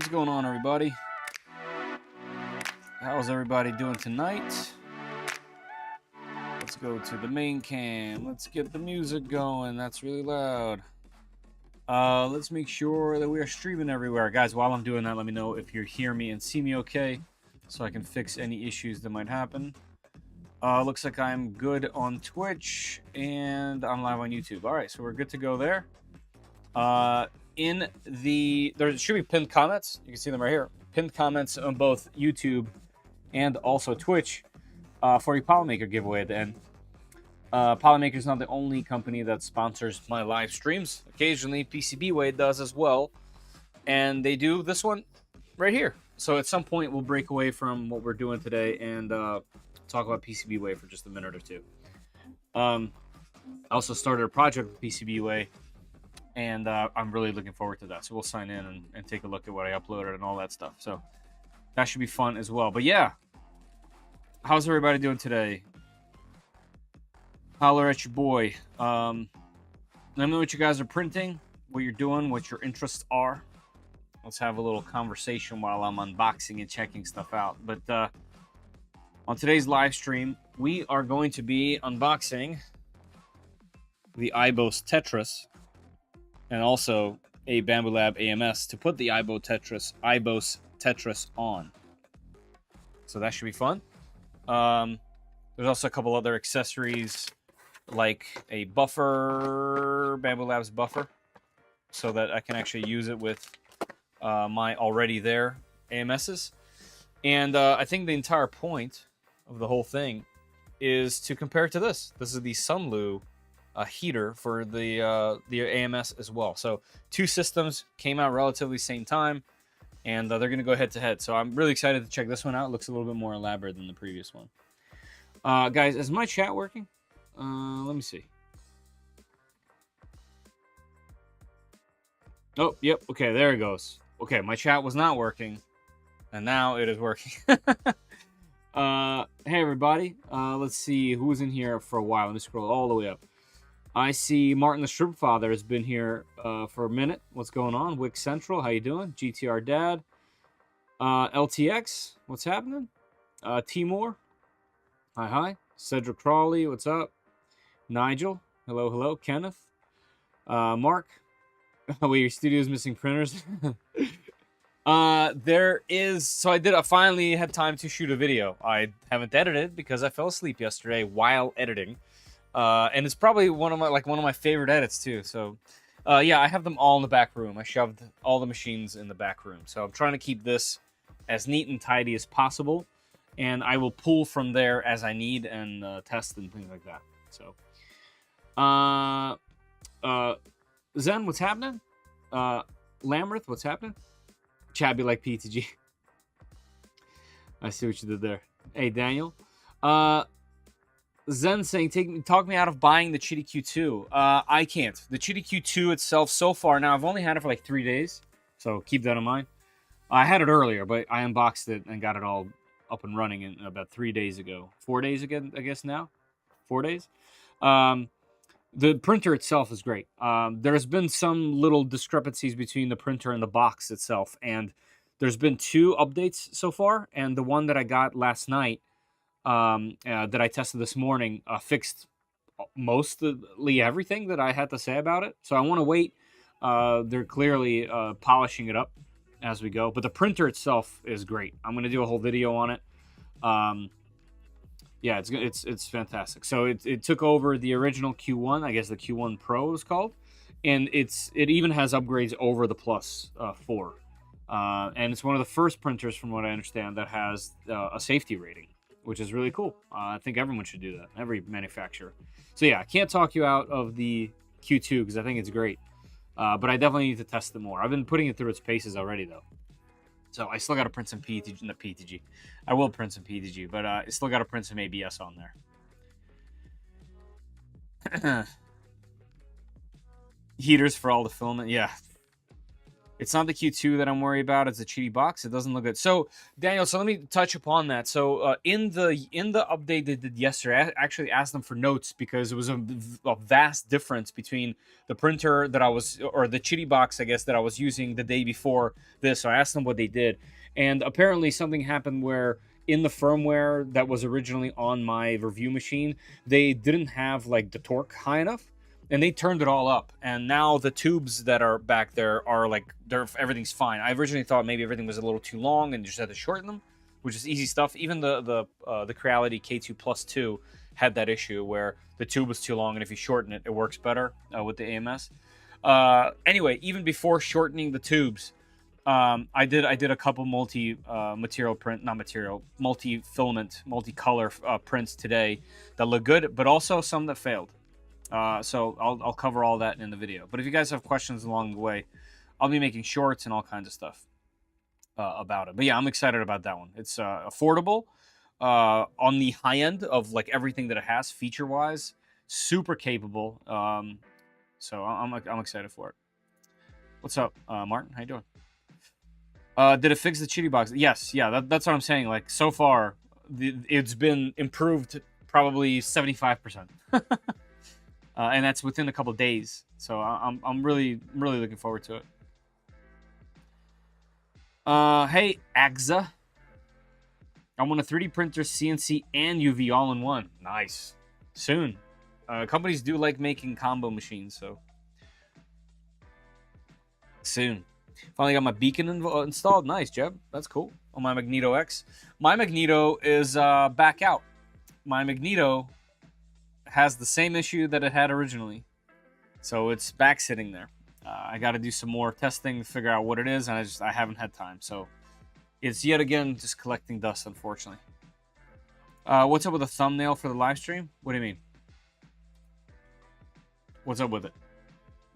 What's going on, everybody? How's everybody doing tonight? Let's go to the main cam. Let's get the music going. That's really loud. Let's make sure that we are streaming everywhere. Guys, while I'm doing that, let me know if you hear me and see me okay, so I can fix any issues that might happen. Looks like I'm good on Twitch, and I'm live on YouTube. All right, so we're good to go there. There should be pinned comments. You can see them right here. Pinned comments on both YouTube and also Twitch for your Polymaker giveaway at the end. Polymaker is not the only company that sponsors my live streams. Occasionally, PCBWay does as well, and they do this one right here. So at some point, we'll break away from what we're doing today and talk about PCBWay for just a minute or two. I also started a project with PCBWay, and I'm really looking forward to that. So we'll sign in and take a look at what I uploaded and all that stuff. So that should be fun as well. But yeah, how's everybody doing today? Holler at your boy. Let me know what you guys are printing, what you're doing, what your interests are. Let's have a little conversation while I'm unboxing and checking stuff out. But on today's live stream, we are going to be unboxing the IBOS Tetris and also a Bamboo Lab AMS to put the IBOS Tetris on. So that should be fun. There's also a couple other accessories like a buffer, Bamboo Labs buffer, so that I can actually use it with my already there AMSs. And I think the entire point of the whole thing is to compare it to this. This is the Sunlu heater for the AMS as well. So two systems came out relatively same time, and they're going to go head to head. So I'm really excited to check this one out. It looks a little bit more elaborate than the previous one. Guys, is my chat working? Let me see. Oh, yep. Okay, there it goes. Okay, my chat was not working, and now it is working. Hey, everybody. Let's see who's in here for a while. Let me scroll all the way up. I see Martin the Strip Father has been here for a minute. What's going on? Wick Central, how you doing? GTR Dad. LTX, what's happening? Timor, hi. Cedric Crawley, what's up? Nigel, hello. Kenneth. Mark, wait, your studio's missing printers? There is, so I finally had time to shoot a video. I haven't edited because I fell asleep yesterday while editing. And it's probably one of my favorite edits too. So, yeah, I have them all in the back room. I shoved all the machines in the back room. So I'm trying to keep this as neat and tidy as possible. And I will pull from there as I need and test and things like that. So, Zen, what's happening? Lamrith, what's happening? Chat be like PTG. I see what you did there. Hey, Daniel. Zen saying, talk me out of buying the Chitty Q2. I can't. The Chitty Q2 itself, so far, now I've only had it for like 3 days, so keep that in mind. I had it earlier, but I unboxed it and got it all up and running in about 3 days ago. 4 days ago, I guess now? 4 days? The printer itself is great. There's been some little discrepancies between the printer and the box itself, and there's been 2 updates so far, and the one that I got last night that I tested this morning fixed mostly everything that I had to say about it. So I want to wait. They're clearly polishing it up as we go, but the printer itself is great. I'm going to do a whole video on it. Yeah, it's fantastic. So it took over the original Q1, I guess the Q1 Pro is called, and it even has upgrades over the Plus 4, and it's one of the first printers, from what I understand, that has a safety rating, which is really cool. I think everyone should do that, every manufacturer. So yeah, I can't talk you out of the Q2 because I think it's great, but I definitely need to test it more. I've been putting it through its paces already, though. So I still got to print some PTG, not PTG. I will print some PTG, but I still got to print some ABS on there. Heaters for all the filament, yeah. It's not the Q2 that I'm worried about. It's the cheaty box. It doesn't look good. So, Daniel, so let me touch upon that. So, in the update they did yesterday, I actually asked them for notes because it was a vast difference between the printer that I was, or the cheaty box, I guess, that I was using the day before this. So I asked them what they did, and apparently something happened where in the firmware that was originally on my review machine, they didn't have like the torque high enough. And they turned it all up, and now the tubes that are back there are like everything's fine. I originally thought maybe everything was a little too long and you just had to shorten them, which is easy stuff. Even the Creality K2 Plus 2 had that issue where the tube was too long, and if you shorten it, it works better with the AMS. Anyway, even before shortening the tubes, I did a couple multi-filament, multi-color prints today that look good, but also some that failed. So I'll cover all that in the video. But if you guys have questions along the way, I'll be making shorts and all kinds of stuff about it. But yeah, I'm excited about that one. It's affordable on the high end of like everything that it has feature-wise. Super capable. So I'm excited for it. What's up, Martin? How you doing? Did it fix the cheaty box? Yes. Yeah, that's what I'm saying. Like so far, it's been improved probably 75%. And that's within a couple of days. So I'm really looking forward to it. Hey, AGZA. I want a 3D printer, CNC, and UV all in one. Nice. Soon. Companies do like making combo machines, so soon. Finally got my beacon installed. Nice, Jeb. That's cool. On my Magneto X. My Magneto is back out. My Magneto has the same issue that it had originally, so it's back sitting there. I got to do some more testing to figure out what it is, and I haven't had time, so it's yet again just collecting dust, unfortunately. What's up with the thumbnail for the live stream? What do you mean? What's up with it?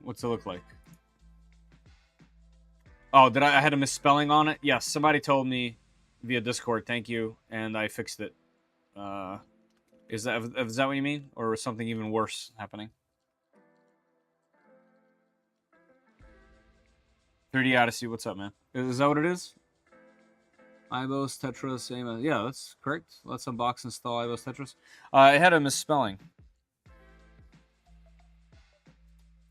What's it look like? Oh, I had a misspelling on it? Yes, somebody told me via Discord, thank you, and I fixed it. Is that what you mean? Or is something even worse happening? 3D Odyssey, what's up, man? Is that what it is? IBOS Tetris, AMS. Yeah, that's correct. Let's unbox and install IBOS Tetris. It had a misspelling.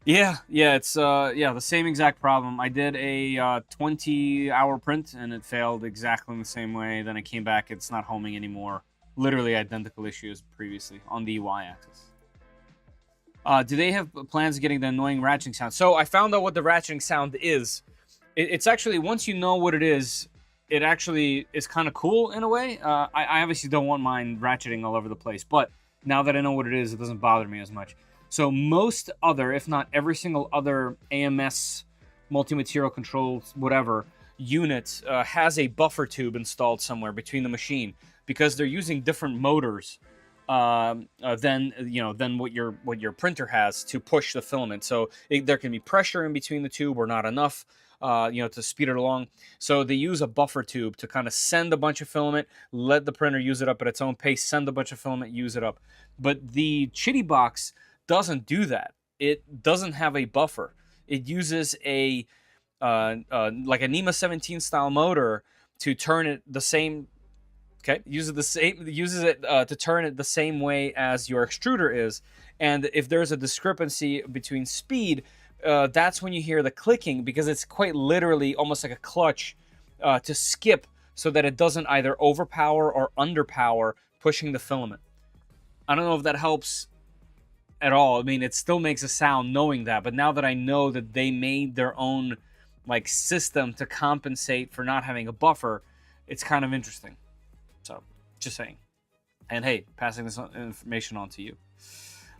Yeah, it's the same exact problem. I did a 20-hour print and it failed exactly in the same way. Then it came back. It's not homing anymore. Literally identical issues previously on the y-axis. Do they have plans of getting the annoying ratcheting sound? So I found out what the ratcheting sound is. It's actually, once you know what it is, it actually is kind of cool in a way. I obviously don't want mine ratcheting all over the place, but now that I know what it is, it doesn't bother me as much. So most other, if not every single other AMS multi-material controls, whatever, unit has a buffer tube installed somewhere between the machine because they're using different motors than what your printer has to push the filament. So there can be pressure in between the tube or not enough, to speed it along. So they use a buffer tube to kind of send a bunch of filament, let the printer use it up at its own pace, send a bunch of filament, use it up. But the Chitty box doesn't do that. It doesn't have a buffer. It uses a like a NEMA 17 style motor to turn it the same. Okay, uses it to turn it the same way as your extruder is. And if there's a discrepancy between speed, that's when you hear the clicking, because it's quite literally almost like a clutch to skip so that it doesn't either overpower or underpower pushing the filament. I don't know if that helps at all. I mean, it still makes a sound knowing that, but now that I know that they made their own like system to compensate for not having a buffer, it's kind of interesting. So, just saying. And hey, passing this information on to you.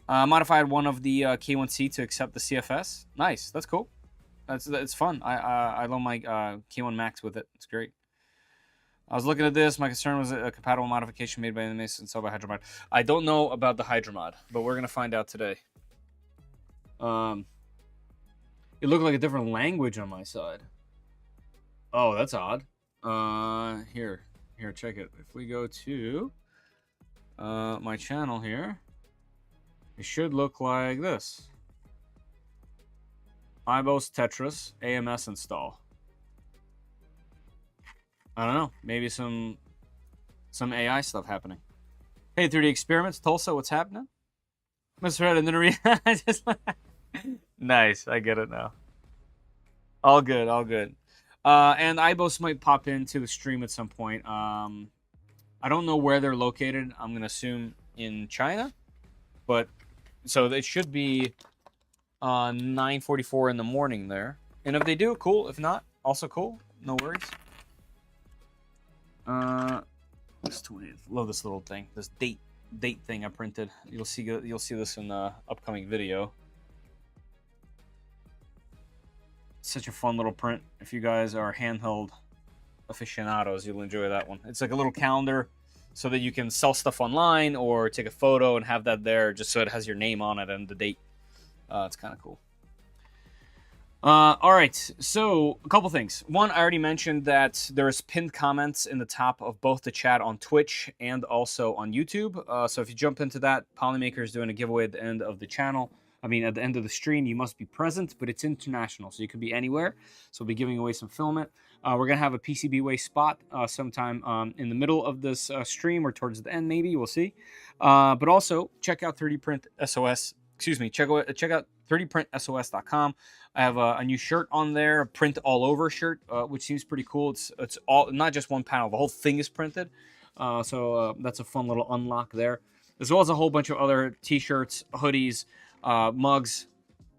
Modified one of the K1C to accept the CFS. Nice, that's cool. It's fun. I love my K1 Max with it. It's great. I was looking at this. My concern was a compatible modification made by AMS and sold by Hydromod. I don't know about the Hydromod, but we're gonna find out today. It looked like a different language on my side. Oh, that's odd. Here, check it. If we go to my channel here, it should look like this. IBOS Tetris AMS install. I don't know. Maybe some AI stuff happening. Hey, 3D Experiments, Tulsa, what's happening? Mr. Red, and then just nice. I get it now. All good, all good. And Eibos might pop into the stream at some point. I don't know where they're located. I'm gonna assume in China, but so it should be 9:44 in the morning there. And if they do, cool. If not, also cool. No worries. This 20th. Love this little thing. This date thing I printed. You'll see this in the upcoming video. Such a fun little print. If you guys are handheld aficionados, you'll enjoy that one. It's like a little calendar so that you can sell stuff online or take a photo and have that there just so it has your name on it and the date. It's kind of cool. All right, so a couple things. One, I already mentioned that there's pinned comments in the top of both the chat on Twitch and also on YouTube. So if you jump into that, Polymaker is doing a giveaway at the end of the channel. I mean, at the end of the stream, you must be present, but it's international, so you can be anywhere. So we'll be giving away some filament. We're going to have a PCBWay spot sometime in the middle of this stream or towards the end, maybe. We'll see. But also, check out 3D Print SOS. Excuse me, check out 3dprintsos.com. I have a new shirt on there, a print all over shirt, which seems pretty cool. It's all not just one panel; the whole thing is printed. So that's a fun little unlock there, as well as a whole bunch of other T-shirts, hoodies, mugs.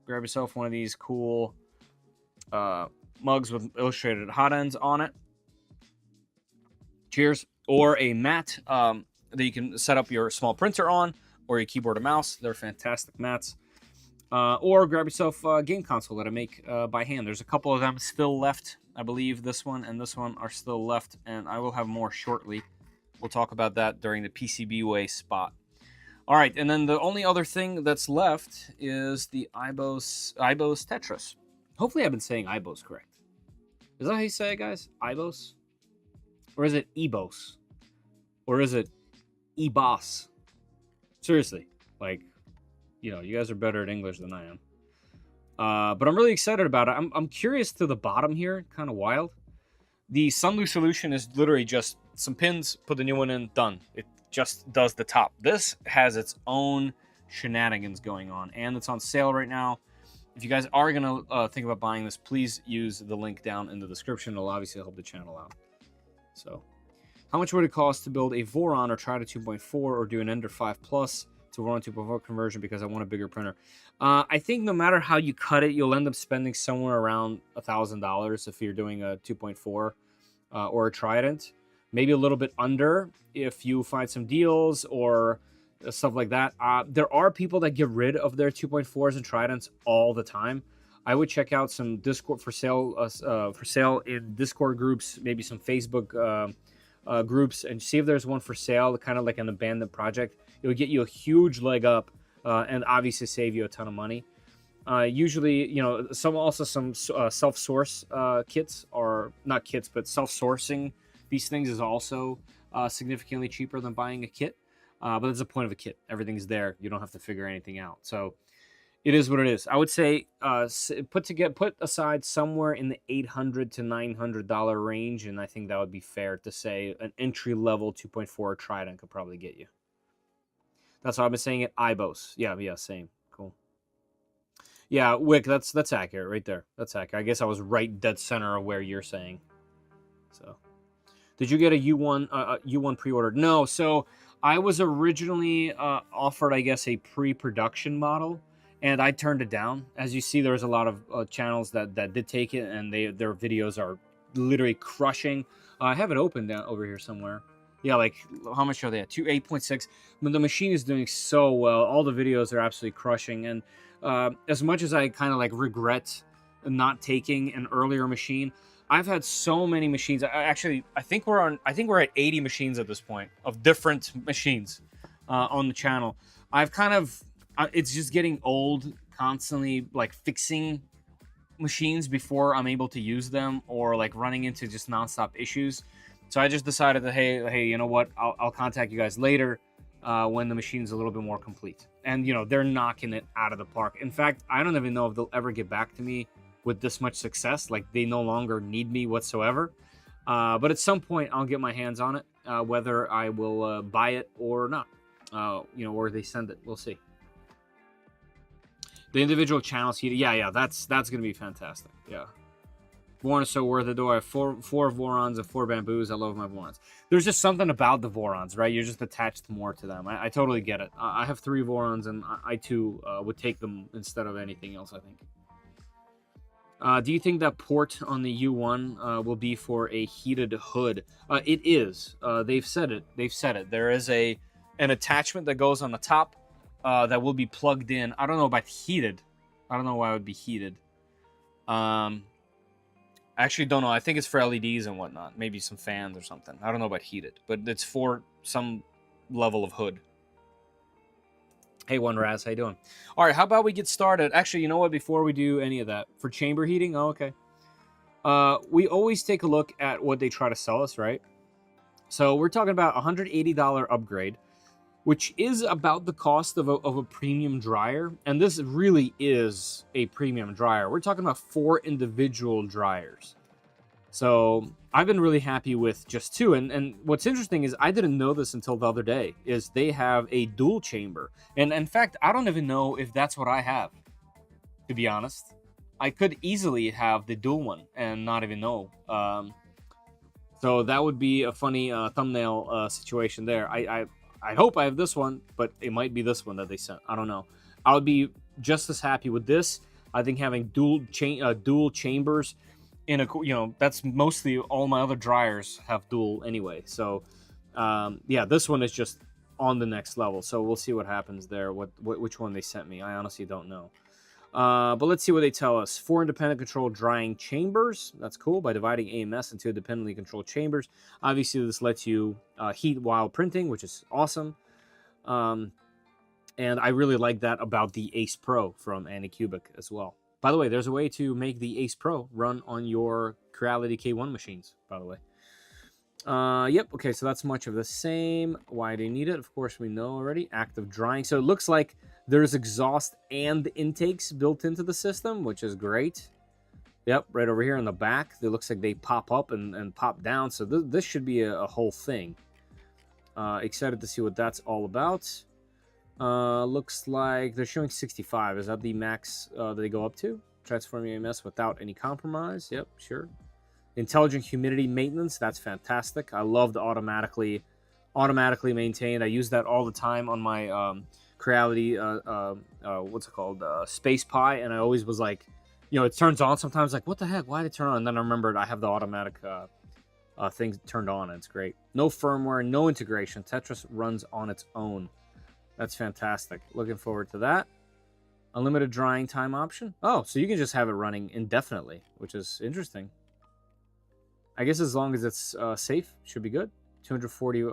Grab yourself one of these cool mugs with illustrated hot ends on it. Cheers! Or a mat that you can set up your small printer on, or your keyboard or mouse. They're fantastic mats. Or grab yourself a game console that I make by hand. There's a couple of them still left. I believe this one and this one are still left, and I will have more shortly. We'll talk about that during the PCBWay spot. All right, and then the only other thing that's left is the IBOS Tetris. Hopefully I've been saying IBOS correct. Is that how you say it, guys? IBOS? Or is it Eibos? Or is it Eibos? Seriously, like, you know, you guys are better at English than I am. But I'm really excited about it. I'm curious to the bottom here, kind of wild. The Sunlu solution is literally just some pins, put the new one in, done. It just does the top. This has its own shenanigans going on, and it's on sale right now. If you guys are going to think about buying this, please use the link down in the description. It'll obviously help the channel out. So, how much would it cost to build a Voron or try to 2.4 or do an Ender 5 Plus to Voron 2.4 conversion because I want a bigger printer? I think no matter how you cut it, you'll end up spending somewhere around $1,000 if you're doing a 2.4 or a Trident. Maybe a little bit under if you find some deals or stuff like that. There are people that get rid of their 2.4s and Tridents all the time. I would check out some Discord for sale in Discord groups, maybe some Facebook groups, and see if there's one for sale, kind of like an abandoned project. It would get you a huge leg up and obviously save you a ton of money. Usually, you know, some self-source kits, or not kits, but self-sourcing these things is also significantly cheaper than buying a kit. But that's the point of a kit. Everything's there. You don't have to figure anything out. So it is what it is. I would say put aside somewhere in the $800 to $900 range, and I think that would be fair to say an entry-level 2.4 Trident could probably get you. That's what I've been saying at Eibos. Yeah, same. Cool. Yeah, Wick, that's accurate right there. That's accurate. I guess I was right dead center of where you're saying. So, did you get a U1 pre-ordered? No. So I was originally offered, I guess, a pre-production model, and I turned it down. As you see, there's a lot of channels that did take it, and their videos are literally crushing. I have it open down over here somewhere. Yeah, like, how much are they at? 8.6. But the machine is doing so well. All the videos are absolutely crushing. And as much as I kind of like regret not taking an earlier machine, I've had so many machines. I think we're at 80 machines at this point of different machines on the channel. I've kind of, it's just getting old, constantly like fixing machines before I'm able to use them, or like running into just nonstop issues. So I just decided that, hey, you know what? I'll contact you guys later when the machine's a little bit more complete. And, you know, they're knocking it out of the park. In fact, I don't even know if they'll ever get back to me with this much success. Like, they no longer need me whatsoever. But at some point, I'll get my hands on it, whether I will buy it or not. Or they send it. We'll see. The individual channels heated. Yeah, that's gonna be fantastic. Yeah. Voron is so worth it, though. I have four Vorons and 4 bamboos. I love my Vorons. There's just something about the Vorons, right? You're just attached more to them. I totally get it. I have 3 Vorons, and I too would take them instead of anything else, I think. Do you think that port on the U1 will be for a heated hood? It is. They've said it. There is an attachment that goes on the top that will be plugged in. I don't know about heated. I don't know why it would be heated. I actually don't know. I think it's for LEDs and whatnot. Maybe some fans or something. I don't know about heated, but it's for some level of hood. Hey, One Raz, how you doing? All right, how about we get started? Actually, you know what? Before we do any of that, for chamber heating, okay. We always take a look at what they try to sell us, right? So we're talking about a $180 upgrade, which is about the cost of a premium dryer. And this really is a premium dryer. We're talking about 4 individual dryers. So I've been really happy with just 2. And what's interesting is I didn't know this until the other day, is they have a dual chamber. And in fact, I don't even know if that's what I have, to be honest. I could easily have the dual one and not even know. So that would be a funny thumbnail situation there. I hope I have this one, but it might be this one that they sent. I don't know. I would be just as happy with this. I think having dual chambers in a, that's mostly all my other dryers have dual anyway. So, yeah, this one is just on the next level. So we'll see what happens there. Which one they sent me. I honestly don't know. But let's see what they tell us. 4 independent controlled drying chambers. That's cool. By dividing AMS into independently controlled chambers. Obviously, this lets you heat while printing, which is awesome. And I really like that about the Ace Pro from Anycubic as well. By the way, there's a way to make the Ace Pro run on your Creality K1 machines, by the way. Yep, okay, so that's much of the same. Why do you need it? Of course, we know already. Active drying. So it looks like there's exhaust and intakes built into the system, which is great. Yep, right over here in the back. It looks like they pop up and pop down. So this should be a whole thing. Excited to see what that's all about. Looks like they're showing 65. Is that the max that they go up to? Transforming AMS without any compromise. Yep, sure. Intelligent humidity maintenance. That's fantastic. I love the automatically maintained. I use that all the time on my Creality, what's it called? Space Pi. And I always was like, it turns on sometimes, like, what the heck? Why did it turn on? And then I remembered I have the automatic thing turned on, and it's great. No firmware, no integration. Tetras runs on its own. That's fantastic. Looking forward to that. Unlimited drying time option. Oh, so you can just have it running indefinitely, which is interesting. I guess as long as it's safe, should be good. 240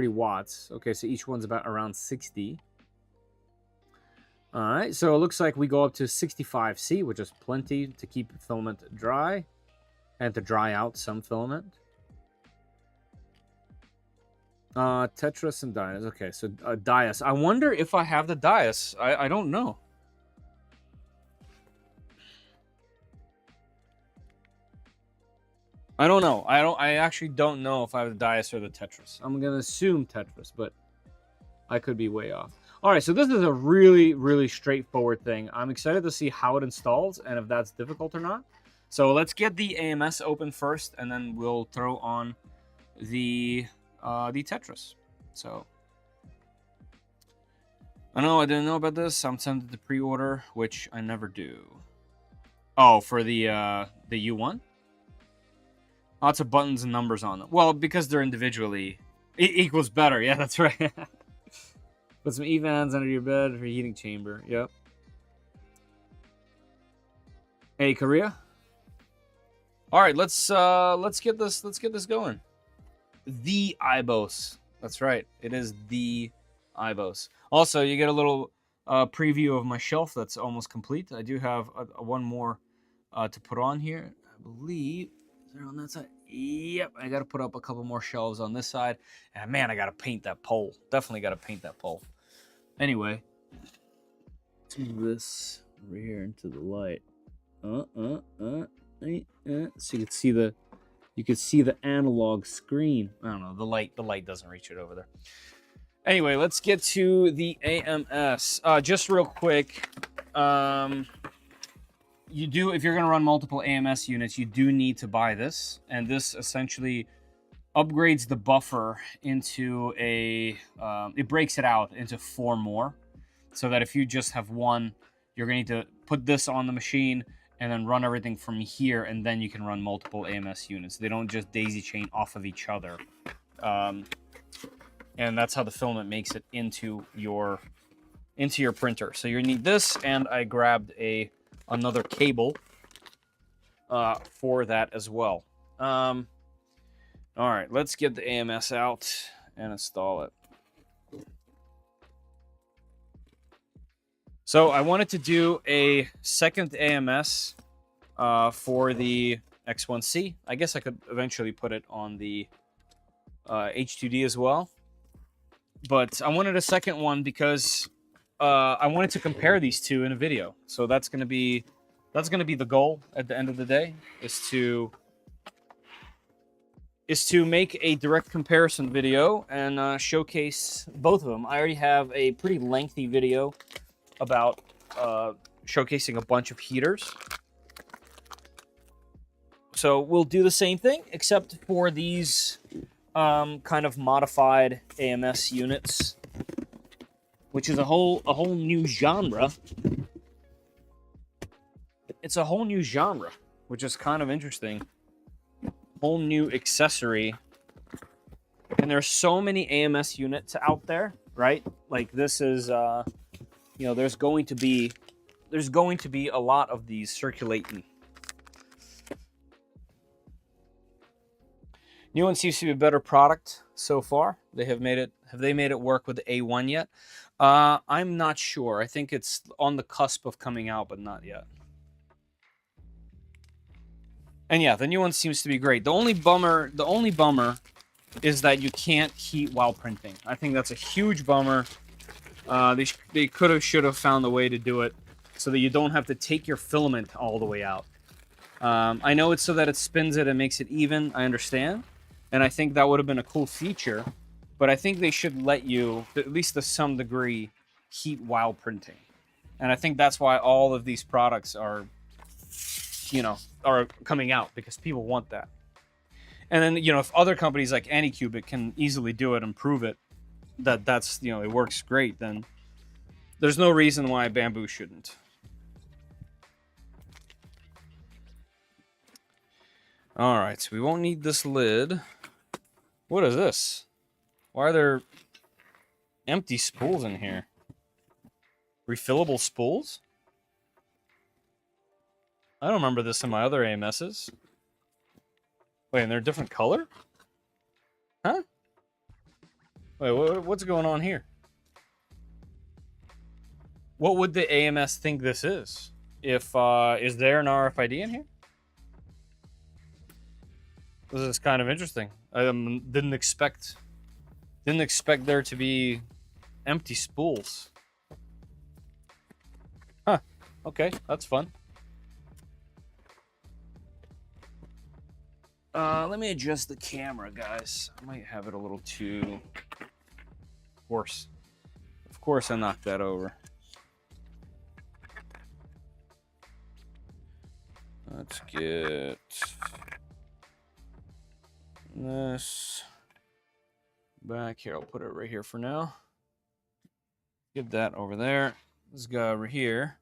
watts. Okay, so each one's about around 60. All right, so it looks like we go up to 65C, which is plenty to keep filament dry and to dry out some filament. Tetras and Dias. Okay, so Dias. I wonder if I have the Dias. I don't know. I don't know. I actually don't know if I have the Dias or the Tetras. I'm gonna assume Tetras, but I could be way off. All right, so this is a really, really straightforward thing. I'm excited to see how it installs and if that's difficult or not. So let's get the AMS open first, and then we'll throw on the Tetras. So I know I didn't know about this. I'm sending the pre-order, which I never do. Oh, for the U1? Lots of buttons and numbers on them. Well, because they're individually equals better. Yeah, that's right. Put some E-fans under your bed for heating chamber. Yep. Hey, Korea. All right, let's get this going. The Eibos. That's right. It is the Eibos. Also, you get a little preview of my shelf that's almost complete. I do have one more to put on here. I believe. Is there on that side? Yep. I got to put up a couple more shelves on this side. And man, I got to paint that pole. Definitely got to paint that pole. Anyway, let's move this over here into the light. So you can see the you could see the analog screen. I don't know, the light doesn't reach it over there. Anyway, let's get to the AMS. Just real quick, you do, if you're going to run multiple AMS units, you do need to buy this, and this essentially upgrades the buffer into a, it breaks it out into 4 more, so that if you just have one, you're going to need to put this on the machine and then run everything from here, and then you can run multiple AMS units. They don't just daisy chain off of each other. And that's how the filament makes it into your printer. So you need this, and I grabbed another cable for that as well. All right, let's get the AMS out and install it. So I wanted to do a second AMS for the X1C. I guess I could eventually put it on the H2D as well. But I wanted a second one because I wanted to compare these two in a video. So that's gonna be the goal at the end of the day, is to make a direct comparison video and showcase both of them. I already have a pretty lengthy video about showcasing a bunch of heaters. So we'll do the same thing, except for these kind of modified AMS units, which is a whole new genre. It's a whole new genre, which is kind of interesting. Whole new accessory. And there's so many AMS units out there, right? Like this is you know, there's going to be a lot of these circulating. New one seems to be a better product so far. Have they made it work with the A1 yet? I'm not sure. I think it's on the cusp of coming out, but not yet. And yeah, the new one seems to be great. The only bummer is that you can't heat while printing. I think that's a huge bummer. They should have found a way to do it so that you don't have to take your filament all the way out. I know it's so that it spins it and makes it even. I understand. And I think that would have been a cool feature. But I think they should let you, at least to some degree, heat while printing. And I think that's why all of these products are coming out, because people want that. And then, if other companies like Anycubic can easily do it and prove it, that's it works great, then there's no reason why Bamboo shouldn't. All right, so we won't need this lid. What is this? Why are there empty spools in here? Refillable spools? I don't remember this in my other AMSs. Wait, and they're a different color? Huh? Wait, what's going on here? What would the AMS think this is? Is there an RFID in here? This is kind of interesting. I didn't expect there to be empty spools. Huh. Okay, that's fun. Let me adjust the camera, guys. I might have it a little too... Of course I knocked that over. Let's get this back here. I'll put it right here for now. Get that over there. This guy over here,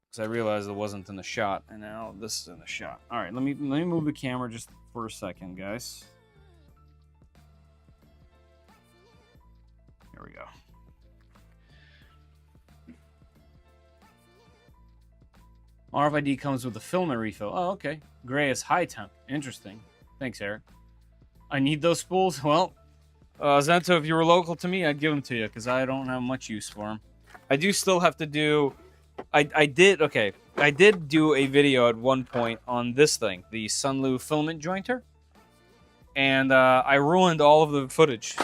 because I realized it wasn't in the shot, and now this is in the shot. All right, let me move the camera just for a second, guys. There we go. RFID comes with a filament refill. Oh, okay. Gray is high temp. Interesting. Thanks, Eric. I need those spools. Well, Zento, if you were local to me, I'd give them to you, because I don't have much use for them. I do still have to do... I did do a video at one point on this thing, the Sunlu filament jointer, and I ruined all of the footage.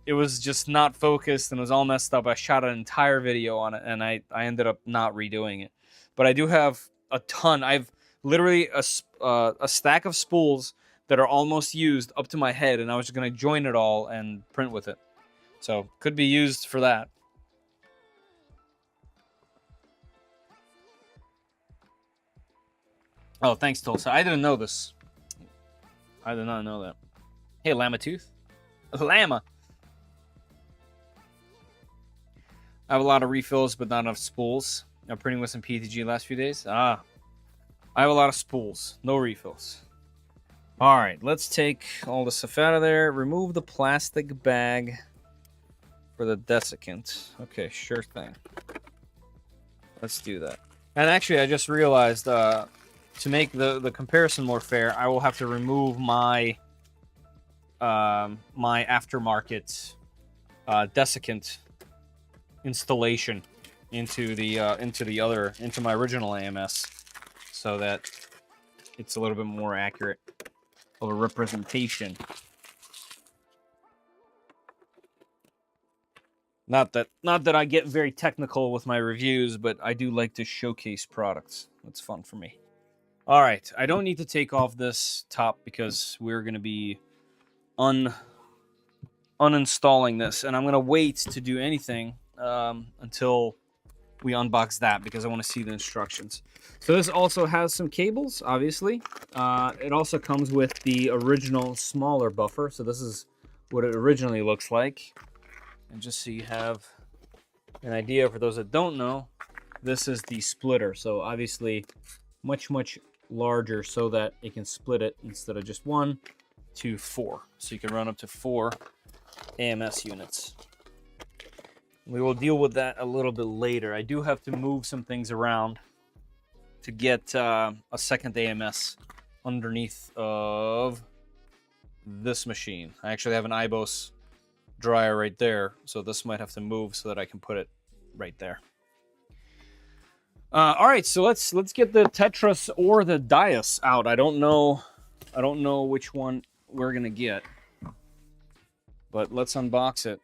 It was just not focused and it was all messed up. I shot an entire video on it, and I ended up not redoing it. But I do have a ton. literally a stack of spools that are almost used up to my head, and I was just gonna join it all and print with it. So could be used for that. Oh, thanks, Tulsa. I didn't know this. I did not know that. Hey, Llama Tooth. Llama. I have a lot of refills, but not enough spools. I'm printing with some PTG last few days. I have a lot of spools. No refills. All right, let's take all the stuff out of there. Remove the plastic bag for the desiccant. Okay, sure thing. Let's do that. And actually, I just realized to make the comparison more fair, I will have to remove my my aftermarket desiccant installation into my original AMS, so that it's a little bit more accurate of a representation. Not that I get very technical with my reviews, but I do like to showcase products. That's fun for me. All right, I don't need to take off this top because we're going to be uninstalling this, and I'm going to wait to do anything until we unbox that, because I want to see the instructions. So this also has some cables, obviously. It also comes with the original smaller buffer, so this is what it originally looks like. And just so you have an idea, for those that don't know, this is the splitter. So obviously much larger, so that it can split it instead of just 1 to 4. So you can run up to 4 AMS units. We will deal with that a little bit later. I do have to move some things around to get a second AMS underneath of this machine. I actually have an Eibos dryer right there, so this might have to move so that I can put it right there. All right, so let's get the Tetras or the Dias out. I don't know which one we're gonna get, but let's unbox it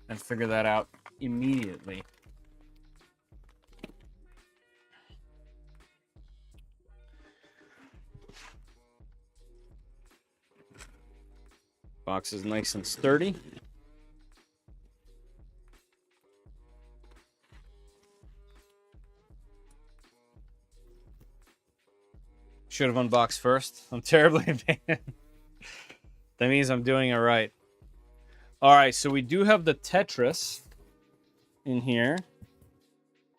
and figure that out immediately. Box is nice and sturdy. Should have unboxed first. I'm terribly bad. That means I'm doing it right. All right, so we do have the Tetris in here.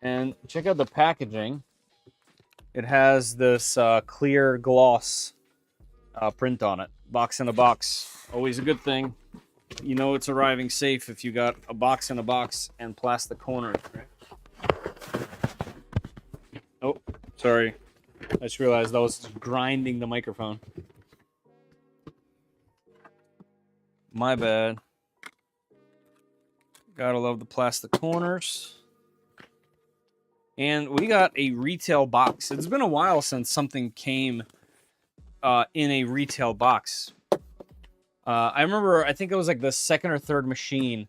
And check out the packaging. It has this clear gloss print on it. Box in a box. Always a good thing. You know it's arriving safe if you got a box in a box and plastic corners. Oh, sorry. I just realized I was grinding the microphone. My bad. Gotta love the plastic corners. And we got a retail box. It's been a while since something came in a retail box. I remember, I think it was like the second or third machine.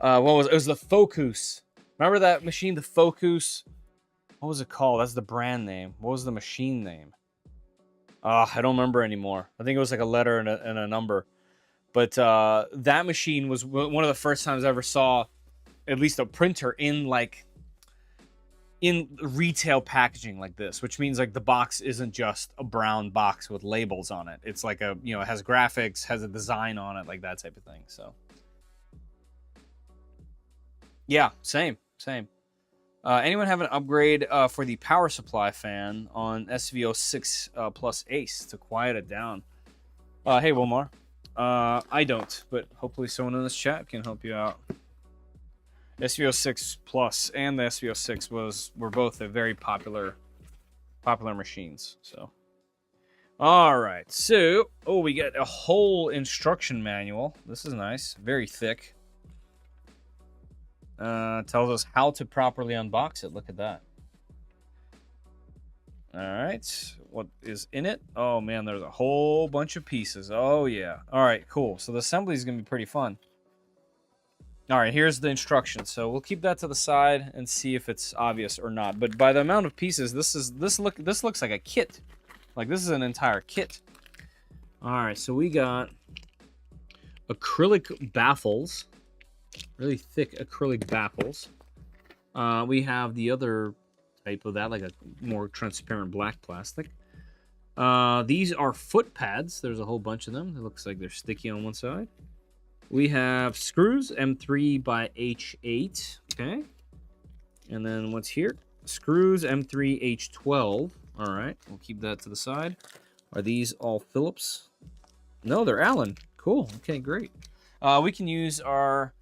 It was the Focus. Remember that machine, the Focus? What was it called? That's the brand name. What was the machine name? I don't remember anymore. I think it was like a letter and a number. But that machine was one of the first times I ever saw at least a printer in retail packaging like this, which means like the box isn't just a brown box with labels on it. It's like it has graphics, has a design on it, like that type of thing. So yeah, same. Anyone have an upgrade for the power supply fan on SVO6 plus Ace to quiet it down? Hey, Wilmar. I don't, but hopefully someone in this chat can help you out. SVO6 Plus and the SVO6 were both a very popular machines. So, all right. So, we get a whole instruction manual. This is nice. Very thick. Tells us how to properly unbox it. Look at that. All right. What is in it? Oh, man, there's a whole bunch of pieces. Oh, yeah. All right, cool. So the assembly is going to be pretty fun. All right, here's the instructions. So we'll keep that to the side and see if it's obvious or not. But by the amount of pieces, this looks like a kit. Like this is an entire kit. All right, so we got acrylic baffles, really thick acrylic baffles. We have the other type of that, like a more transparent black plastic. These are foot pads. There's a whole bunch of them. It looks like they're sticky on one side. We have screws, M3 by H8. Okay. And then what's here? Screws, M3 H12. All right. We'll keep that to the side. Are these all Phillips? No, they're Allen. Cool. Okay, great. We can use our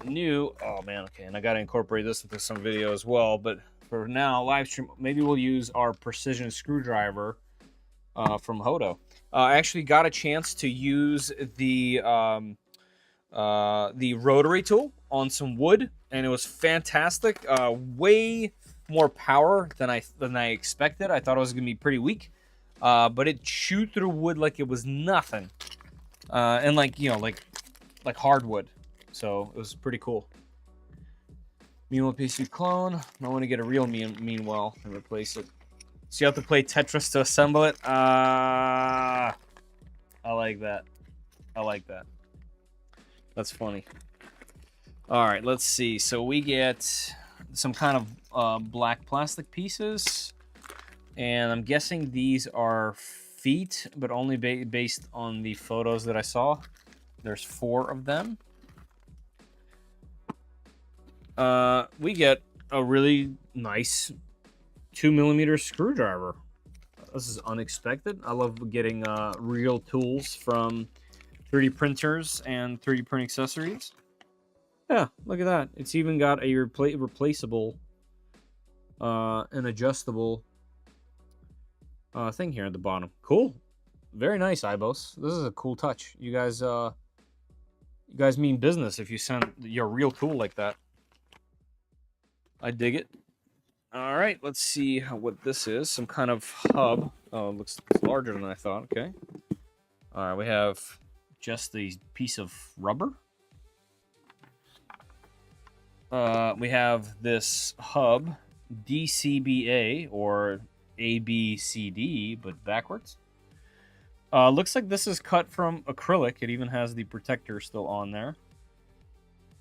new... Oh, man. Okay. And I got to incorporate this into some video as well. But for now, live stream, maybe we'll use our precision screwdriver from Hodo. I actually got a chance to use the rotary tool on some wood, and it was fantastic. Way more power than I expected. I thought it was gonna be pretty weak, but it chewed through wood like it was nothing, and like hardwood. So it was pretty cool. Meanwhile, PC clone. I want to get a real meanwhile and replace it. So you have to play Tetris to assemble it. I like that. I like that. That's funny. All right, let's see. So we get some kind of black plastic pieces. And I'm guessing these are feet, but only based on the photos that I saw. There's 4 of them. We get a really nice 2mm screwdriver. This is unexpected. I love getting real tools from 3D printers and 3D print accessories. Yeah, look at that. It's even got a replaceable and adjustable thing here at the bottom. Cool. Very nice, Eibos. This is a cool touch. You guys mean business if you send your real tool like that. I dig it. All right, let's see what this is. Some kind of hub. Oh, it looks larger than I thought. Okay. All right, we have just a piece of rubber. We have this hub, DCBA, or ABCD, but backwards. Looks like this is cut from acrylic. It even has the protector still on there.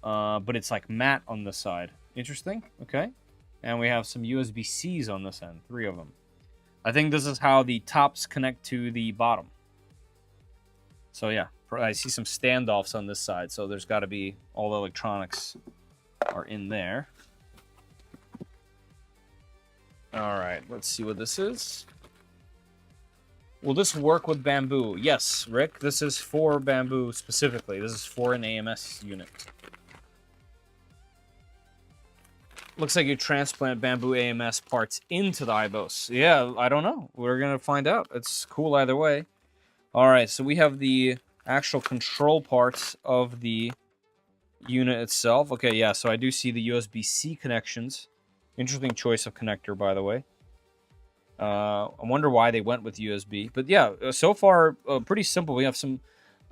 But it's like matte on the side. Interesting. Okay. And we have some USB-Cs on this end, 3 of them. I think this is how the tops connect to the bottom. So yeah, I see some standoffs on this side, so there's got to be all the electronics are in there. All right, let's see what this is. Will this work with bamboo? Yes, Rick, this is for bamboo specifically. This is for an AMS unit. Looks like you transplant bamboo AMS parts into the Eibos. Yeah, I don't know. We're going to find out. It's cool either way. All right, so we have the actual control parts of the unit itself. Okay, yeah, so I do see the USB-C connections. Interesting choice of connector, by the way. I wonder why they went with USB. But yeah, so far, pretty simple. We have some,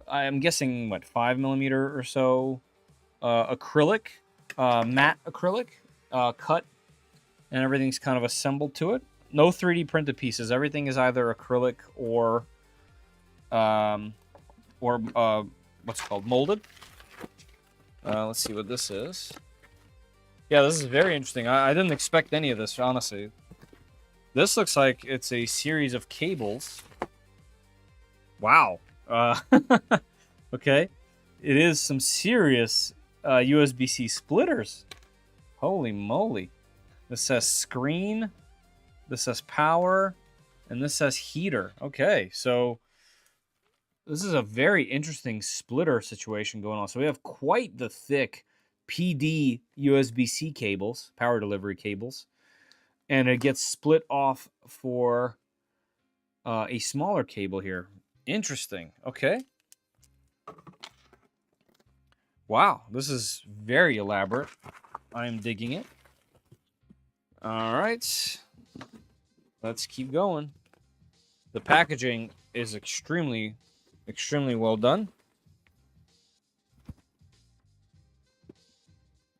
I'm guessing, what, 5mm or so acrylic, matte acrylic. Cut, and everything's kind of assembled to it. No 3D printed pieces. Everything is either acrylic or what's it called, molded. Let's see what this is. Yeah, this is very interesting. I didn't expect any of this, honestly. This looks like it's a series of cables. Wow. Okay. It is some serious USB-C splitters. Holy moly. This says screen, this says power, and this says heater. Okay, so this is a very interesting splitter situation going on. So we have quite the thick PD USB-C cables, power delivery cables, and it gets split off for a smaller cable here. Interesting. Okay. Wow, this is very elaborate. I'm digging it. All right. Let's keep going. The packaging is extremely well done.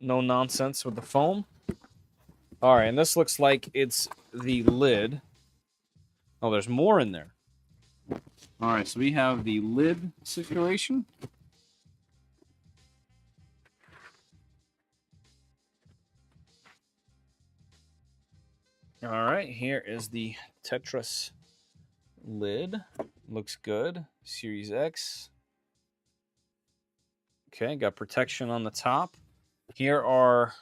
No nonsense with the foam. All right, and this looks like it's the lid. Oh, there's more in there. All right, so we have the lid situation. All right, here is the Tetras lid. Looks good. Series X. Okay, got protection on the top. Here are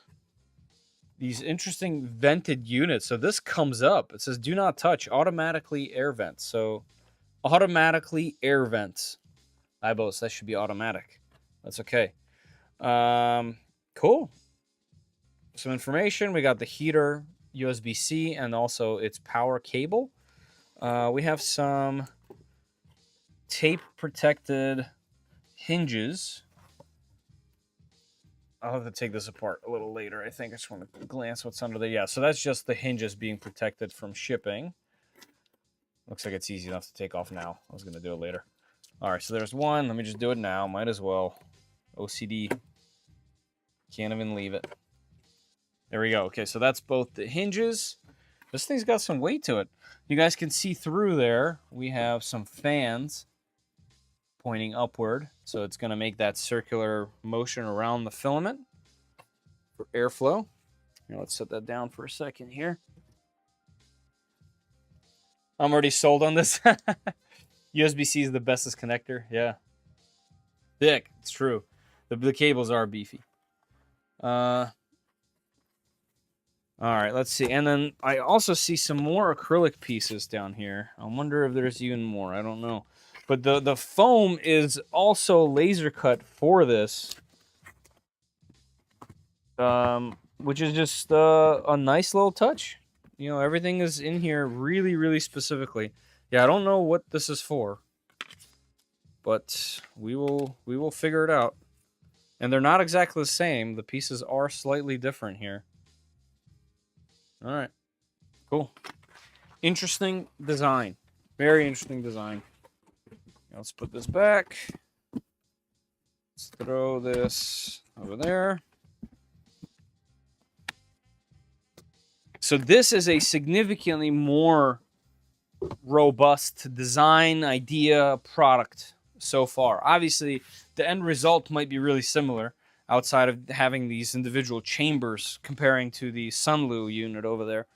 these interesting vented units. So this comes up. It says do not touch, automatically air vents. So automatically air vents. Eibos, that should be automatic. That's okay. Cool. Some information. We got the heater, USB-C, and also its power cable. We have some tape-protected hinges. I'll have to take this apart a little later. I think I just want to glance what's under there. Yeah, so that's just the hinges being protected from shipping. Looks like it's easy enough to take off now. I was going to do it later. All right, so there's one. Let me just do it now. Might as well. OCD. Can't even leave it. There we go. Okay, so that's both the hinges. This thing's got some weight to it. You guys can see through there. We have some fans pointing upward. So it's going to make that circular motion around the filament for airflow. Here, let's set that down for a second here. I'm already sold on this. USB-C is the bestest connector. Yeah. Thick. It's true. The cables are beefy. All right, let's see. And then I also see some more acrylic pieces down here. I wonder if there's even more. I don't know. But the foam is also laser cut for this, which is just a nice little touch. You know, everything is in here really, really specifically. Yeah, I don't know what this is for, but we will figure it out. And they're not exactly the same. The pieces are slightly different here. All right, cool. Interesting design. Very interesting design. Let's put this back. Let's throw this over there. So this is a significantly more robust design idea product so far. Obviously, the end result might be really similar outside of having these individual chambers comparing to the Sunlu unit over there.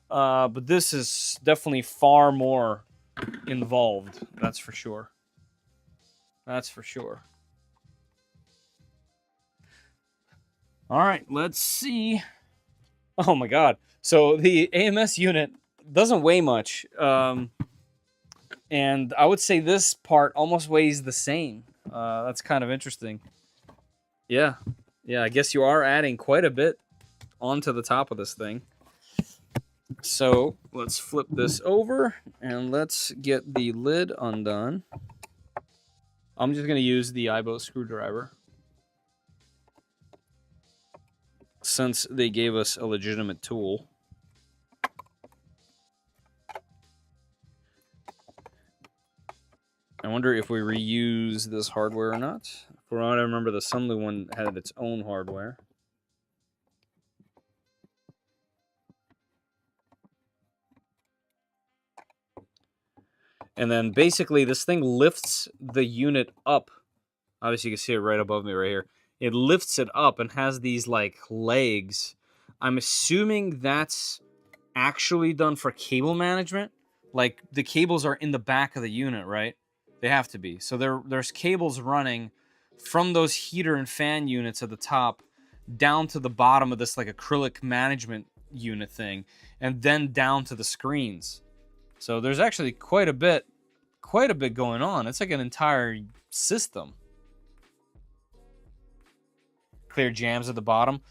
But this is definitely far more involved. That's for sure. That's for sure. All right, let's see. Oh my God. So the AMS unit doesn't weigh much. And I would say this part almost weighs the same. That's kind of interesting. Yeah. Yeah, I guess you are adding quite a bit onto the top of this thing. So let's flip this over and let's get the lid undone. I'm just going to use the Eibos screwdriver, since they gave us a legitimate tool. I wonder if we reuse this hardware or not. For what I remember, the Sunlu one had its own hardware. And then basically this thing lifts the unit up. Obviously you can see it right above me right here. It lifts it up and has these like legs. I'm assuming that's actually done for cable management. Like the cables are in the back of the unit, right? They have to be. So there's cables running from those heater and fan units at the top down to the bottom of this like acrylic management unit thing, and then down to the screens. So there's actually quite a bit going on. It's like an entire system. Clear jams at the bottom.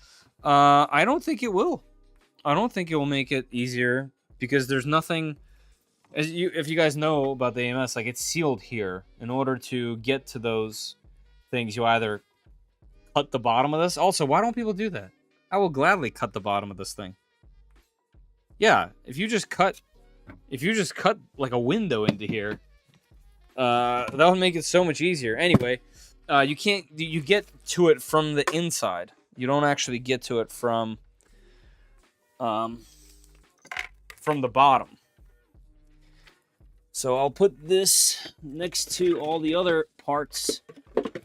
I don't think it will. I don't think it will make it easier because there's nothing. If you guys know about the AMS, like it's sealed here. In order to get to those things, you either cut the bottom of this. Also, why don't people do that? I will gladly cut the bottom of this thing. Yeah, if you just cut like a window into here, that would make it so much easier. Anyway, you get to it from the inside. You don't actually get to it from the bottom. So I'll put this next to all the other parts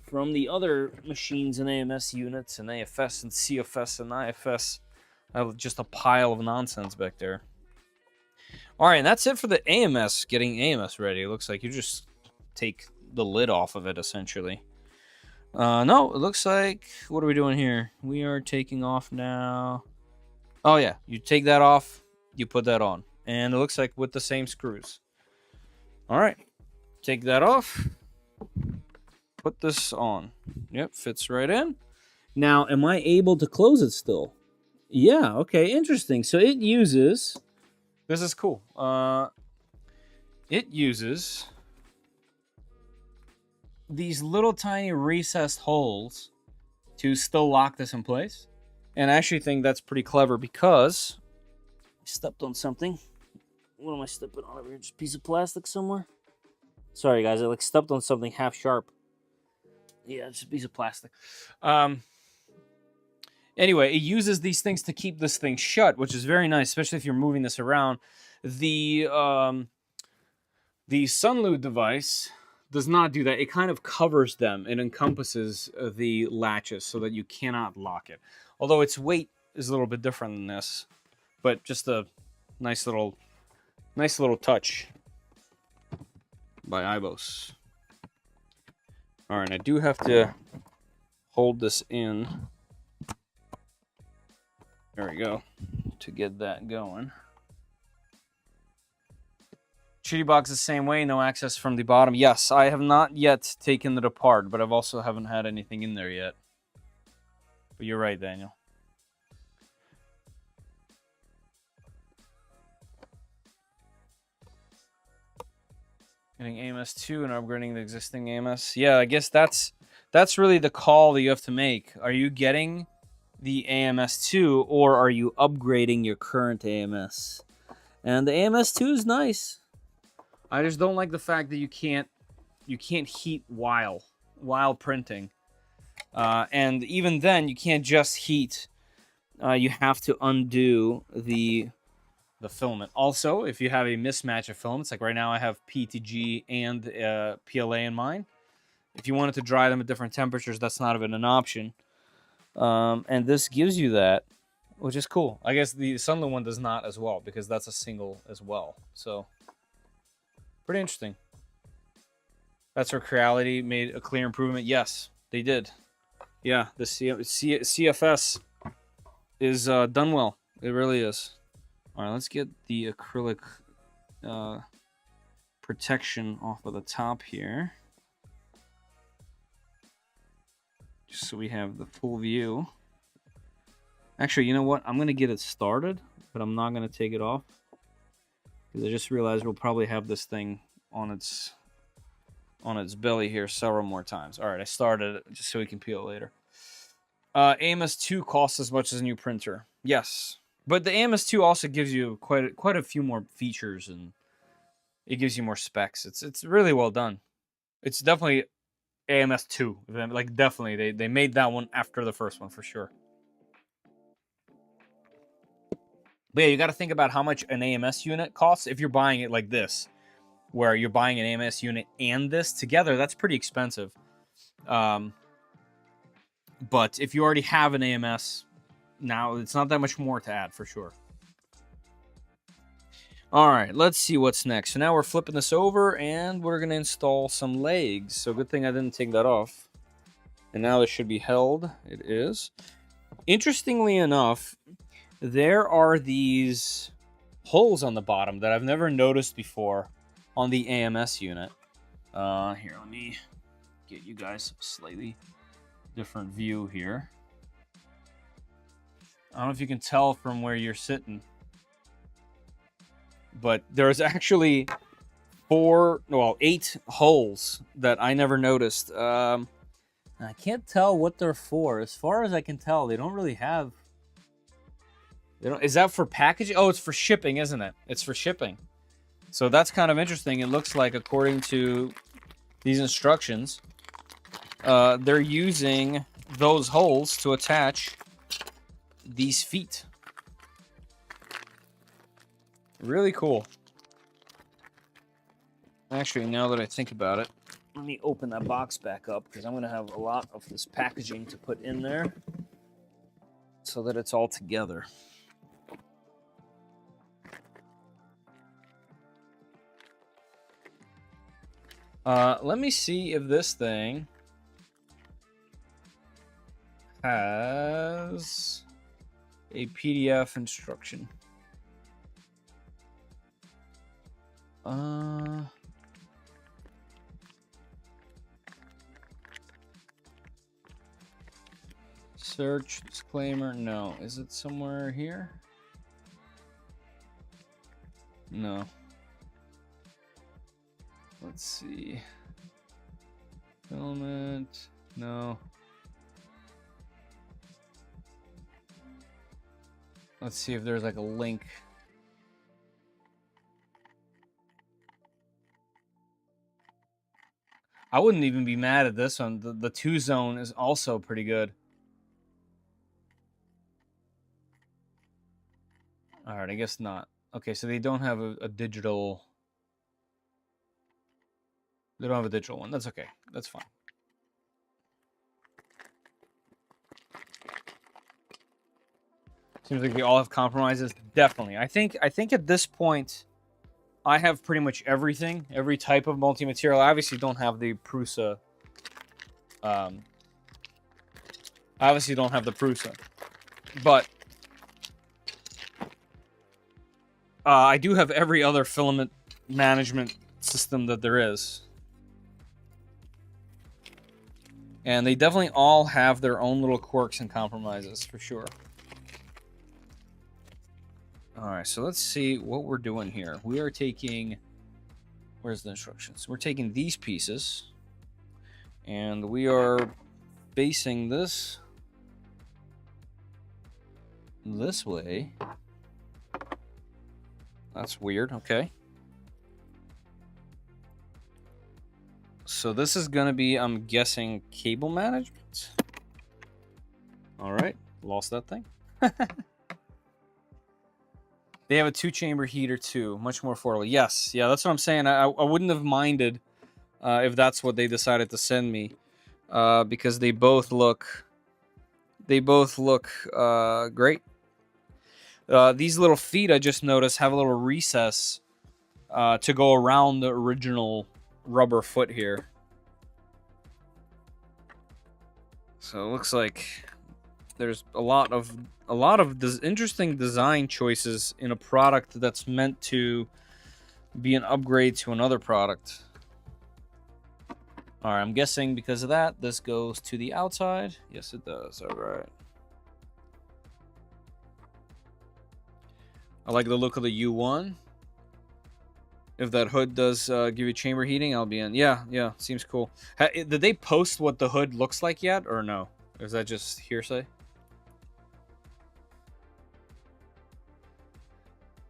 from the other machines and AMS units and AFS and CFS and IFS. I have just a pile of nonsense back there. All right, and that's it for the AMS, getting AMS ready. It looks like you just take the lid off of it, essentially. No, it looks like, what are we doing here? We are taking off now. Oh, yeah, you take that off, you put that on. And it looks like with the same screws. All right, take that off. Put this on. Yep, fits right in. Now, am I able to close it still? Yeah, okay, interesting. So it uses... This is cool. It uses these little tiny recessed holes to still lock this in place. And I actually think that's pretty clever because I stepped on something. What am I stepping on over here? Just a piece of plastic somewhere? Sorry, guys. I stepped on something half sharp. Yeah, just a piece of plastic. Anyway, it uses these things to keep this thing shut, which is very nice, especially if you're moving this around. The Sunloot device does not do that. It kind of covers them. It encompasses the latches so that you cannot lock it. Although its weight is a little bit different than this, but just a nice little touch by Eibos. All right, I do have to hold this in. There we go, to get that going. Shitty box the same way, no access from the bottom. Yes, I have not yet taken it apart, but I've also haven't had anything in there yet. But you're right, Daniel. Getting AMS 2 and upgrading the existing AMS. Yeah, I guess that's really the call that you have to make. Are you getting the AMS 2 or are you upgrading your current AMS? And the AMS 2 is nice. I just don't like the fact that you can't heat while printing. And even then, you can't just heat. You have to undo the filament. Also, if you have a mismatch of filaments, like right now I have PETG and PLA in mine. If you wanted to dry them at different temperatures, that's not even an option. And this gives you that, which is cool. I guess the Sunloot one does not as well, because that's a single as well. So, pretty interesting. That's where Creality made a clear improvement. Yes, they did. Yeah, the CFS is done well. It really is. All right, let's get the acrylic protection off of the top here. Just so we have the full view. Actually, you know what? I'm going to get it started, but I'm not going to take it off. Because I just realized we'll probably have this thing on its belly here several more times. All right, I started it just so we can peel it later. AMS 2 costs as much as a new printer. Yes. But the AMS 2 also gives you quite a few more features, and it gives you more specs. It's really well done. It's definitely AMS 2. Like, definitely. They made that one after the first one, for sure. But yeah, you got to think about how much an AMS unit costs if you're buying it like this, where you're buying an AMS unit and this together. That's pretty expensive. But if you already have an AMS, now it's not that much more to add, for sure. All right, let's see what's next. So now we're flipping this over, and we're going to install some legs. So good thing I didn't take that off. And now this should be held. It is. Interestingly enough, there are these holes on the bottom that I've never noticed before on the AMS unit. Here, let me get you guys a slightly different view here. I don't know if you can tell from where you're sitting, but there's actually 8 holes that I never noticed. I can't tell what they're for. As far as I can tell, they don't really have... Is that for packaging? Oh, it's for shipping, isn't it? It's for shipping. So that's kind of interesting. It looks like, according to these instructions, they're using those holes to attach these feet. Really cool. Actually, now that I think about it, let me open that box back up because I'm going to have a lot of this packaging to put in there so that it's all together. Let me see if this thing has a PDF instruction. Search, disclaimer, no. Is it somewhere here? No. Let's see. Filament, no. Let's see if there's like a link. I wouldn't even be mad at this one. The 2-zone is also pretty good. All right, I guess not. Okay, so they don't have a digital. They don't have a digital one. That's okay. That's fine. Seems like they all have compromises. Definitely. I think at this point, I have pretty much everything. Every type of multi-material. I obviously don't have the Prusa. I obviously don't have the Prusa. But I do have every other filament management system that there is. And they definitely all have their own little quirks and compromises, for sure. Alright, so let's see what we're doing here. We are taking... Where's the instructions? We're taking these pieces. And we are basing this way. That's weird, okay. So this is going to be, I'm guessing, cable management. Alright, lost that thing. They have a 2-chamber heater too, much more affordable. Yes, yeah, that's what I'm saying. I wouldn't have minded if that's what they decided to send me, because they both look great. These little feet, I just noticed, have a little recess to go around the original rubber foot here. So it looks like there's a lot of interesting design choices in a product that's meant to be an upgrade to another product. All right, I'm guessing because of that, this goes to the outside. Yes, it does. All right. I like the look of the U1. If that hood does give you chamber heating, I'll be in. Yeah, seems cool. Did they post what the hood looks like yet, or no? Or is that just hearsay?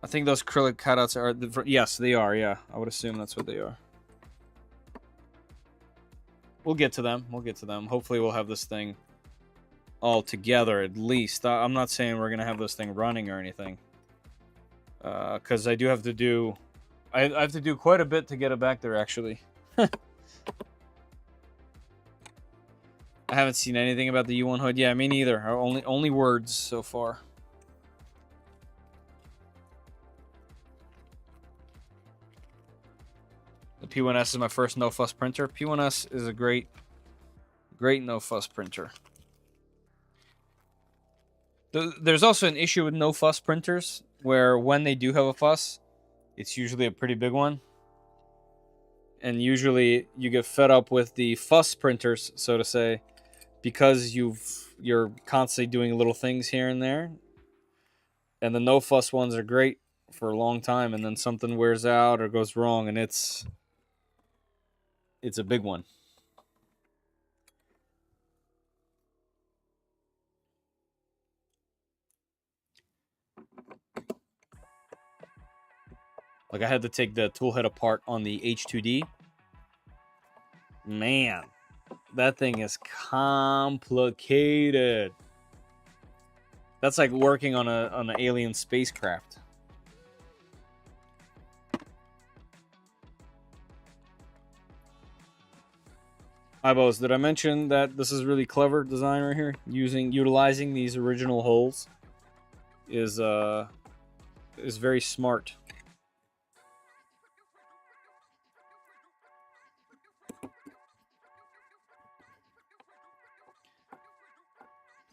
I think those acrylic cutouts are... Yes, they are, yeah. I would assume that's what they are. We'll get to them. Hopefully we'll have this thing all together, at least. I'm not saying we're going to have this thing running or anything. Because I do have to do... I have to do quite a bit to get it back there, actually. I haven't seen anything about the U1 hood. Yeah, me neither. Only words so far. The P1S is my first no-fuss printer. P1S is a great no-fuss printer. There's also an issue with no-fuss printers, where when they do have a fuss, it's usually a pretty big one. And usually you get fed up with the fuss printers, so to say, because you're constantly doing little things here and there. And the no-fuss ones are great for a long time, and then something wears out or goes wrong, and it's a big one. Like, I had to take the tool head apart on the H2D. Man, that thing is complicated. That's like working on an alien spacecraft. Eibos, did I mention that this is really clever design right here? Utilizing these original holes is very smart.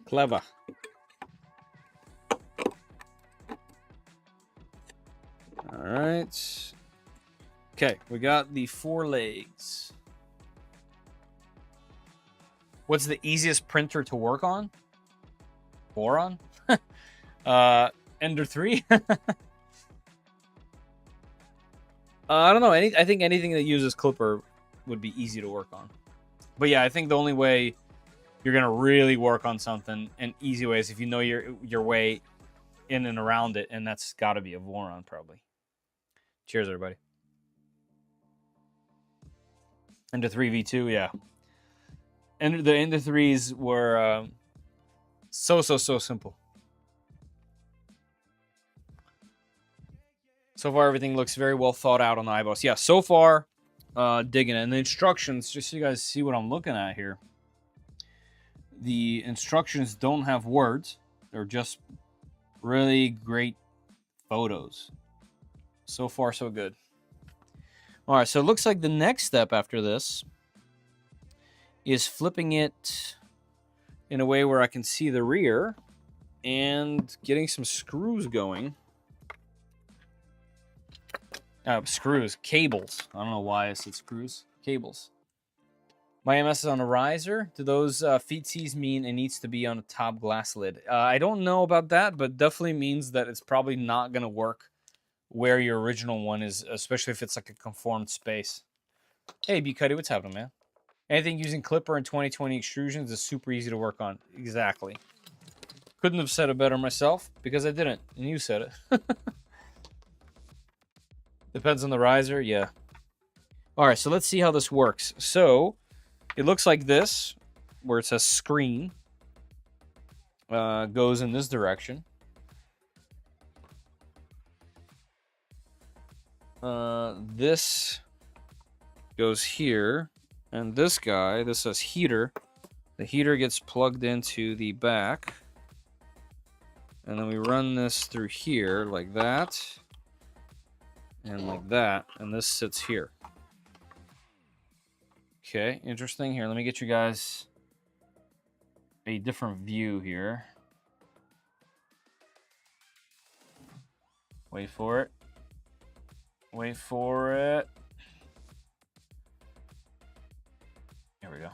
Clever. All right. Okay, we got the 4 legs. What's the easiest printer to work on? Boron? Ender 3? I don't know. I think anything that uses Clipper would be easy to work on. But yeah, I think the only way you're gonna really work on something, an easy way, is if you know your way in and around it, and that's got to be a Voron probably. Cheers, everybody. Ender 3 V2, yeah. And the Ender 3s were so simple. So far, everything looks very well thought out on the IBOS. Yeah, so far, digging it. And the instructions, just so you guys see what I'm looking at here. The instructions don't have words. They're just really great photos. So far, so good. All right, so it looks like the next step after this is flipping it in a way where I can see the rear and getting some screws going. Screws, cables. I don't know why I said screws. Cables. My AMS is on a riser. Do those feetsies mean it needs to be on a top glass lid? I don't know about that, but definitely means that it's probably not going to work where your original one is, especially if it's like a conformed space. Hey, B Cuddy, what's happening, man? Anything using Clipper and 2020 extrusions is super easy to work on. Exactly. Couldn't have said it better myself because I didn't, and you said it. Depends on the riser, yeah. All right, so let's see how this works. So it looks like this, where it says screen, goes in this direction. This goes here, and this guy, this says heater. The heater gets plugged into the back, and then we run this through here like that, and like that, and this sits here. Okay, interesting. Here, let me get you guys a different view here. Wait for it. Wait for it. Here we go.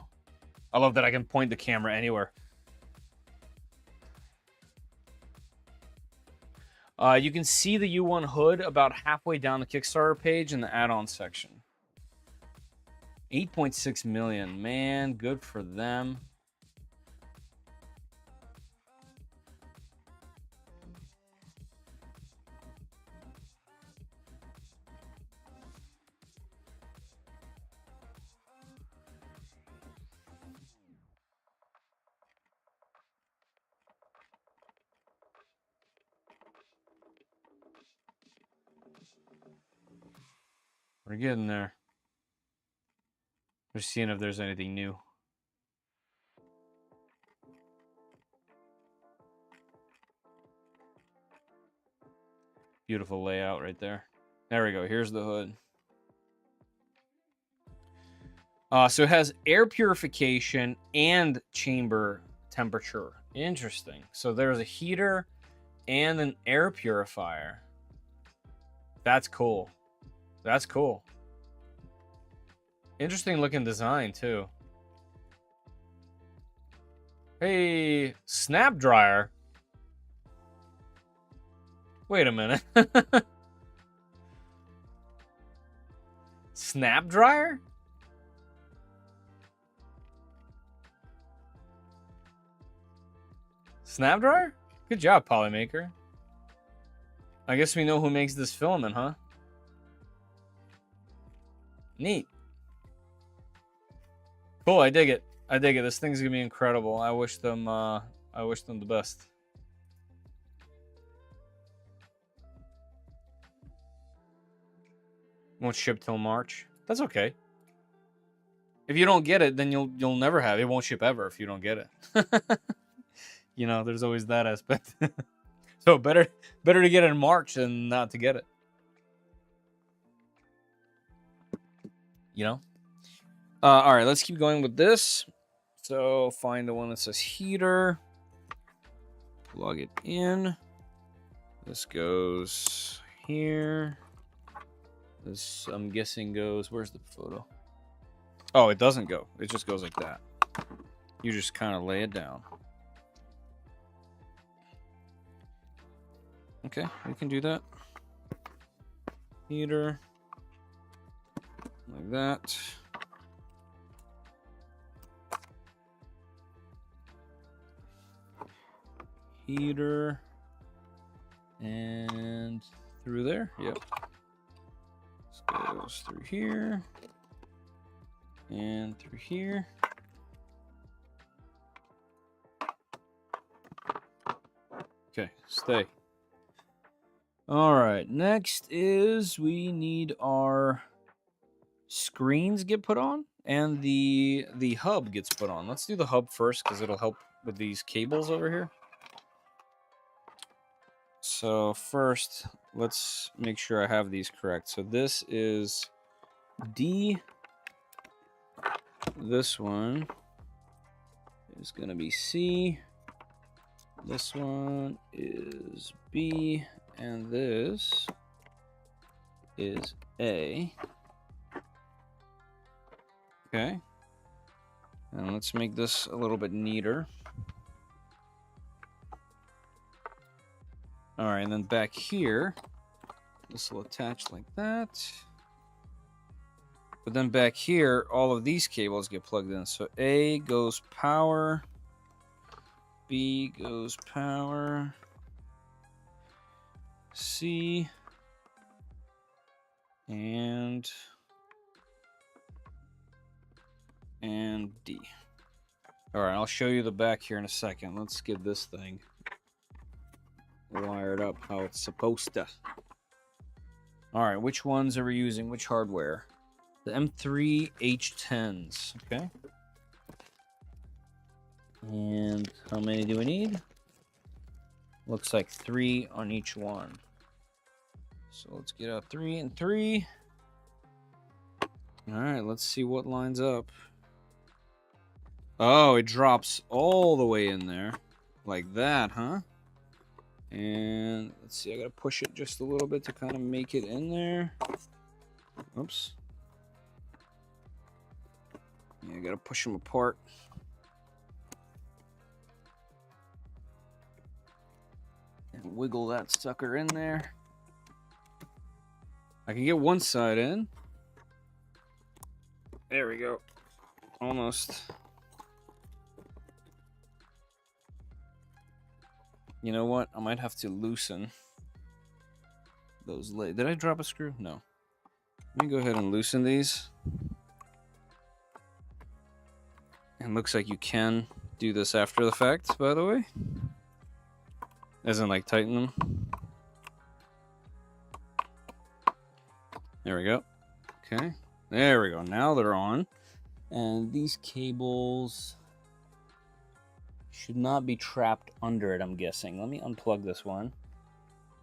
I love that I can point the camera anywhere. You can see the U1 hood about halfway down the Kickstarter page in the add-on section. 8.6 million, man, good for them. We're getting there. We're seeing if there's anything new. Beautiful layout right there. There we go. Here's the hood. So it has air purification and chamber temperature. Interesting. So there's a heater and an air purifier. That's cool. That's cool. Interesting looking design too. Hey, snap dryer. Wait a minute. Snap dryer? Snap dryer? Good job, Polymaker. I guess we know who makes this filament, huh? Neat. Cool, I dig it. I dig it. This thing's gonna be incredible. I wish them the best. Won't ship till March. That's okay. If you don't get it, then you'll never have it. It won't ship ever if you don't get it. You know, there's always that aspect. So better to get it in March than not to get it. You know? All right, let's keep going with this. So find the one that says heater. Plug it in. This goes here. This, I'm guessing, goes... Where's the photo? Oh, it doesn't go. It just goes like that. You just kind of lay it down. Okay, we can do that. Heater. Like that. Heater. And through there. Yep. This goes through here. And through here. Okay, stay. All right, next is we need our screens get put on and the hub gets put on. Let's do the hub first because it'll help with these cables over here. So first, let's make sure I have these correct. So this is D. This one is going to be C. This one is B. And this is A. Okay. And let's make this a little bit neater. All right, and then back here, this will attach like that. But then back here, all of these cables get plugged in. So A goes power, B goes power, C, and D. All right, I'll show you the back here in a second. Let's get this thing wired up how it's supposed to. All right, which ones are we using? Which hardware? The M3 H10s, okay. And how many do we need? Looks like 3 on each one. So let's get out 3 and 3. All right, let's see what lines up. Oh, it drops all the way in there. Like that, huh? And let's see, I gotta push it just a little bit to kind of make it in there. Oops. Yeah, I gotta push them apart. And wiggle that sucker in there. I can get one side in. There we go. Almost. You know what? I might have to loosen those legs. Did I drop a screw? No. Let me go ahead and loosen these. And looks like you can do this after the fact, by the way. As in, like, tighten them. There we go. Okay. There we go. Now they're on. And these cables should not be trapped under it, I'm guessing. Let me unplug this one.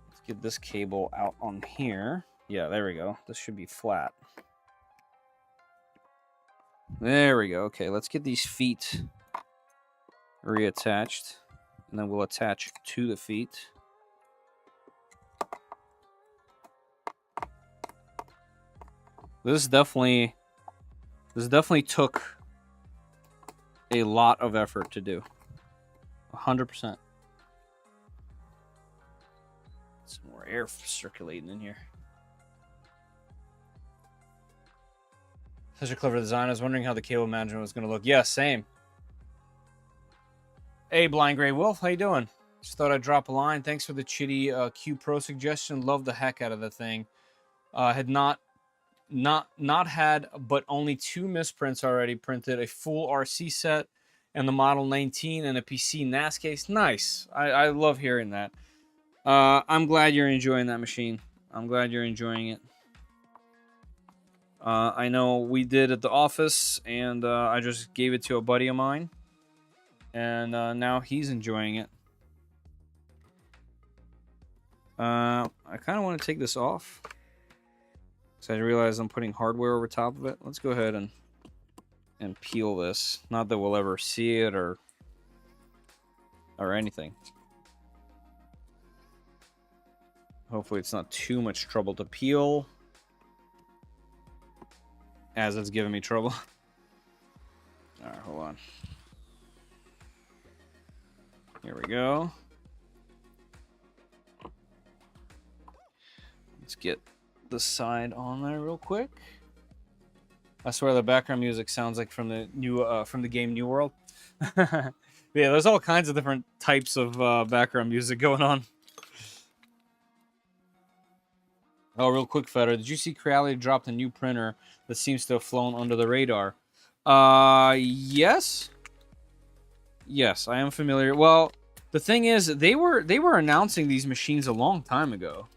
Let's get this cable out on here. Yeah, there we go. This should be flat. There we go. Okay, let's get these feet reattached. And then we'll attach to the feet. This definitely took a lot of effort to do. 100%. Some more air circulating in here. Such a clever design. I was wondering how the cable management was going to look. Yeah, same. Hey, Blind Gray Wolf, how you doing? Just thought I'd drop a line. Thanks for the Chitty Q Pro suggestion. Love the heck out of the thing. Had not had, but only 2 misprints already printed. A full RC set and the Model 19 and a PC NAS case. Nice. I love hearing that. I'm glad you're enjoying that machine. I'm glad you're enjoying it. I know we did at the office, and I just gave it to a buddy of mine, and now he's enjoying it. I kind of want to take this off, because I realize I'm putting hardware over top of it. Let's go ahead and peel this. Not that we'll ever see it or anything. Hopefully it's not too much trouble to peel, as it's giving me trouble. Alright, hold on. Here we go. Let's get the side on there real quick. I swear the background music sounds like from the new from the game New World. Yeah, there's all kinds of different types of background music going on. Oh, real quick, Feder, did you see Creality dropped a new printer that seems to have flown under the radar? Yes. Yes, I am familiar. Well, the thing is, they were announcing these machines a long time ago.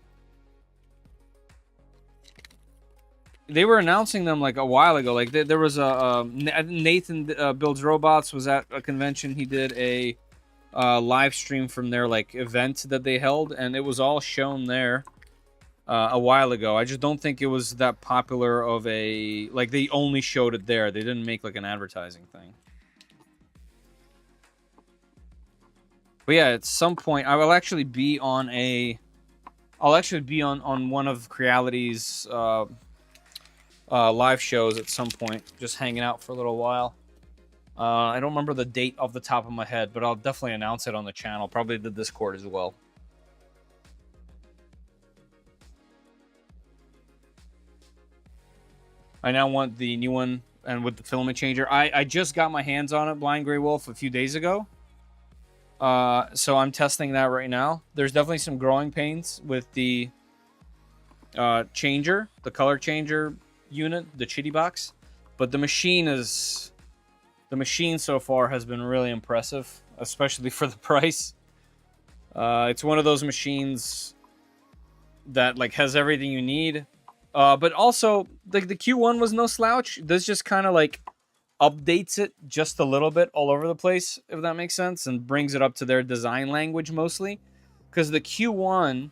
They were announcing them like a while ago. Like there was a Nathan Builds Robots was at a convention. He did a live stream from their like event that they held, and it was all shown there a while ago. I just don't think it was that popular of a like they only showed it there. They didn't make like an advertising thing. But yeah, at some point I will actually be on a on one of Creality's live shows at some point, just hanging out for a little while. I don't remember the date off the top of my head, but I'll definitely announce it on the channel, probably the Discord as well. I now want the new one, and with the filament changer. I just got my hands on it, Blind Grey Wolf, a few days ago. So I'm testing that right now. There's definitely some growing pains with the changer, the color changer unit, the Chitty box, but the machine so far has been really impressive, especially for the price. It's one of those machines that like has everything you need, but also the Q1 was no slouch. This just kind of like updates it just a little bit all over the place, if that makes sense, and brings it up to their design language mostly, because the Q1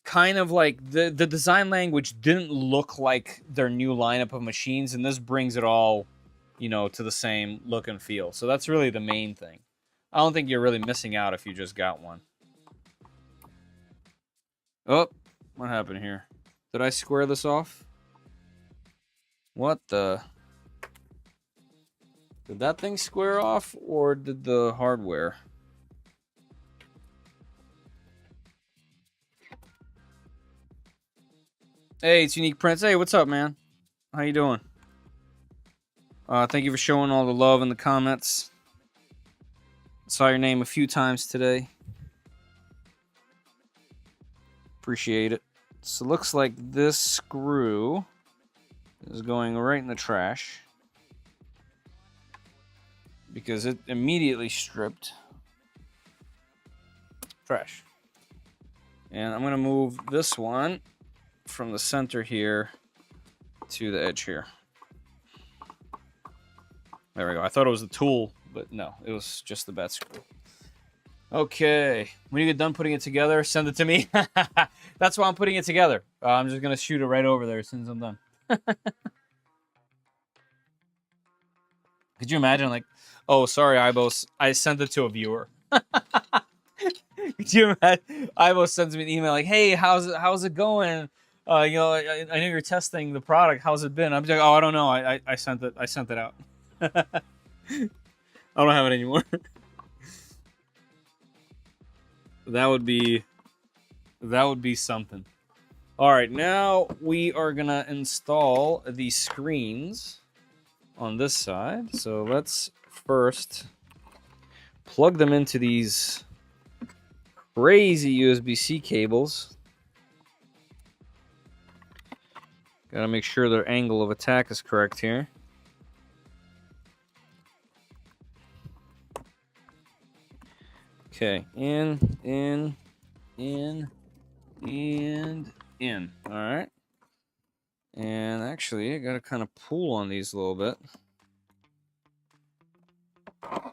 kind of like the design language didn't look like their new lineup of machines, and this brings it all, you know, to the same look and feel. So that's really the main thing. I don't think you're really missing out if you just got one. Oh, what happened here? Did I square this off? What the? Did that thing square off, or did the hardware? Hey, it's Unique Prince. Hey, what's up, man? How you doing? Thank you for showing all the love in the comments. Saw your name a few times today. Appreciate it. So it looks like this screw is going right in the trash, because it immediately stripped. Trash. And I'm going to move this one from the center here to the edge here. There we go. I thought it was the tool, but no, it was just the bat screw. Okay, when you get done putting it together, send it to me. That's why I'm putting it together. I'm just going to shoot it right over there as soon as I'm done. Could you imagine, like, oh, sorry, Eibos, I sent it to a viewer. Could you imagine? Eibos sends me an email like, hey, how's it going? You know, I know you're testing the product. How's it been? I'm like, oh, I don't know. I sent it out. I don't have it anymore. That would be something. All right, now we are gonna install the screens on this side. So let's first plug them into these crazy USB-C cables. Gotta make sure their angle of attack is correct here. Okay, in, and in. All right. And actually, I gotta kind of pull on these a little bit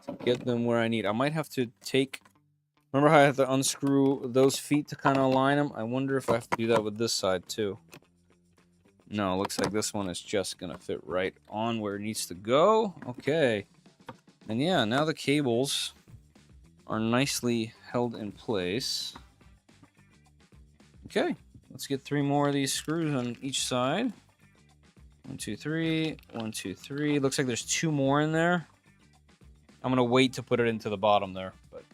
to get them where I need. I might have to take... Remember how I have to unscrew those feet to kind of align them? I wonder if I have to do that with this side too. No, it looks like this one is just gonna fit right on where it needs to go. Okay. And yeah, now the cables are nicely held in place. Okay, let's get 3 more of these screws on each side. 1, 2, 3. 1, 2, 3. Looks like there's 2 more in there. I'm gonna wait to put it into the bottom there, but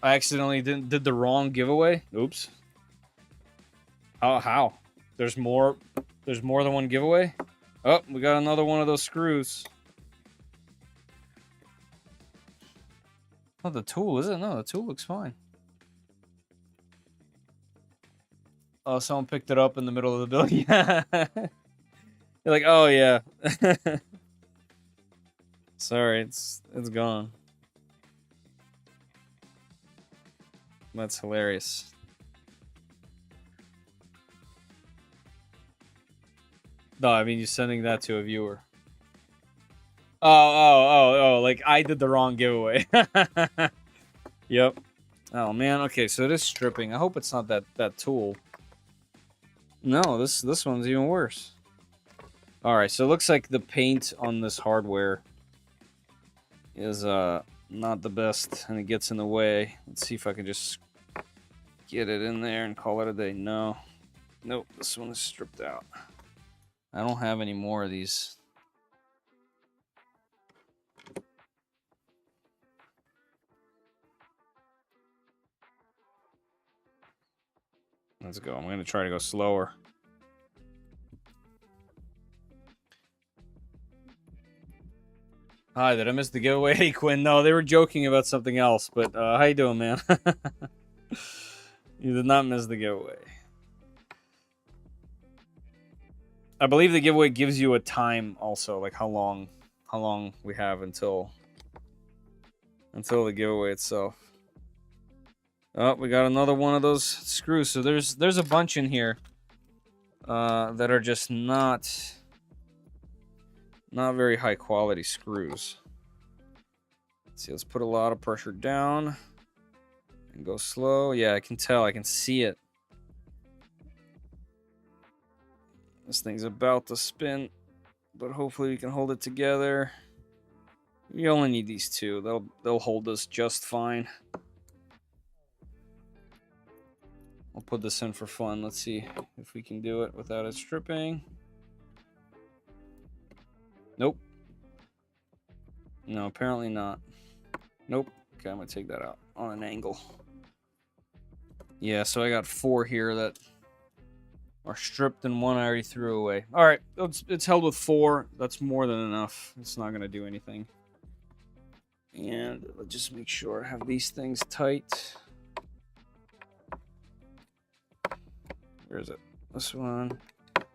I accidentally did the wrong giveaway. Oops. Oh, how? There's more than one giveaway? Oh, we got another one of those screws. Oh, the tool, is it? No, the tool looks fine. Oh, someone picked it up in the middle of the building. You're like, oh yeah. Sorry, it's gone. That's hilarious. No, I mean, you're sending that to a viewer. Oh, like I did the wrong giveaway. Yep. Oh man, okay, so it is stripping. I hope it's not that tool. No, this one's even worse. Alright, so it looks like the paint on this hardware is not the best, and it gets in the way. Let's see if I can just get it in there and call it a day. No. Nope, this one is stripped out. I don't have any more of these. Let's go. I'm going to try to go slower. Hi, did I miss the giveaway? Hey, Quinn. No, they were joking about something else, but how you doing, man? You did not miss the giveaway. I believe the giveaway gives you a time also, like how long we have until the giveaway itself. Oh, we got another one of those screws. So there's a bunch in here that are just not very high quality screws. Let's see, let's put a lot of pressure down and go slow. Yeah, I can tell, I can see it. This thing's about to spin, but hopefully we can hold it together. We only need these 2. They'll hold us just fine. I'll put this in for fun. Let's see if we can do it without it stripping. Nope. No, apparently not. Nope. Okay, I'm gonna take that out on an angle. Yeah, so I got 4 here that are stripped and 1 I already threw away. All right, it's held with 4. That's more than enough. It's not gonna do anything. And let's just make sure I have these things tight. Where is it? This one. Let's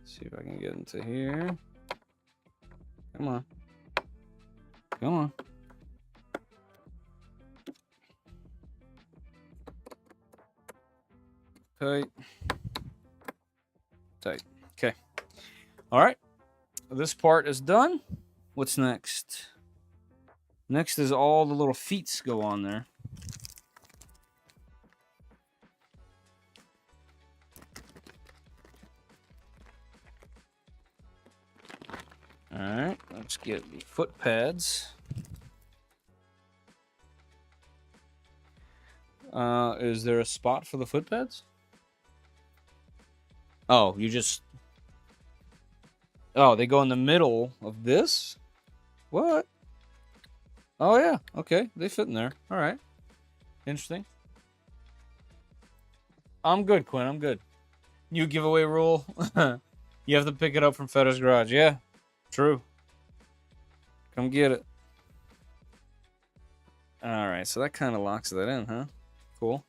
see if I can get into here. Come on. Come on. Tight. Tight. Okay. All right. This part is done. What's next? Next is all the little feet go on there. All right, let's get the foot pads. Is there a spot for the foot pads? Oh, you just... Oh, they go in the middle of this? What? Oh, yeah. Okay, they fit in there. All right. Interesting. I'm good, Quinn. I'm good. New giveaway rule. You have to pick it up from Fetter's Garage. Yeah. True. Come get it. Alright, so that kind of locks that in, huh? Cool.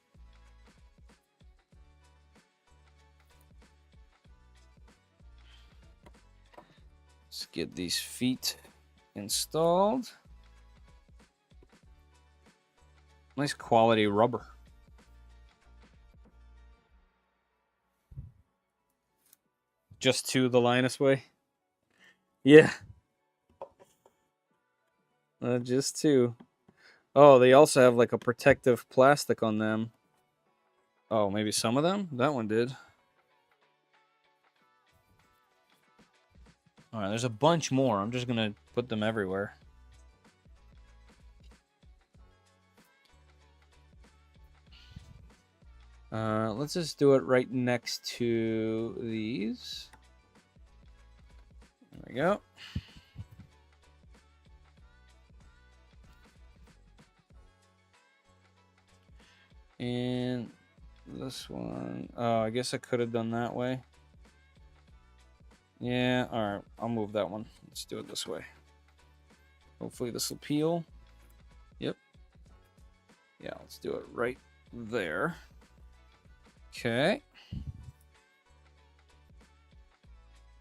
Let's get these feet installed. Nice quality rubber. Just two the Linus way? Yeah. Just two. Oh, they also have like a protective plastic on them. Oh, maybe some of them? That one did. Alright, there's a bunch more. I'm just gonna put them everywhere. Let's just do it right next to these. There we go. And this one, oh, I guess I could have done that way. Yeah, alright, I'll move that one. Let's do it this way. Hopefully this will peel. Yep. Yeah, let's do it right there. Okay.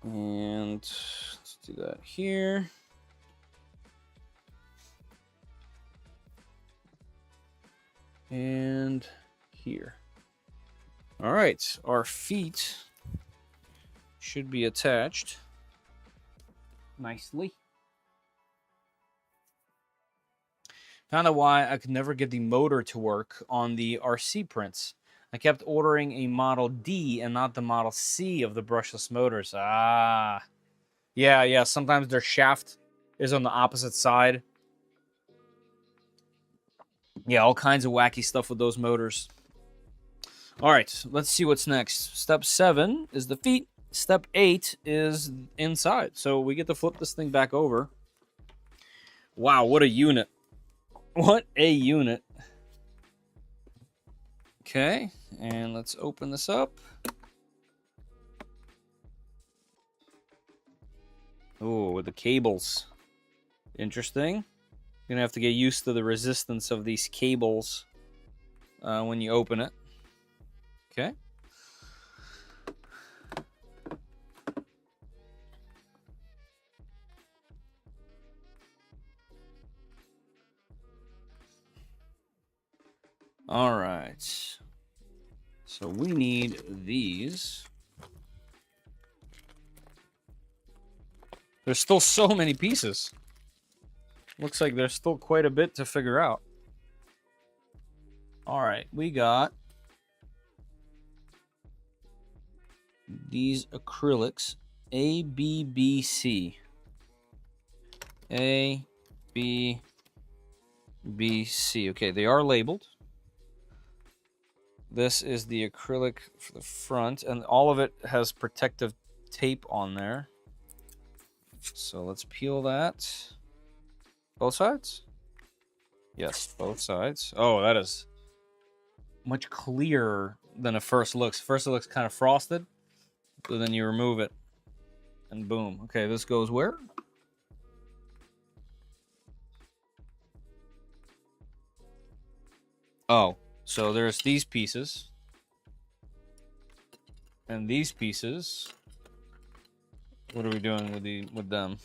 And let's do that here. And here. All right, our feet should be attached nicely. Found out why I could never get the motor to work on the RC prints. I kept ordering a Model D and not the Model C of the brushless motors. Ah. Yeah, sometimes their shaft is on the opposite side. Yeah, all kinds of wacky stuff with those motors. All right, let's see what's next. Step 7 is the feet. Step 8 is inside. So we get to flip this thing back over. Wow, what a unit. What a unit. Okay, and let's open this up. Oh, with the cables. Interesting. You're gonna have to get used to the resistance of these cables when you open it. Okay. All right. So we need these. There's still so many pieces. Looks like there's still quite a bit to figure out. All right, we got these acrylics, ABBC. ABBC. Okay, they are labeled. This is the acrylic for the front, and all of it has protective tape on there. So let's peel that. Both sides? Yes, both sides. Oh, that is much clearer than it first looks. First it looks kind of frosted, but then you remove it, and boom. Okay, this goes where? Oh, so there's these pieces. And these pieces. What are we doing with them?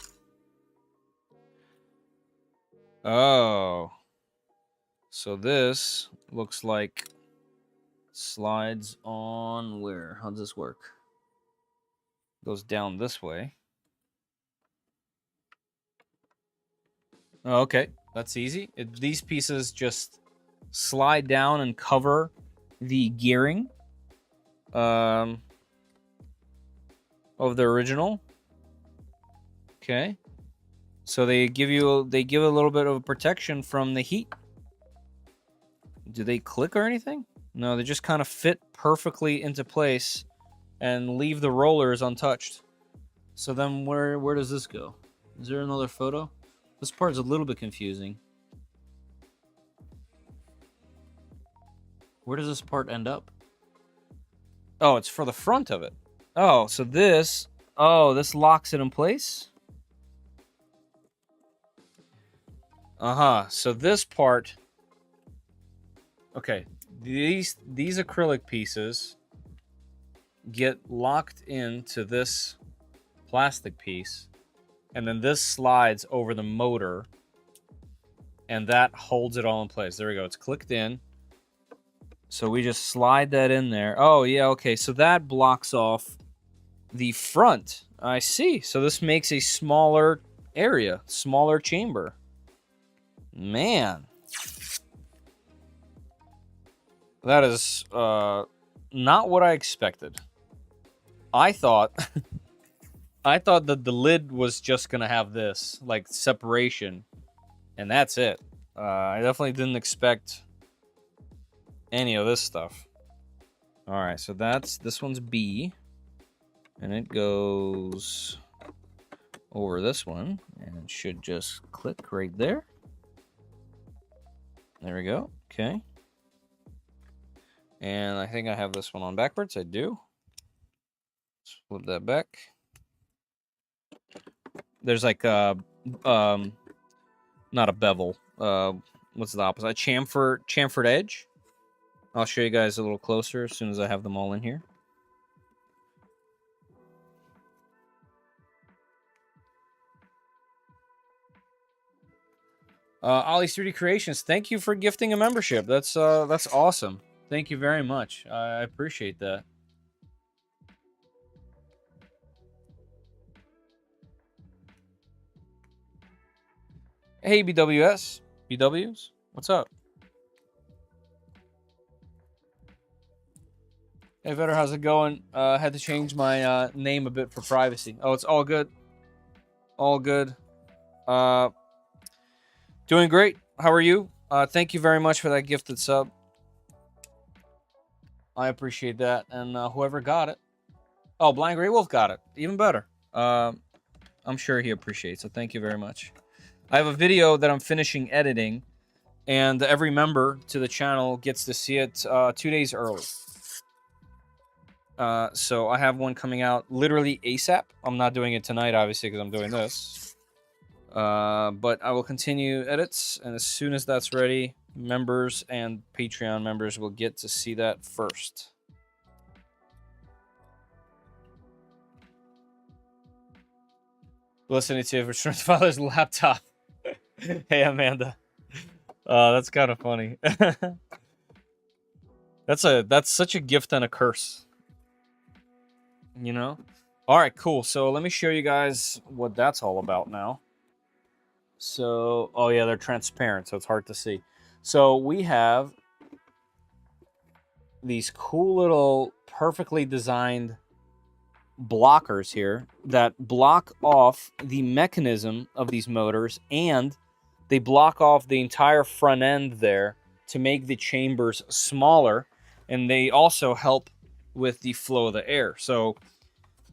Oh. So this looks like slides on where? How does this work? Goes down this way. Oh, okay, that's easy. These pieces just slide down and cover the gearing of the original. Okay. So they give a little bit of protection from the heat. Do they click or anything? No, they just kind of fit perfectly into place and leave the rollers untouched. So then where does this go? Is there another photo? This part's a little bit confusing. Where does this part end up? Oh, it's for the front of it. Oh, so this locks it in place? So this part, okay, these acrylic pieces get locked into this plastic piece, and then this slides over the motor, and that holds it all in place. There we go. It's clicked in. So we just slide that in there. Oh, yeah, okay. So that blocks off the front. I see. So this makes a smaller area, smaller chamber. Man. That is not what I expected. I thought I thought that the lid was just going to have this, like, separation, and that's it. I definitely didn't expect any of this stuff. All right, so this one's B, and it goes over this one, and it should just click right there. There we go. Okay. And I think I have this one on backwards. I do. Let's flip that back. There's like not a bevel. What's the opposite? A chamfered edge. I'll show you guys a little closer as soon as I have them all in here. Ollie's 3D Creations, thank you for gifting a membership. That's awesome. Thank you very much. I appreciate that. Hey, BWS. BWs, what's up? Hey, Vetter, how's it going? Had to change my name a bit for privacy. Oh, it's all good. All good. Doing great. How are you? Thank you very much for that gifted sub. I appreciate that. And whoever got it. Oh, Blind Grey Wolf got it. Even better. I'm sure he appreciates it. Thank you very much. I have a video that I'm finishing editing, and every member to the channel gets to see it 2 days early. So I have one coming out literally ASAP. I'm not doing it tonight, obviously, because I'm doing this. But I will continue edits, and as soon as that's ready, members and Patreon members will get to see that first. Listening to Return to Father's laptop. Hey, Amanda. That's kind of funny. That's such a gift and a curse. You know? All right, cool. So let me show you guys what that's all about now. So, oh yeah, they're transparent, so it's hard to see. So we have these cool little perfectly designed blockers here that block off the mechanism of these motors, and they block off the entire front end there to make the chambers smaller, and they also help with the flow of the air. So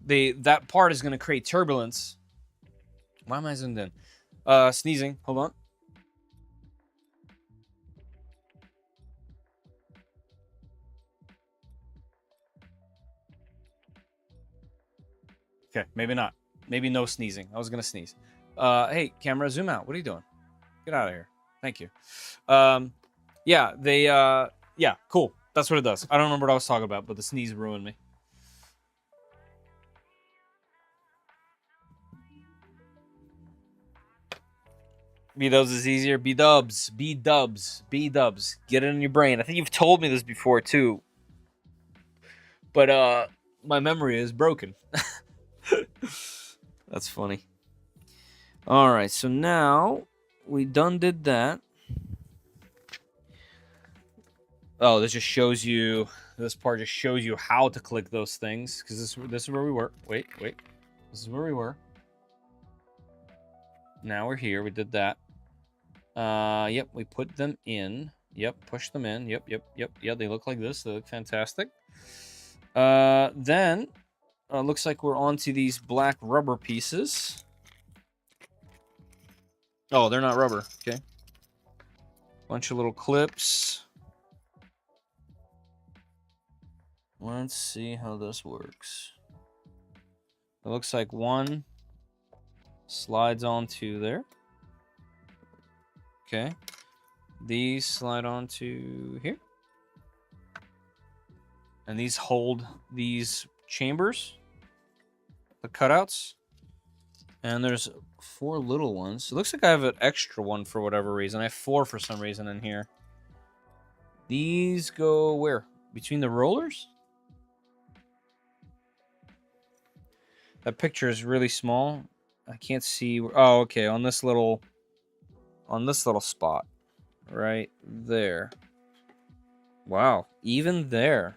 that part is going to create turbulence. Why am I zoomed in? Sneezing. Hold on. Okay, maybe not. Maybe no sneezing. I was going to sneeze. Hey, camera, zoom out. What are you doing? Get out of here. Thank you. Yeah, yeah, cool. That's what it does. I don't remember what I was talking about, but the sneeze ruined me. B-dubs is easier. B-dubs. B-dubs. B-dubs. Get it in your brain. I think you've told me this before, too. But, my memory is broken. That's funny. All right, so now we done did that. Oh, this just shows you, this part just shows you how to click those things, because this is where we were. Wait. This is where we were. Now we're here. We did that. Yep, we put them in. Yep, push them in. Yep. Yeah, they look like this. They look fantastic. Then, looks like we're onto these black rubber pieces. Oh, they're not rubber. Okay. Bunch of little clips. Let's see how this works. It looks like one slides onto there. Okay. These slide onto here. And these hold these chambers, the cutouts. And there's 4 little ones. It looks like I have an extra one for whatever reason. I have 4 for some reason in here. These go where? Between the rollers? That picture is really small. I can't see. Oh, okay. On this little spot, right there. Wow, even there.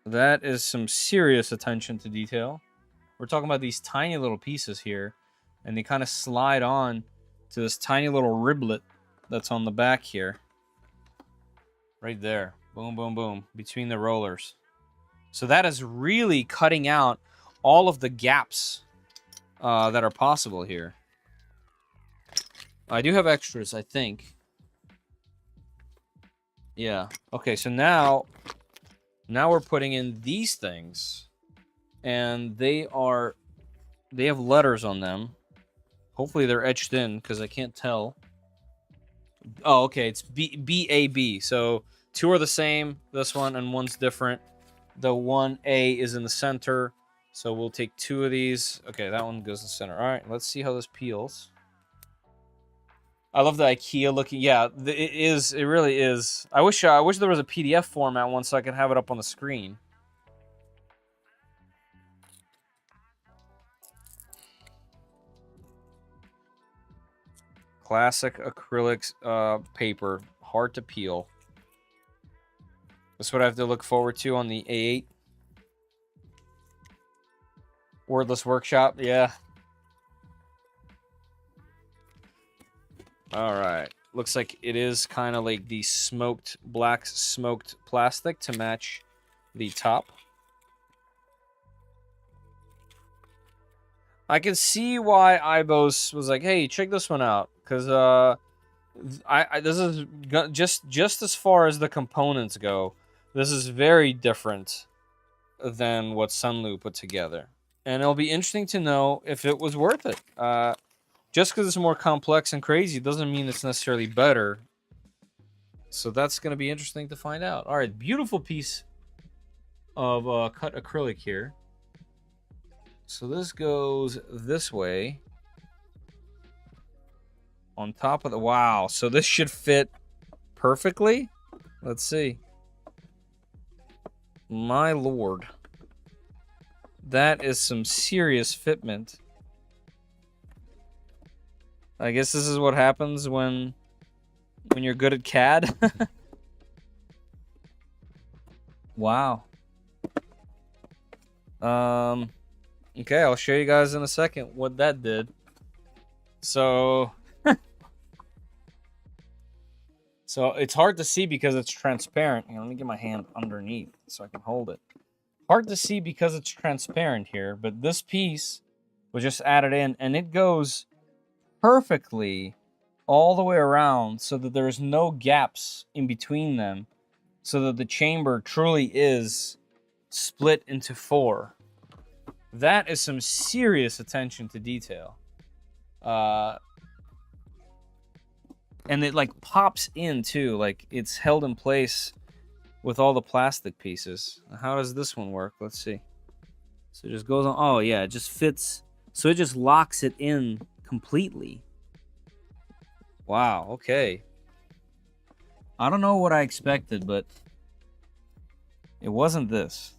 That is some serious attention to detail. We're talking about these tiny little pieces here, and they kind of slide on to this tiny little riblet that's on the back here. Right there. Boom, boom, boom. Between the rollers. So that is really cutting out all of the gaps that are possible here. I do have extras, I think. Yeah. Okay, so now we're putting in these things. And they have letters on them. Hopefully they're etched in, because I can't tell. Oh, okay, it's B-A-B. So 2 are the same, this one, and 1's different. The 1A is in the center. So we'll take 2 of these. Okay, that one goes in the center. All right, let's see how this peels. I love the IKEA looking. Yeah, it is. It really is. I wish there was a PDF format one so I could have it up on the screen. Classic acrylics paper, hard to peel. That's what I have to look forward to on the A8. Wordless Workshop, yeah. All right. Looks like it is kind of like the black smoked plastic to match the top. I can see why Eibos was like, "Hey, check this one out," because this is just as far as the components go. This is very different than what Sunlu put together, and it'll be interesting to know if it was worth it. Just because it's more complex and crazy doesn't mean it's necessarily better. So that's going to be interesting to find out. All right, beautiful piece of cut acrylic here. So this goes this way. On top of the... Wow, so this should fit perfectly? Let's see. My lord. That is some serious fitment. I guess this is what happens when you're good at CAD. Wow. Okay, I'll show you guys in a second what that did. So so it's hard to see because it's transparent. Here, let me get my hand underneath so I can hold it. Hard to see because it's transparent here, but this piece was just added in, and it goes perfectly all the way around so that there's no gaps in between them, so that the chamber truly is split into 4. That is some serious attention to detail. And it like pops in too, like it's held in place with all the plastic pieces. How does this one work? Let's see. So it just goes on. Oh yeah, it just fits. So it just locks it in completely. Wow, okay. I don't know what I expected, but it wasn't this.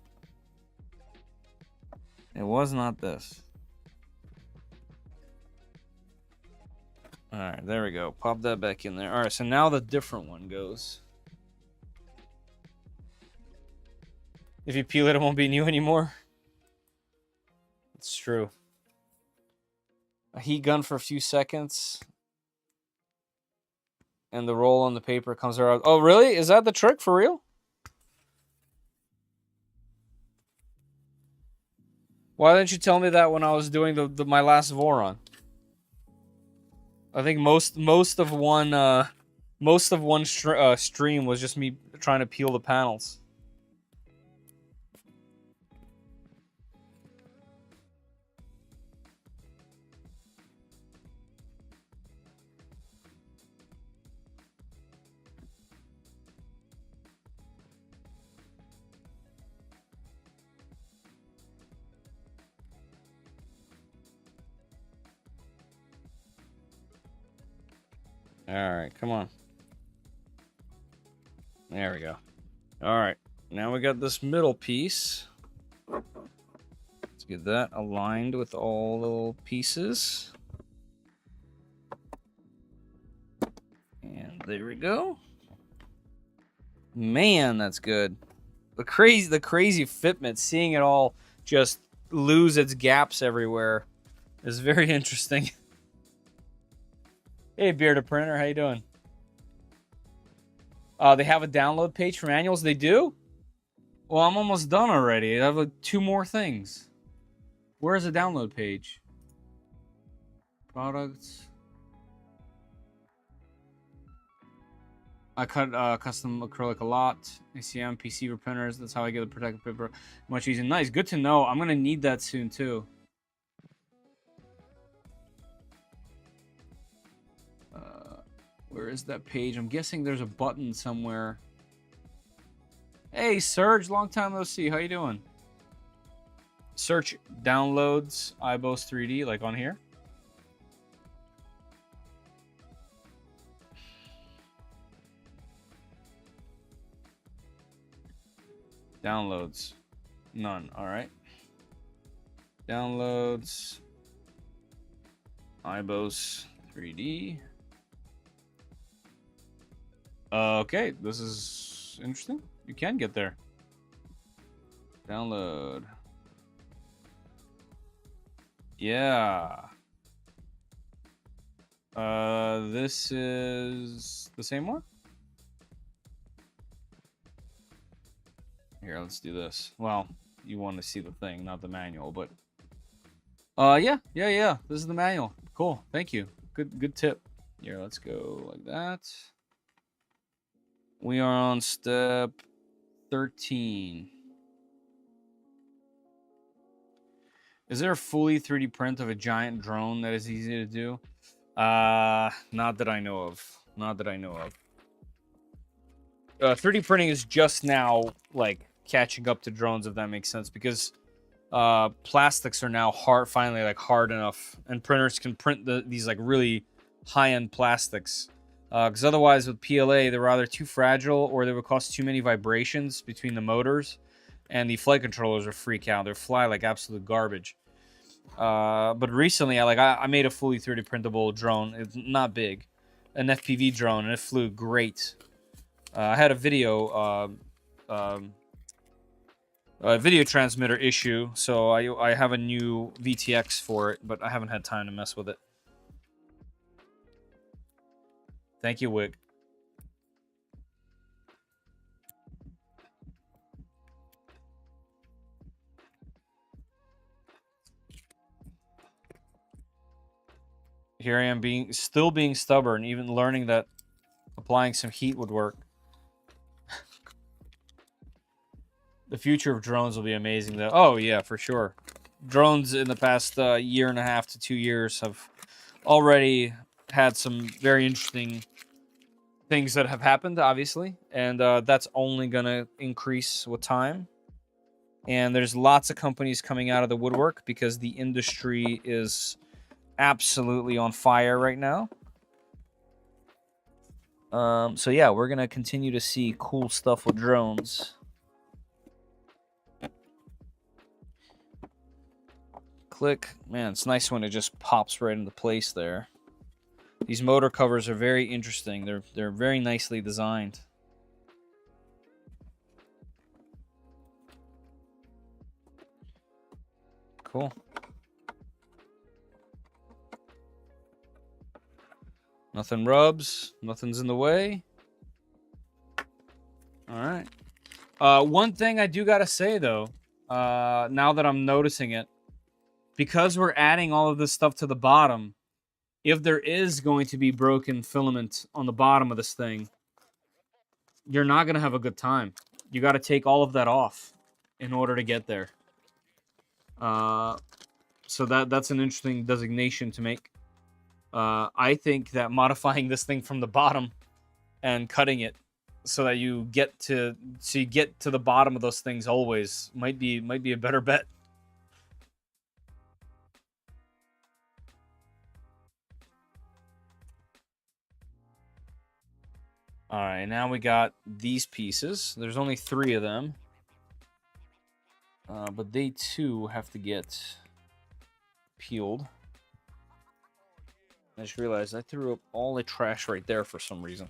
It was not this. Alright, there we go. Pop that back in there. Alright, so now the different one goes. If you peel it, it won't be new anymore. It's true. A heat gun for a few seconds. And the roll on the paper comes around. Oh, really? Is that the trick for real? Why didn't you tell me that when I was doing my last Voron? I think most of one stream was just me trying to peel the panels. Alright, come on. There we go. Alright, now we got this middle piece. get that aligned with all little pieces. And there we go. Man, that's good. The crazy fitment, seeing it all just lose its gaps everywhere is very interesting. Hey, Bearded Printer, how you doing? They have a download page for manuals. They do? Well, I'm almost done already. I have like 2 more things. Where's the download page? Products. I cut custom acrylic a lot. ACM, PC printers. That's how I get the protective paper much easier. Nice. Good to know. I'm going to need that soon, too. Where is that page? I'm guessing there's a button somewhere. Hey, Serge. Long time no see. How you doing? Search downloads Eibos 3D, like on here. Downloads. None. All right. Downloads. Eibos 3D. Okay, this is interesting. You can get there. Download. Yeah. This is the same one? Here, let's do this. Well, you want to see the thing, not the manual, but yeah. This is the manual. Cool. Thank you. Good tip. Here, let's go like that. We are on step 13. Is there a fully 3D print of a giant drone that is easy to do? Not that I know of. Not that I know of. 3D printing is just now like catching up to drones, if that makes sense, because plastics are now finally like hard enough, and printers can print these like really high-end plastics. Because otherwise with PLA, they were either too fragile or they would cause too many vibrations between the motors, and the flight controllers would freak out. They'd fly like absolute garbage. But recently, I made a fully 3D printable drone. It's not big, an FPV drone, and it flew great. I had a video transmitter issue, so I have a new VTX for it, but I haven't had time to mess with it. Thank you, Wick. Here I am still being stubborn, even learning that applying some heat would work. The future of drones will be amazing, though. Oh, yeah, for sure. Drones in the past year and a half to 2 years have already had some very interesting things that have happened, obviously, and that's only going to increase with time. And there's lots of companies coming out of the woodwork because the industry is absolutely on fire right now. So yeah, we're going to continue to see cool stuff with drones. Click. Man, it's nice when it just pops right into place there. These motor covers are very interesting. They're very nicely designed. Cool. Nothing rubs. Nothing's in the way. All right. One thing I do gotta say though, now that I'm noticing it, because we're adding all of this stuff to the bottom, if there is going to be broken filament on the bottom of this thing, you're not going to have a good time. You got to take all of that off in order to get there. So that's an interesting designation to make. I think that modifying this thing from the bottom and cutting it so that you get to the bottom of those things always might be a better bet. All right, now we got these pieces. There's only 3 of them. but they too have to get peeled. I just realized I threw up all the trash right there for some reason.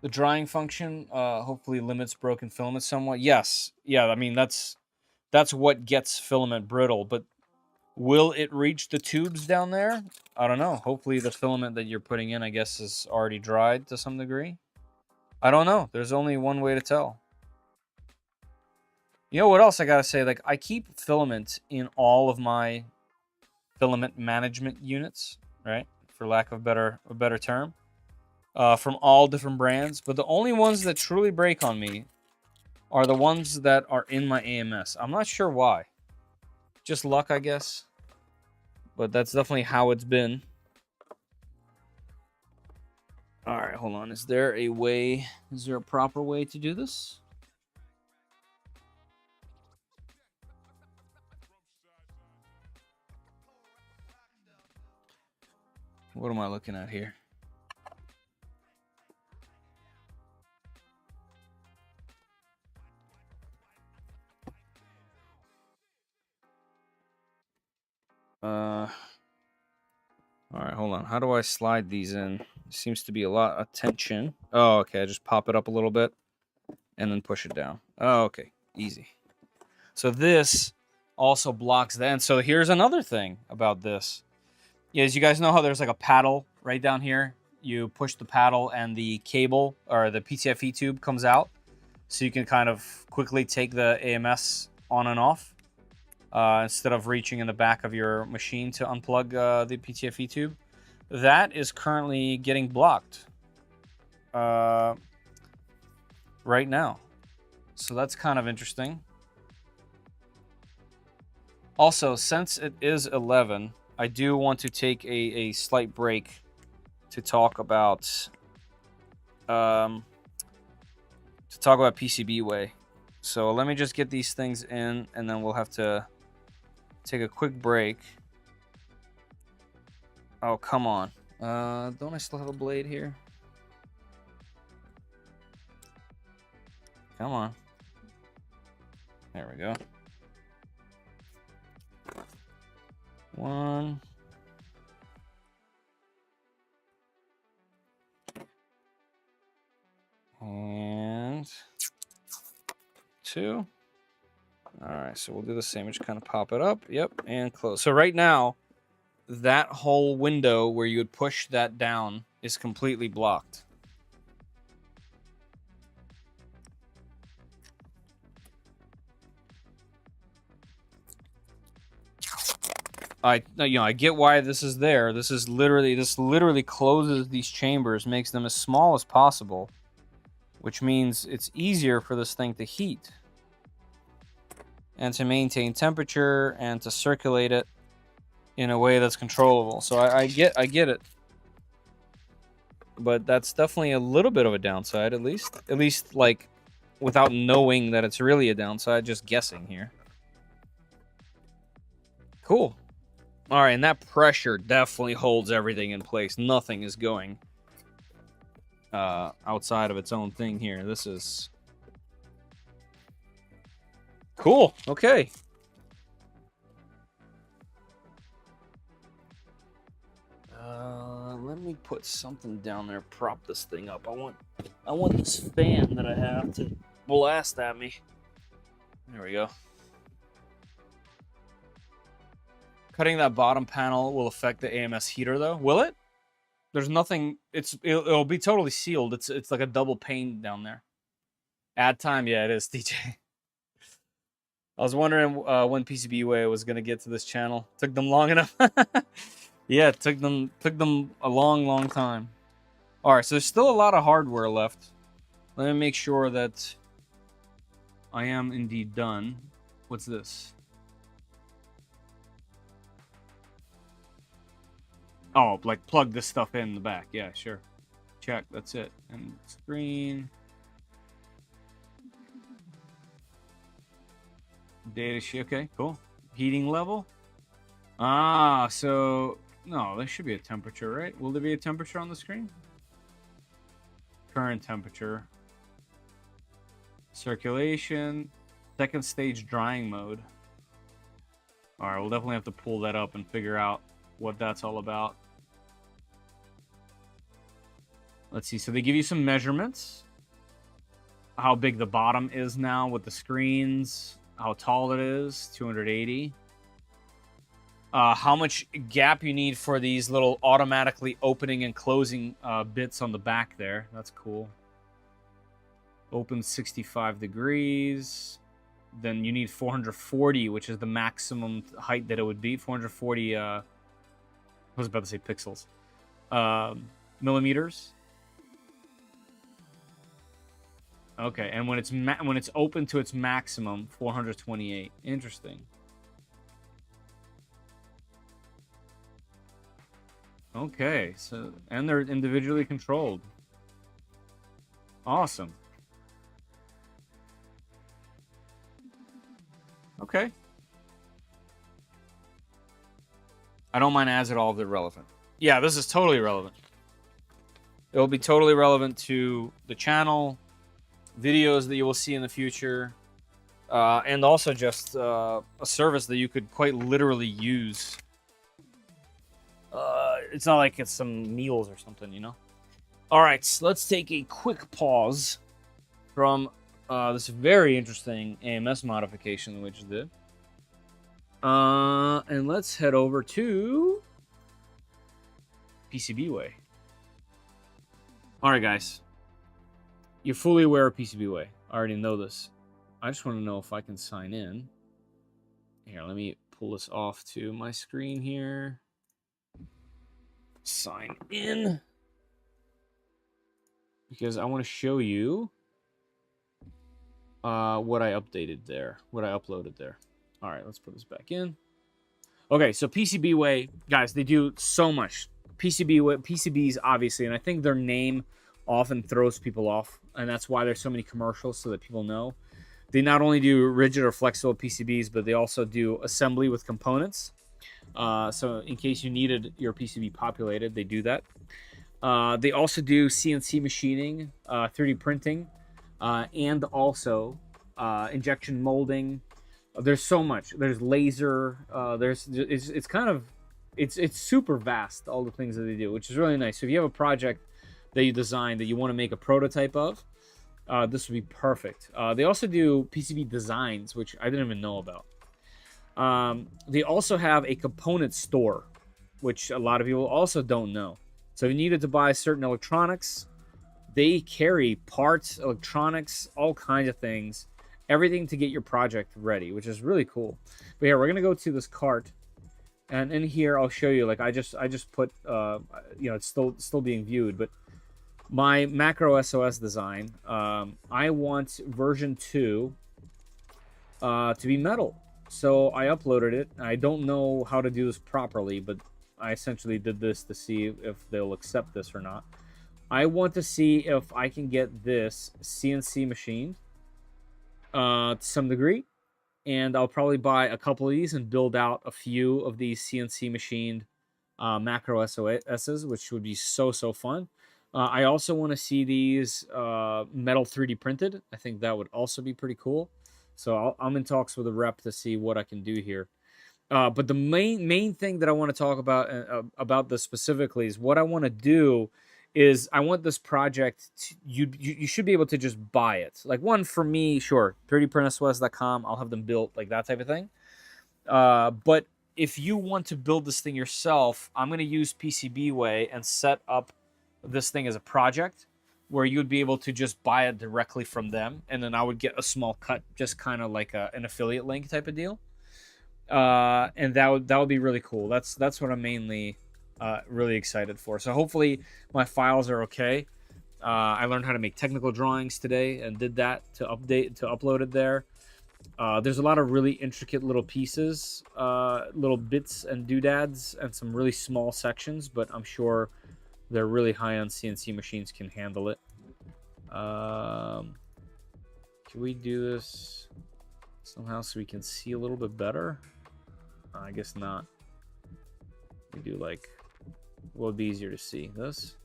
The drying function hopefully limits broken filament somewhat. Yes. Yeah, I mean, that's what gets filament brittle, but will it reach the tubes down there? I don't know. Hopefully the filament that you're putting in, I guess, is already dried to some degree. I don't know. There's only one way to tell. You know what else I gotta say? Like, I keep filament in all of my filament management units, right? For lack of a better term. From all different brands. But the only ones that truly break on me are the ones that are in my AMS. I'm not sure why. Just luck, I guess. But that's definitely how it's been. Alright, hold on. Is there a way? Is there a proper way to do this? What am I looking at here? All right, hold on. How do I slide these in? Seems to be a lot of tension. Oh, okay. I just pop it up a little bit and then push it down. Oh, okay. Easy. So this also blocks the end. So here's another thing about this. Yeah, as you guys know how there's like a paddle right down here. You push the paddle and the cable or the PTFE tube comes out. So you can kind of quickly take the AMS on and off. Instead of reaching in the back of your machine to unplug the PTFE tube. That is currently getting blocked right now. So that's kind of interesting. Also, since it is 11, I do want to take a slight break to talk about PCBWay. So let me just get these things in, and then we'll have to take a quick break. Oh, come on. Don't I still have a blade here? Come on. There we go. One. And two. All right, so we'll do the same. Just kind of pop it up. Yep, and close. So right now, that whole window where you would push that down is completely blocked. I get why this is there. This literally closes these chambers, makes them as small as possible, which means it's easier for this thing to heat and to maintain temperature and to circulate it in a way that's controllable. So I get it. But that's definitely a little bit of a downside, at least like without knowing that it's really a downside, just guessing here. Cool. All right, and that pressure definitely holds everything in place. Nothing is going outside of its own thing here. This is cool. Okay. Let me put something down there, prop this thing up. I want this fan that I have to blast at me. There we go. Cutting that bottom panel will affect the AMS heater, though. Will it? There's nothing. It'll be totally sealed. It's like a double pane down there. Ad time, yeah, it is, DJ. I was wondering when PCBWay was gonna get to this channel. Took them long enough. Yeah, it took them a long time. All right, so there's still a lot of hardware left. Let me make sure that I am indeed done. What's this? Oh, like plug this stuff in the back. Yeah, sure. Check, that's it. And screen. Data sheet, okay, cool. Heating level. Ah, so, no, there should be a temperature, right? Will there be a temperature on the screen? current temperature. Circulation. Second stage drying mode. Alright, we'll definitely have to pull that up and figure out what that's all about. Let's see. So they give you some measurements. How big the bottom is now with the screens. How tall it is. 280. How much gap you need for these little automatically opening and closing bits on the back there. That's cool. Open 65 degrees. Then you need 440, which is the maximum height that it would be. 440, I was about to say pixels. Millimeters. Okay, and when it's open to its maximum, 428. Interesting. Okay, so and they're individually controlled. Awesome. Okay. I don't mind ads at all if they're relevant. Yeah, this is totally relevant. It'll be totally relevant to the channel, videos that you will see in the future, and also just a service that you could quite literally use. It's not like it's some meals or something, you know? All right, so let's take a quick pause from this very interesting AMS modification that we just did. And let's head over to PCBWay. All right, guys. You're fully aware of PCBWay. I already know this. I just want to know if I can sign in. Here, let me pull this off to my screen here. Sign in. Because I want to show you what I updated there. What I uploaded there. All right, let's put this back in. Okay, so PCBWay, guys, they do so much. PCBs, obviously, and I think their name often throws people off, and that's why there's so many commercials, so that people know. They not only do rigid or flexible PCBs, but they also do assembly with components. So in case you needed your PCB populated, they do that. They also do CNC machining, 3D printing, and also injection molding. There's so much. There's laser. It's kind of it's super vast, all the things that they do, which is really nice. So if you have a project that you design that you want to make a prototype of, this would be perfect. They also do PCB designs, which I didn't even know about. They also have a component store, which a lot of people also don't know. So if you needed to buy certain electronics, they carry parts, electronics, all kinds of things, everything to get your project ready, which is really cool. But yeah, we're gonna go to this cart, and in here I'll show you. Like I just put, you know, it's still being viewed, but my macro SOS design, I want version 2 to be metal. So I uploaded it. I don't know how to do this properly, but I essentially did this to see if they'll accept this or not. I want to see if I can get this CNC machined to some degree, and I'll probably buy a couple of these and build out a few of these CNC machined macro SOSs, which would be so fun. I also want to see these metal 3D printed. I think that would also be pretty cool. So I'm in talks with a rep to see what I can do here. But the main thing that I want to talk about this specifically is what I want to do is I want this project to, you should be able to just buy it. Like one for me, sure, 3dprintsos.com, I'll have them built, like that type of thing. But if you want to build this thing yourself, I'm going to use PCBWay and set up this thing as a project where you would be able to just buy it directly from them, and then I would get a small cut, just kind of like an affiliate link type of deal. And that would be really cool. That's what I'm mainly really excited for. So hopefully my files are okay. I learned how to make technical drawings today and did that to upload it there. There's a lot of really intricate little pieces, little bits and doodads, and some really small sections, but I'm sure they're really high-end CNC machines can handle it. Can we do this somehow so we can see a little bit better? I guess not. We do like, what would be easier to see? This?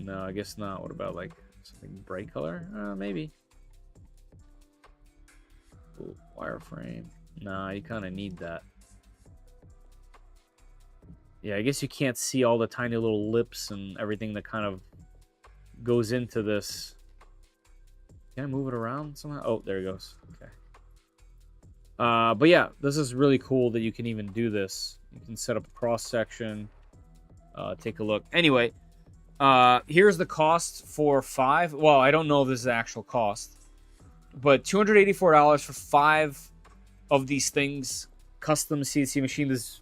No, I guess not. What about like something bright color? Maybe. Ooh, wireframe. Nah, you kind of need that. Yeah, I guess you can't see all the tiny little lips and everything that kind of goes into this. Can I move it around somehow? Oh, there it goes. Okay. But yeah, this is really cool that you can even do this. You can set up a cross section. Take a look. Anyway, here's the cost for 5. Well, I don't know if this is the actual cost, but $284 for 5 of these things. Custom CNC machine is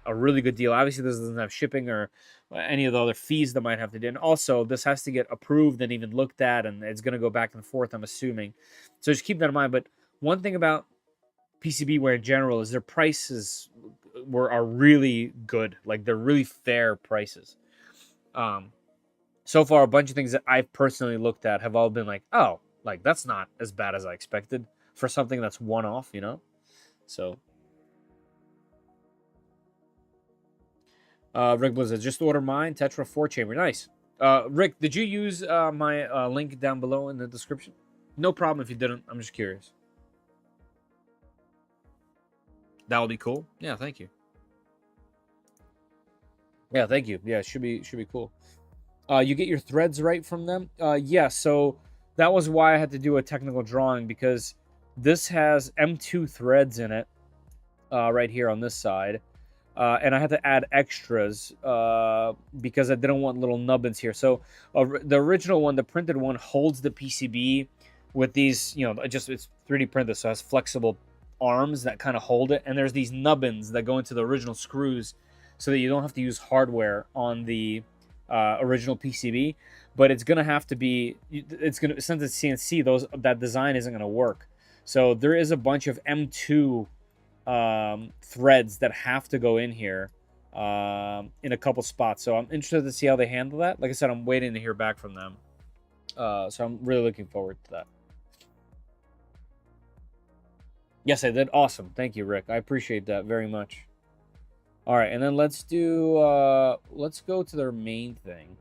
a really good deal. Obviously, this doesn't have shipping or any of the other fees that might have to do. And also, this has to get approved and even looked at, and it's going to go back and forth, I'm assuming. So just keep that in mind. But one thing about PCBWay in general is their prices are really good. Like, they're really fair prices. So far, a bunch of things that I've personally looked at have all been like, oh, like, that's not as bad as I expected for something that's one-off, you know? So... Rick Blizzard, just order mine, Tetra 4-chamber. Nice. Rick, did you use my link down below in the description? No problem if you didn't. I'm just curious. That would be cool. Yeah, thank you. Yeah, thank you. Yeah, should be cool. You get your threads right from them? Yeah, so that was why I had to do a technical drawing, because this has M2 threads in it right here on this side. And I had to add extras because I didn't want little nubbins here. So the original one, the printed one, holds the PCB with these, you know, it's 3D printed, so it has flexible arms that kind of hold it. And there's these nubbins that go into the original screws so that you don't have to use hardware on the original PCB. But it's going to have to be, since it's CNC, that design isn't going to work. So there is a bunch of M2 threads that have to go in here in a couple spots. So I'm interested to see how they handle that. Like I said, I'm waiting to hear back from them. So I'm really looking forward to that. Yes, I did. Awesome. Thank you, Rick. I appreciate that very much. All right, and then let's go to their main thing.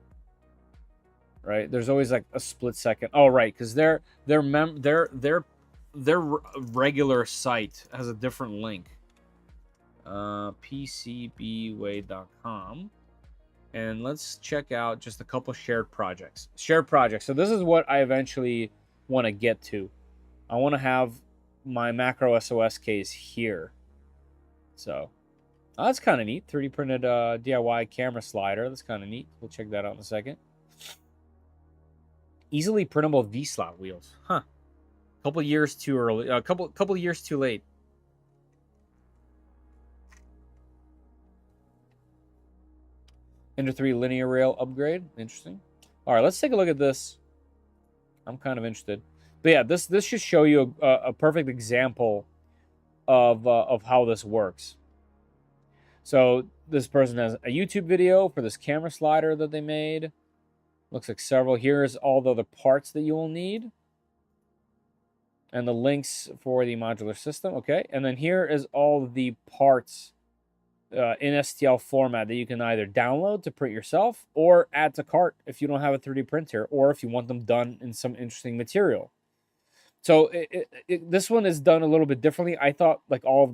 Right? There's always like a split second. Oh, right, because their regular site has a different link. PCBWay.com. And let's check out just a couple shared projects. Shared projects. So this is what I eventually want to get to. I want to have my macro SOS case here. So that's kind of neat. 3D printed DIY camera slider. That's kind of neat. We'll check that out in a second. Easily printable V-slot wheels. Huh. Couple years too early. Couple years too late. Ender 3 linear rail upgrade. Interesting. All right, let's take a look at this. I'm kind of interested. But yeah, this should show you a perfect example of how this works. So this person has a YouTube video for this camera slider that they made. Looks like several. Here's all the other parts that you will need. And the links for the modular system. Okay. And then here is all the parts in STL format that you can either download to print yourself or add to cart if you don't have a 3D printer, or if you want them done in some interesting material. So this one is done a little bit differently. I thought like all of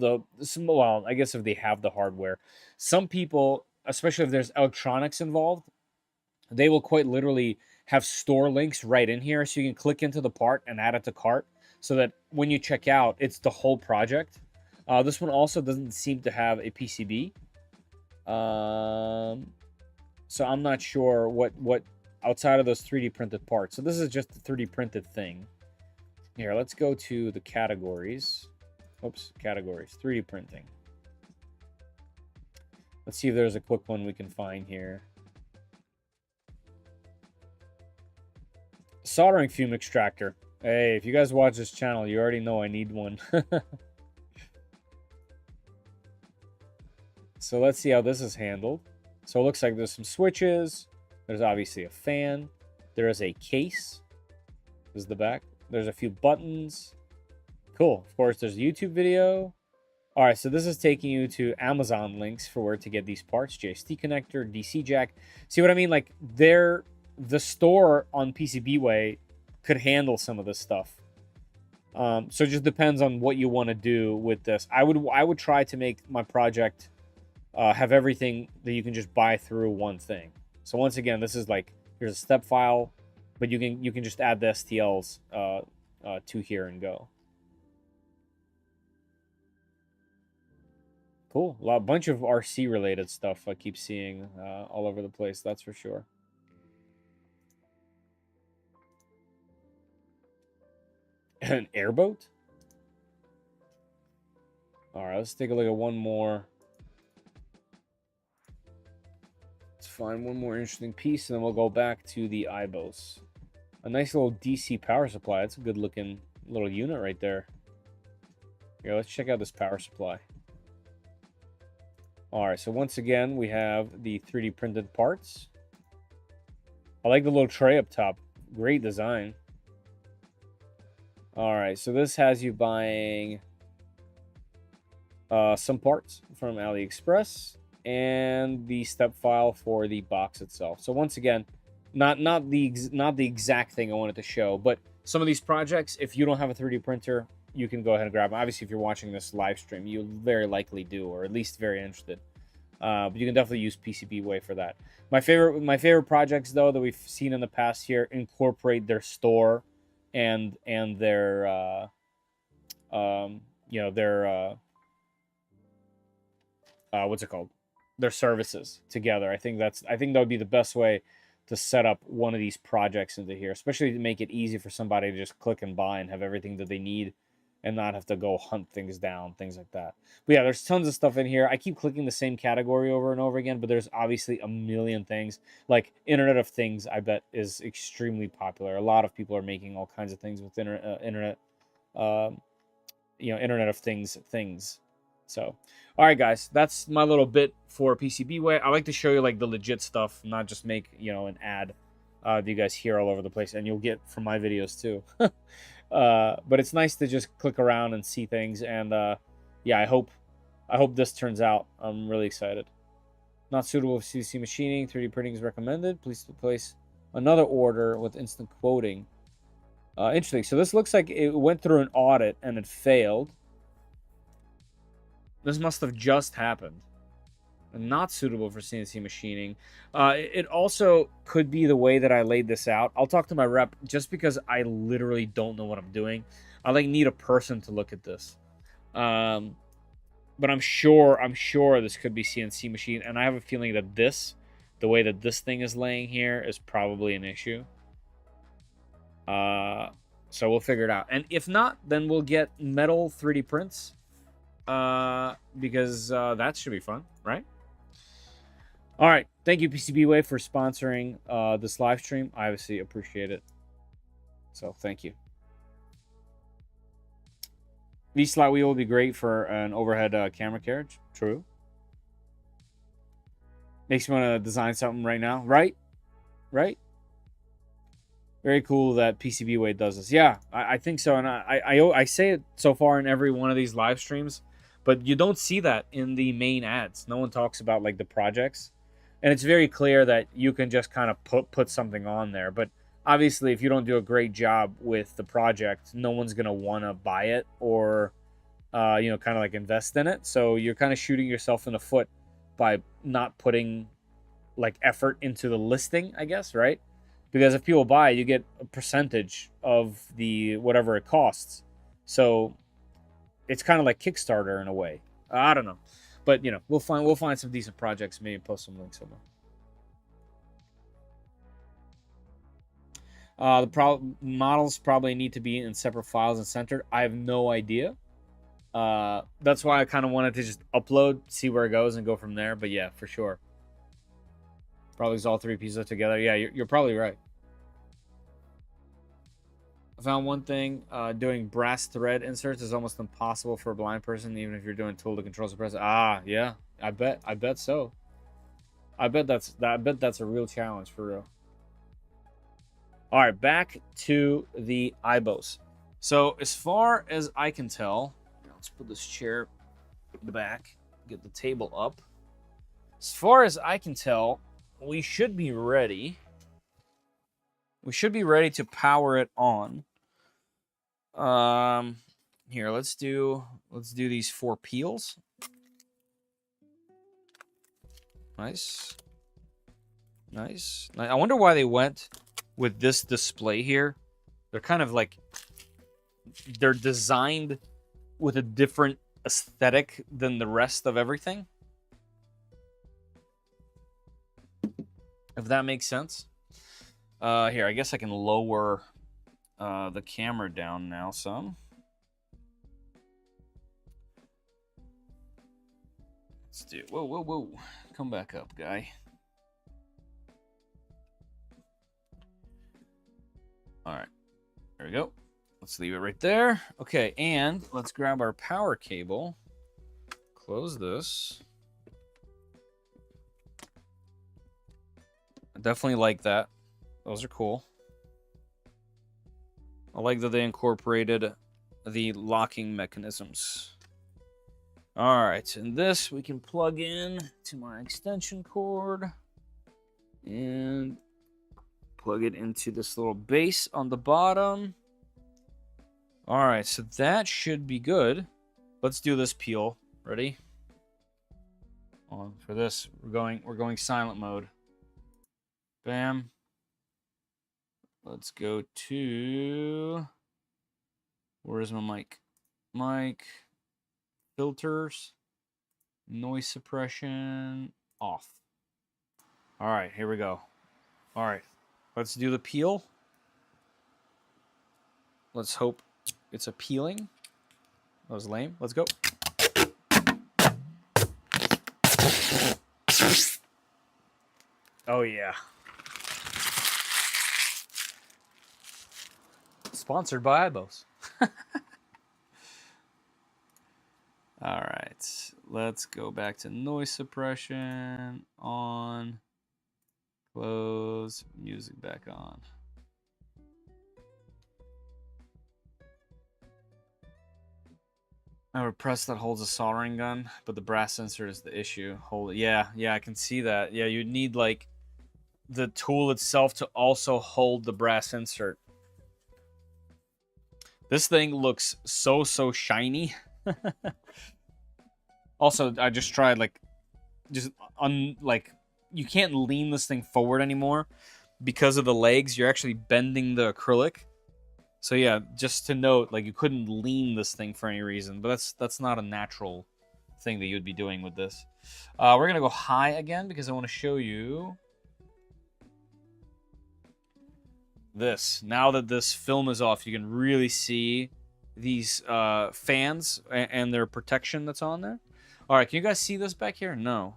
well, I guess if they have the hardware, some people, especially if there's electronics involved, they will quite literally have store links right in here. So you can click into the part and add it to cart so that when you check out, it's the whole project. This one also doesn't seem to have a PCB. So I'm not sure what outside of those 3D printed parts. So this is just the 3D printed thing. Here, let's go to the categories. Oops, categories, 3D printing. Let's see if there's a quick one we can find here. Soldering fume extractor. Hey, if you guys watch this channel, you already know I need one. So let's see how this is handled. So it looks like there's some switches. There's obviously a fan. There is a case. This is the back. There's a few buttons. Cool. Of course, there's a YouTube video. All right, so this is taking you to Amazon links for where to get these parts. JST connector, DC jack. See what I mean? Like, the store on PCBWay could handle some of this stuff. So it just depends on what you want to do with this. I would try to make my project have everything that you can just buy through one thing. So once again, this is like, here's a step file, but you can just add the STLs to here and go. Cool. A bunch of RC related stuff I keep seeing all over the place. That's for sure. An airboat? All right, let's take a look at one more. Let's find one more interesting piece, and then we'll go back to the Eibos. A nice little DC power supply. That's a good looking little unit right there. Here, let's check out this power supply. All right, so once again, we have the 3D printed parts. I like the little tray up top. Great design. All right, so this has you buying some parts from AliExpress and the step file for the box itself. So once again, not the exact thing I wanted to show, but some of these projects, if you don't have a 3D printer, you can go ahead and grab them. Obviously, if you're watching this live stream, you very likely do, or at least very interested. But you can definitely use PCBWay for that. My favorite projects, though, that we've seen in the past here incorporate their store and their you know, their what's it called? Their services together. I think that would be the best way to set up one of these projects into here, especially to make it easy for somebody to just click and buy and have everything that they need and not have to go hunt things down, things like that. But yeah, there's tons of stuff in here. I keep clicking the same category over and over again, but there's obviously a million things. Like Internet of Things, I bet, is extremely popular. A lot of people are making all kinds of things with Internet of Things. So, all right, guys, that's my little bit for PCBWay. I like to show you like the legit stuff, not just make, an ad that you guys hear all over the place, and you'll get from my videos too. But it's nice to just click around and see things, and yeah, I hope this turns out. I'm really excited. Not suitable for CNC machining. 3D printing is recommended. Please place another order with instant quoting. Interesting. So this looks like it went through an audit and it failed. This must have just happened. Not suitable for CNC machining. It also could be the way that I laid this out. I'll talk to my rep just because I literally don't know what I'm doing. I need a person to look at this. But I'm sure this could be CNC machine, and I have a feeling that the way that this thing is laying here is probably an issue. So we'll figure it out. And if not, then we'll get metal 3D prints. Because that should be fun, right? All right, thank you PCBWay for sponsoring this live stream. I obviously appreciate it, so thank you. V-slot wheel will be great for an overhead camera carriage. True. Makes me want to design something right now, right? Very cool that PCBWay does this. Yeah, I think so, and I say it so far in every one of these live streams, but you don't see that in the main ads. No one talks about like the projects. And it's very clear that you can just kind of put something on there. But obviously, if you don't do a great job with the project, no one's going to want to buy it or, kind of like invest in it. So you're kind of shooting yourself in the foot by not putting like effort into the listing, I guess, right? Because if people buy, you get a percentage of the whatever it costs. So it's kind of like Kickstarter in a way. I don't know. But, we'll find some decent projects, maybe post some links somewhere. The models probably need to be in separate files and centered. I have no idea. That's why I kind of wanted to just upload, see where it goes, and go from there. But yeah, for sure. Probably is all three pieces together. Yeah, you're probably right. I found one thing, doing brass thread inserts is almost impossible for a blind person, even if you're doing tool to control suppress. Yeah, I bet so. I bet that's a real challenge for real. All right, back to the Eibos. So as far as I can tell, let's put this chair back, get the table up. As far as I can tell, we should be ready we should be ready to power it on. Here, let's do these 4 peels. Nice. Nice. I wonder why they went with this display here. They're kind of like, they're designed with a different aesthetic than the rest of everything. If that makes sense. Here, I guess I can lower the camera down now some. Let's do, whoa, whoa, whoa. Come back up, guy. All right, there we go. Let's leave it right there. Okay, and let's grab our power cable. Close this. I definitely like that. Those are cool. I like that they incorporated the locking mechanisms. All right, and this we can plug in to my extension cord and plug it into this little base on the bottom. All right, so that should be good. Let's do this peel. Ready? For this, we're going silent mode. Bam. Let's go to, where is my mic? Mic, filters, noise suppression, off. All right, here we go. All right, let's do the peel. Let's hope it's a peeling. That was lame. Let's go. Oh, yeah. Sponsored by Eibos. All right, let's go back to noise suppression, on, close, music back on. I have a press that holds a soldering gun, but the brass insert is the issue. Yeah, I can see that. Yeah, you'd need like the tool itself to also hold the brass insert. This thing looks so shiny. Also, I just tried like you can't lean this thing forward anymore because of the legs. You're actually bending the acrylic. So yeah, just to note, like you couldn't lean this thing for any reason, but that's not a natural thing that you'd be doing with this. We're gonna go high again because I want to show you this. Now that this film is off, you can really see these fans and their protection that's on there. All right, can you guys see this back here? No.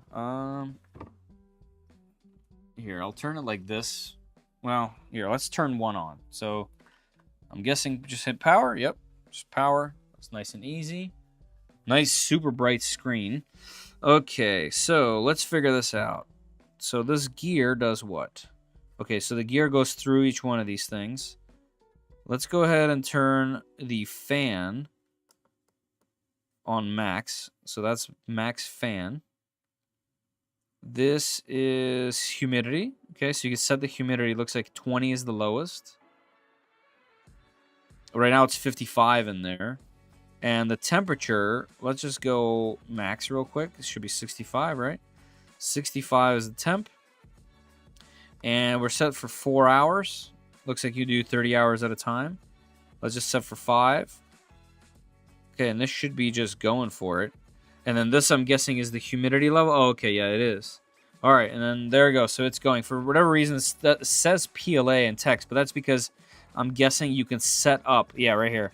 Here, I'll turn it like this. Well, here, let's turn one on. So I'm guessing just hit power. Yep, just power. It's nice and easy. Nice, super bright screen. Okay, so let's figure this out. So this gear does what? Okay, so the gear goes through each one of these things. Let's go ahead and turn the fan on max. So that's max fan. This is humidity. Okay, so you can set the humidity. Looks like 20 is the lowest. Right now it's 55 in there. And the temperature, let's just go max real quick. It should be 65, right? 65 is the temp. And we're set for 4 hours. Looks like you do 30 hours at a time. Let's just set for 5. Okay, and this should be just going for it. And then this, I'm guessing, is the humidity level. Oh, okay, yeah, it is. All right, and then there we go. So it's going. For whatever reason, it says PLA in text, but that's because I'm guessing you can set up. Yeah, right here.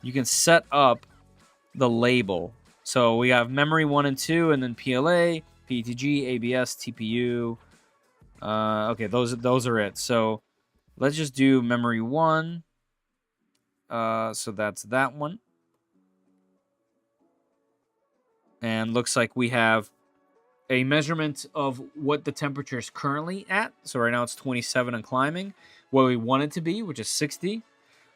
You can set up the label. So we have memory 1 and 2, and then PLA, PETG, ABS, TPU. Okay, those are it. So let's just do memory 1. So that's that one. And looks like we have a measurement of what the temperature is currently at. So right now it's 27 and climbing. What we want it to be, which is 60.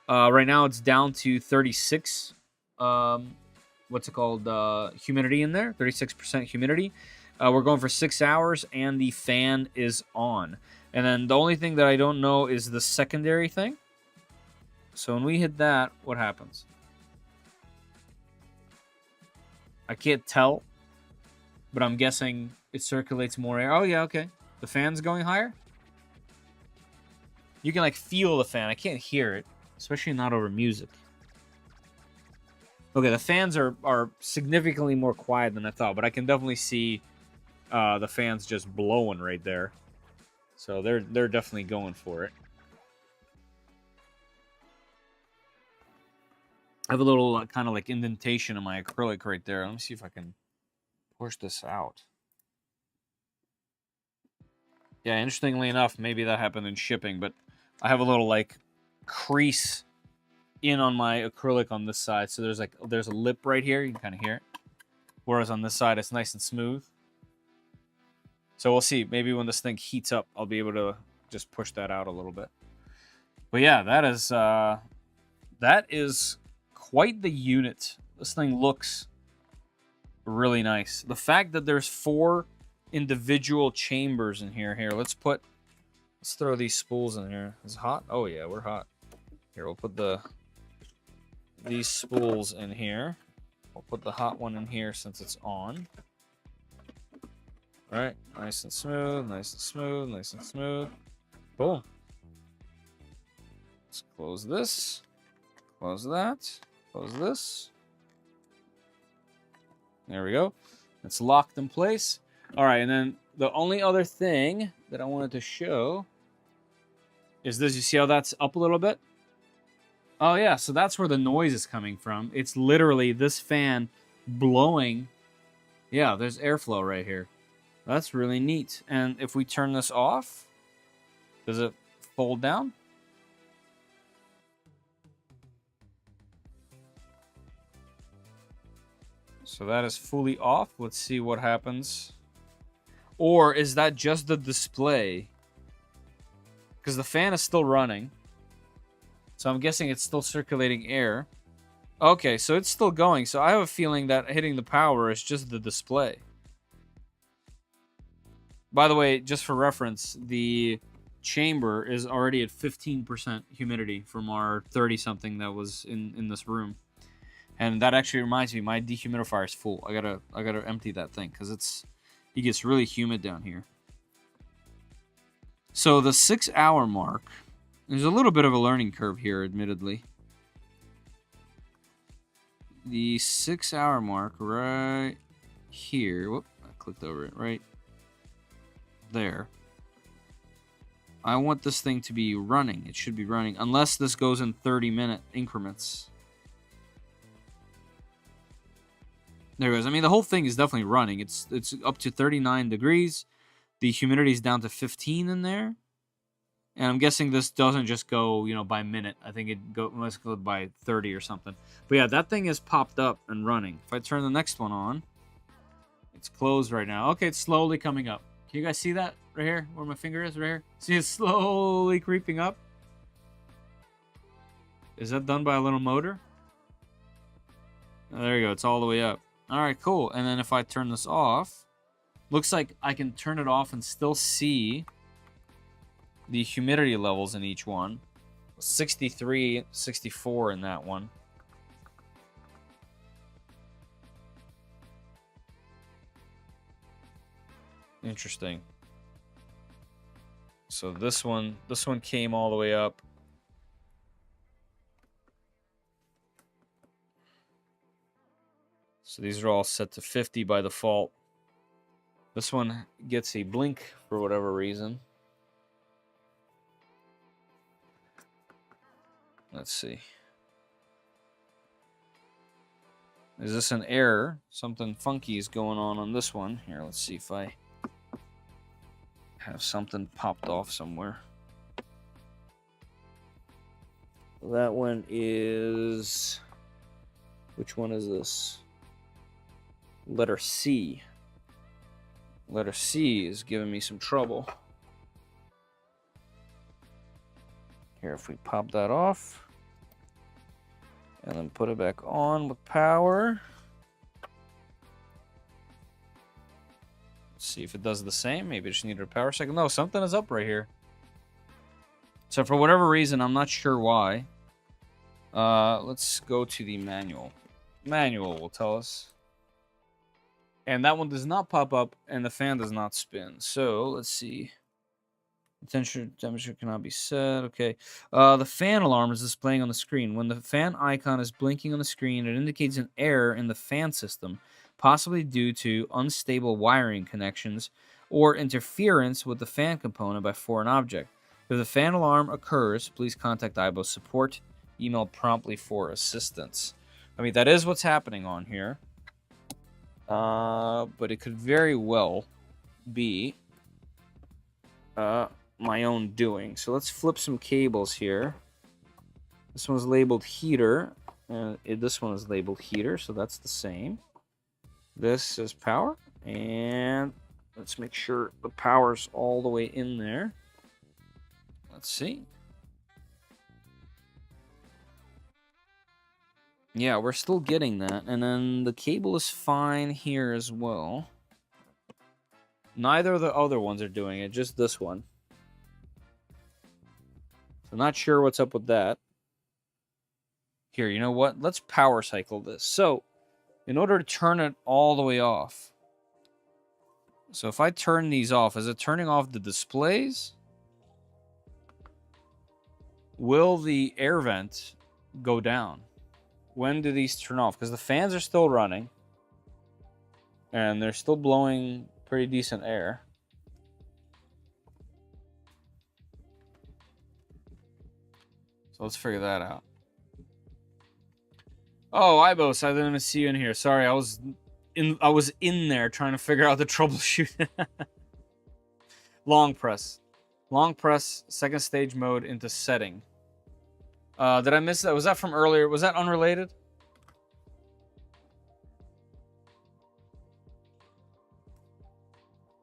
Right now it's down to 36. What's it called? Humidity in there. 36% humidity. We're going for 6 hours, and the fan is on. And then the only thing that I don't know is the secondary thing. So when we hit that, what happens? I can't tell, but I'm guessing it circulates more air. Oh, yeah, okay. The fan's going higher? You can, like, feel the fan. I can't hear it, especially not over music. Okay, the fans are significantly more quiet than I thought, but I can definitely see the fans just blowing right there. So they're definitely going for it. I have a little kind of like indentation in my acrylic right there. Let me see if I can push this out. Yeah, interestingly enough, maybe that happened in shipping, but I have a little like crease in on my acrylic on this side. So there's a lip right here. You can kind of hear it. Whereas on this side, it's nice and smooth. So we'll see. Maybe when this thing heats up, I'll be able to just push that out a little bit. But yeah, that is quite the unit. This thing looks really nice. The fact that there's 4 individual chambers in here. Here, let's throw these spools in here. Is it hot? Oh yeah, we're hot. Here, we'll put these spools in here. We'll put the hot one in here since it's on. All right, nice and smooth, nice and smooth, nice and smooth. Cool. Let's close this. Close that. Close this. There we go. It's locked in place. All right, and then the only other thing that I wanted to show is this. You see how that's up a little bit? Oh, yeah, so that's where the noise is coming from. It's literally this fan blowing. Yeah, there's airflow right here. That's really neat. And if we turn this off, does it fold down? So that is fully off. Let's see what happens. Or is that just the display? Because the fan is still running. So I'm guessing it's still circulating air. Okay, so it's still going. So I have a feeling that hitting the power is just the display. By the way, just for reference, the chamber is already at 15% humidity from our 30-something that was in this room. And that actually reminds me, my dehumidifier is full. I gotta empty that thing because it gets really humid down here. So the 6-hour mark, there's a little bit of a learning curve here, admittedly. The 6-hour mark right here. Whoop, I clicked over it right there. I want this thing to be running. It should be running, unless this goes in 30-minute increments. There it goes. I mean, the whole thing is definitely running. It's up to 39 degrees. The humidity is down to 15 in there. And I'm guessing this doesn't just go, by minute. I think it must go by 30 or something. But yeah, that thing is popped up and running. If I turn the next one on, it's closed right now. Okay, it's slowly coming up. Can you guys see that right here? Where my finger is right here? See, it's slowly creeping up. Is that done by a little motor? Oh, there you go. It's all the way up. All right, cool. And then if I turn this off, looks like I can turn it off and still see the humidity levels in each one. 63, 64 in that one. Interesting. So this one came all the way up. So these are all set to 50 by default. This one gets a blink for whatever reason. Let's see. Is this an error? Something funky is going on this one. Here, let's see if I have something popped off somewhere. That one is... Which one is this? Letter C. Letter C is giving me some trouble. Here, if we pop that off and then put it back on with power. see if it does the same. Maybe I just needed a power cycle. No, something is up right here. So for whatever reason, I'm not sure why. Let's go to the manual. Manual will tell us. And that one does not pop up, and the fan does not spin. So let's see. Temperature cannot be set. Okay. The fan alarm is displaying on the screen. When the fan icon is blinking on the screen, it indicates an error in the fan system, possibly due to unstable wiring connections or interference with the fan component by foreign object. If the fan alarm occurs, please contact IBOS support. Email promptly for assistance. I mean, that is what's happening on here. But it could very well be my own doing. So let's flip some cables here. This one's labeled heater. This one is labeled heater, so that's the same. This is power, and let's make sure the power's all the way in there. Let's see. Yeah, we're still getting that. And then the cable is fine here as well. Neither of the other ones are doing it, just this one. So not sure what's up with that. Here, you know what? Let's power cycle this. So, in order to turn it all the way off. So if I turn these off, is it turning off the displays? Will the air vent go down? When do these turn off? Because the fans are still running. And they're still blowing pretty decent air. So let's figure that out. Oh, Eibos, I didn't even see you in here. Sorry, I was in there trying to figure out the troubleshoot. Long press. Long press, second stage mode into setting. Did I miss that? Was that from earlier? Was that unrelated?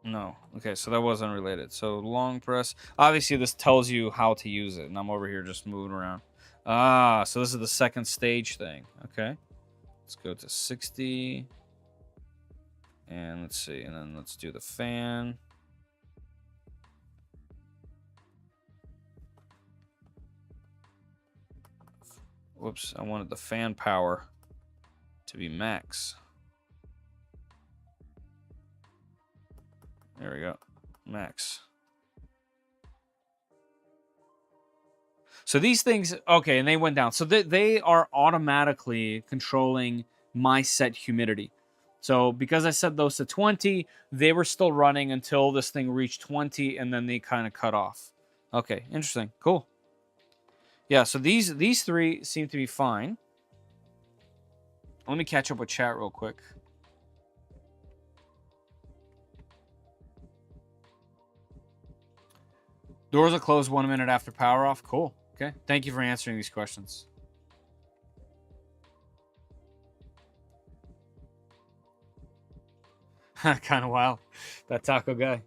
No. Okay, so that was unrelated. So long press. Obviously, this tells you how to use it, and I'm over here just moving around. Ah, so this is the second stage thing. Okay. Let's go to 60. And let's see. And then let's do the fan. Whoops, I wanted the fan power to be max. There we go. Max. So these things, okay, and they went down. So they are automatically controlling my set humidity. So because I set those to 20, they were still running until this thing reached 20, and then they kind of cut off. Okay, interesting. Cool. Yeah, so these three seem to be fine. Let me catch up with chat real quick. Doors are closed 1 minute after power off. Cool. Okay. Thank you for answering these questions. Kind of wild. That taco guy.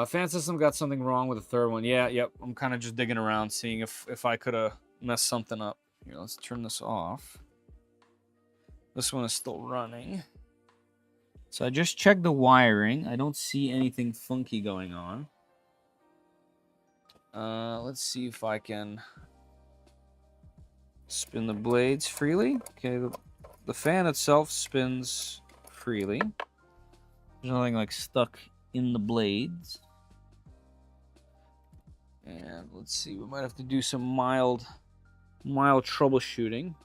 Fan system got something wrong with the third one. Yeah, yep. I'm kind of just digging around, seeing if I could have messed something up. Here, let's turn this off. This one is still running. So I just checked the wiring. I don't see anything funky going on. Let's see if I can spin the blades freely. Okay, the fan itself spins freely. There's nothing like stuck in the blades. And let's see, we might have to do some mild troubleshooting.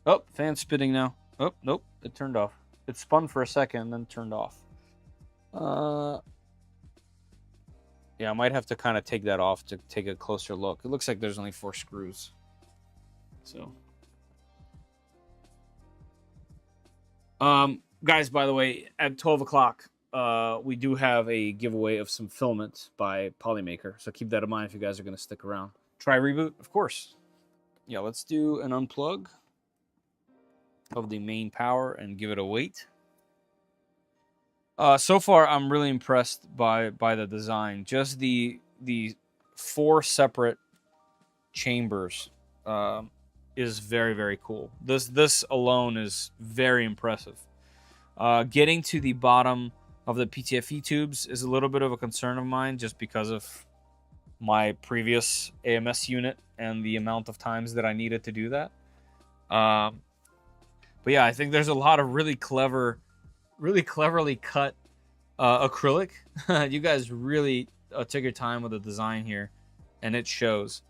Oh, fan spinning now. Oh, nope, it turned off. It spun for a second and then turned off. Yeah, I might have to kind of take that off to take a closer look. It looks like there's only 4 screws. So, guys, by the way, at 12 o'clock, we do have a giveaway of some filament by Polymaker. So keep that in mind if you guys are going to stick around. Try reboot, of course. Yeah, let's do an unplug of the main power and give it a wait. So far, I'm really impressed by the design. Just the 4 separate chambers is very, very cool. This alone is very impressive. Getting to the bottom of the PTFE tubes is a little bit of a concern of mine, just because of my previous AMS unit and the amount of times that I needed to do that. But yeah, I think there's a lot of really cleverly cut acrylic. You guys really took your time with the design here, and it shows.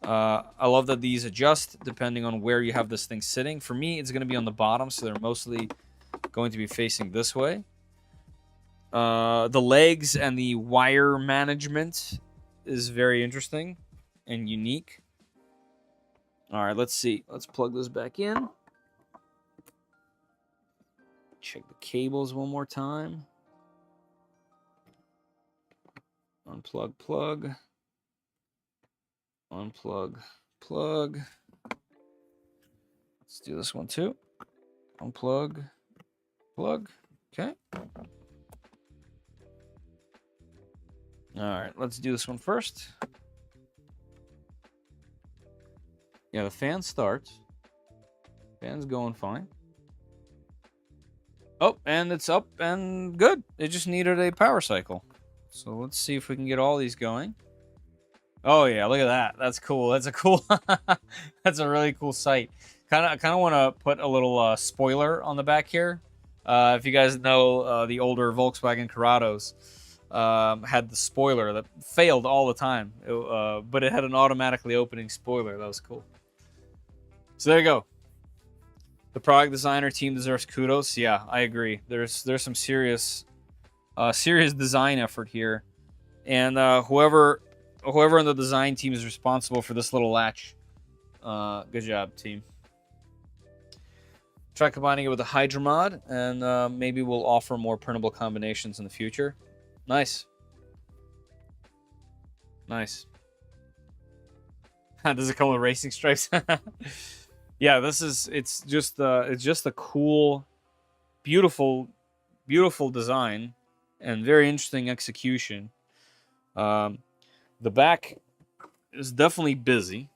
I love that these adjust depending on where you have this thing sitting. For me, it's going to be on the bottom, so they're mostly going to be facing this way. The legs and the wire management is very interesting and unique. All right, let's see. Let's plug this back in. Check the cables one more time. Unplug, plug. Unplug, plug. Let's do this one too. Unplug, plug. Okay. All right, let's do this one first. Yeah, the fan starts. Fan's going fine. Oh, and it's up and good. It just needed a power cycle. So let's see if we can get all these going. Oh yeah, look at that. That's cool. That's a cool. That's a really cool sight. Kind of want to put a little spoiler on the back here. If you guys know, the older Volkswagen Corrados had the spoiler that failed all the time, but it had an automatically opening spoiler. That was cool. So there you go. The product designer team deserves kudos. Yeah, I agree. There's some serious design effort here, and whoever on the design team is responsible for this little latch, good job, team. Try combining it with a Hydra mod, and maybe we'll offer more printable combinations in the future. Nice. Nice. Does it come with racing stripes? Yeah, it's just a cool, beautiful design and very interesting execution. The back is definitely busy,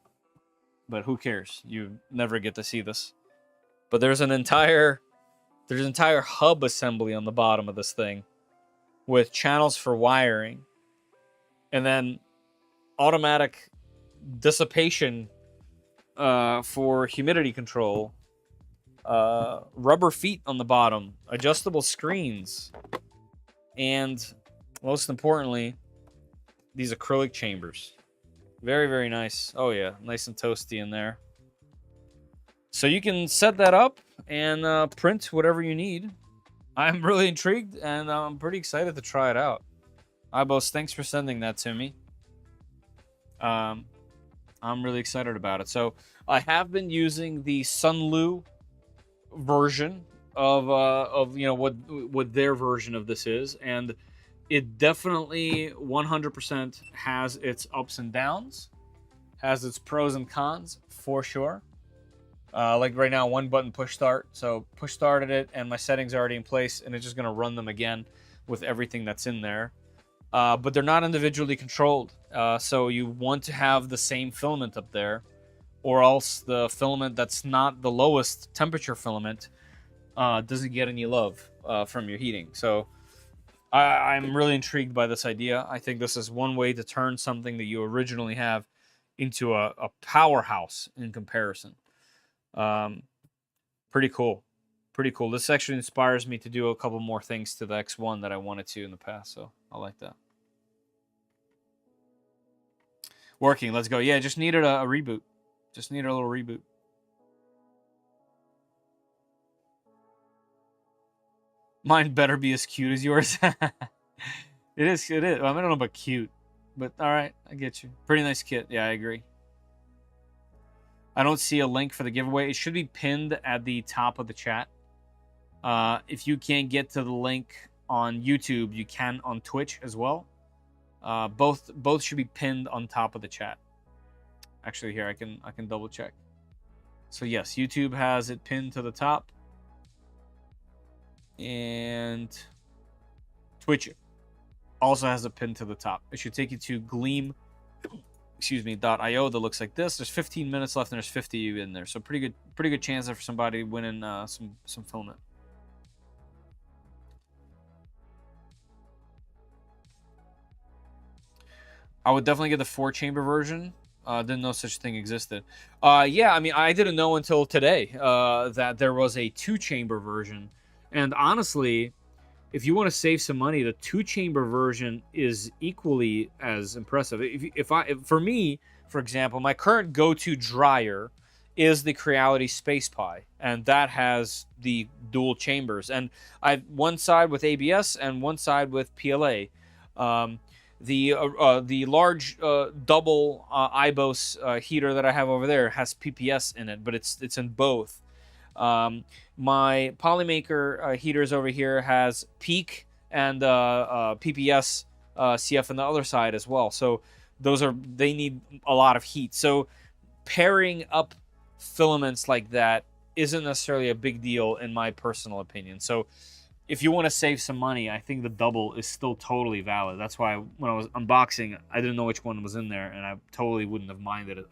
but who cares? You never get to see this. But there's an entire hub assembly on the bottom of this thing with channels for wiring, and then automatic dissipation for humidity control, rubber feet on the bottom, adjustable screens, and most importantly, these acrylic chambers. Very, very nice. Oh yeah, nice and toasty in there. So you can set that up and print whatever you need. I'm really intrigued, and I'm pretty excited to try it out. Eibos, thanks for sending that to me. I'm really excited about it. So I have been using the Sunlu version of what their version of this is, and it definitely 100% has its ups and downs, has its pros and cons for sure. Like right now, one button push start. So push started it, and my settings are already in place, and it's just gonna run them again with everything that's in there. But they're not individually controlled. So you want to have the same filament up there, or else the filament that's not the lowest temperature filament doesn't get any love from your heating. So I'm really intrigued by this idea. I think this is one way to turn something that you originally have into a powerhouse in comparison. Pretty cool. Pretty cool. This actually inspires me to do a couple more things to the X1 that I wanted to in the past, so I like that. Working, let's go. Yeah, just needed a reboot. Just needed a little reboot. Mine better be as cute as yours. It is. I mean, I don't know about cute, but all right, I get you. Pretty nice kit. Yeah, I agree. I don't see a link for the giveaway. It should be pinned at the top of the chat. If you can't get to the link on YouTube, you can on Twitch as well. Both should be pinned on top of the chat. Actually, here I can double check. So yes, YouTube has it pinned to the top, and which also has a pin to the top. It should take you to Gleam, .io that looks like this. There's 15 minutes left, and there's 50 in there, so pretty good chance there for somebody winning some filament. I would definitely get the 4-chamber version. Didn't know such thing existed. Yeah, I mean, I didn't know until today that there was a 2-chamber version. And honestly, if you want to save some money, the 2-chamber version is equally as impressive. For me, for example, my current go-to dryer is the Creality Space Pi, and that has the dual chambers. And I've one side with ABS and one side with PLA. The large double Eibos heater that I have over there has PPS in it, but it's in both. My Polymaker heaters over here has Peak and PPS CF on the other side as well. So they need a lot of heat. So pairing up filaments like that isn't necessarily a big deal in my personal opinion. So if you want to save some money, I think the double is still totally valid. That's why when I was unboxing, I didn't know which one was in there, and I totally wouldn't have minded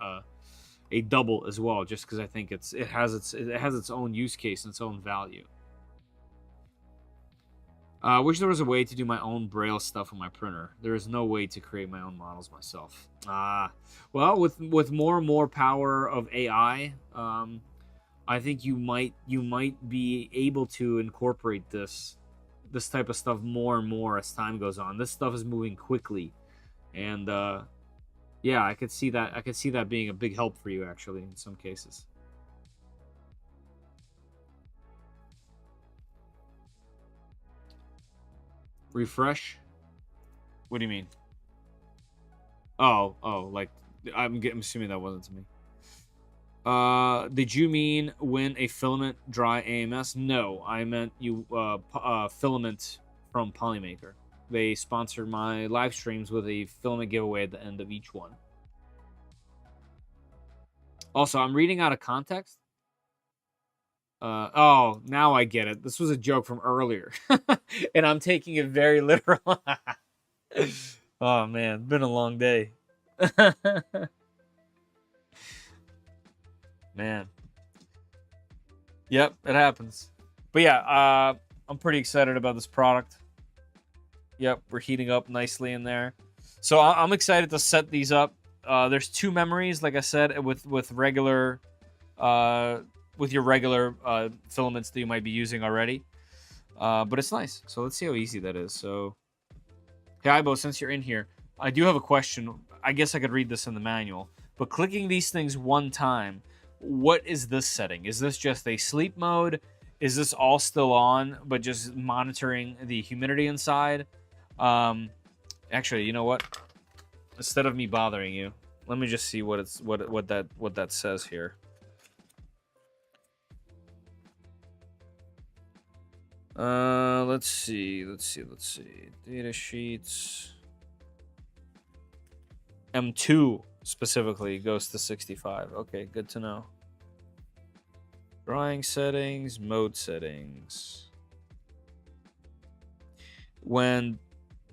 a double as well, just because I think it has its own use case and its own value. Wish there was a way to do my own Braille stuff on my printer. There is no way to create my own models myself. Well, with more and more power of AI, I think you might be able to incorporate this type of stuff more and more as time goes on. This stuff is moving quickly, and yeah, I could see that being a big help for you actually in some cases. Refresh? What do you mean? Oh, like I'm assuming that wasn't to me. Did you mean win a filament dry AMS? No, I meant you filament from Polymaker. They sponsored my live streams with a filament giveaway at the end of each one. Also, I'm reading out of context. Oh, now I get it. This was a joke from earlier, and I'm taking it very literal. Oh man, been a long day. Man. Yep, it happens. But yeah, I'm pretty excited about this product. Yep, we're heating up nicely in there. So I'm excited to set these up. There's 2 memories, like I said, with regular, with your regular filaments that you might be using already. But it's nice. So let's see how easy that is. So, hey, Eibos, since you're in here, I do have a question. I guess I could read this in the manual. But clicking these things one time, what is this setting? Is this just a sleep mode? Is this all still on, but just monitoring the humidity inside? Actually, you know what? Instead of me bothering you, let me just see what that says here. Let's see. Data sheets. M2 specifically goes to 65. Okay, good to know. Drying settings, mode settings. When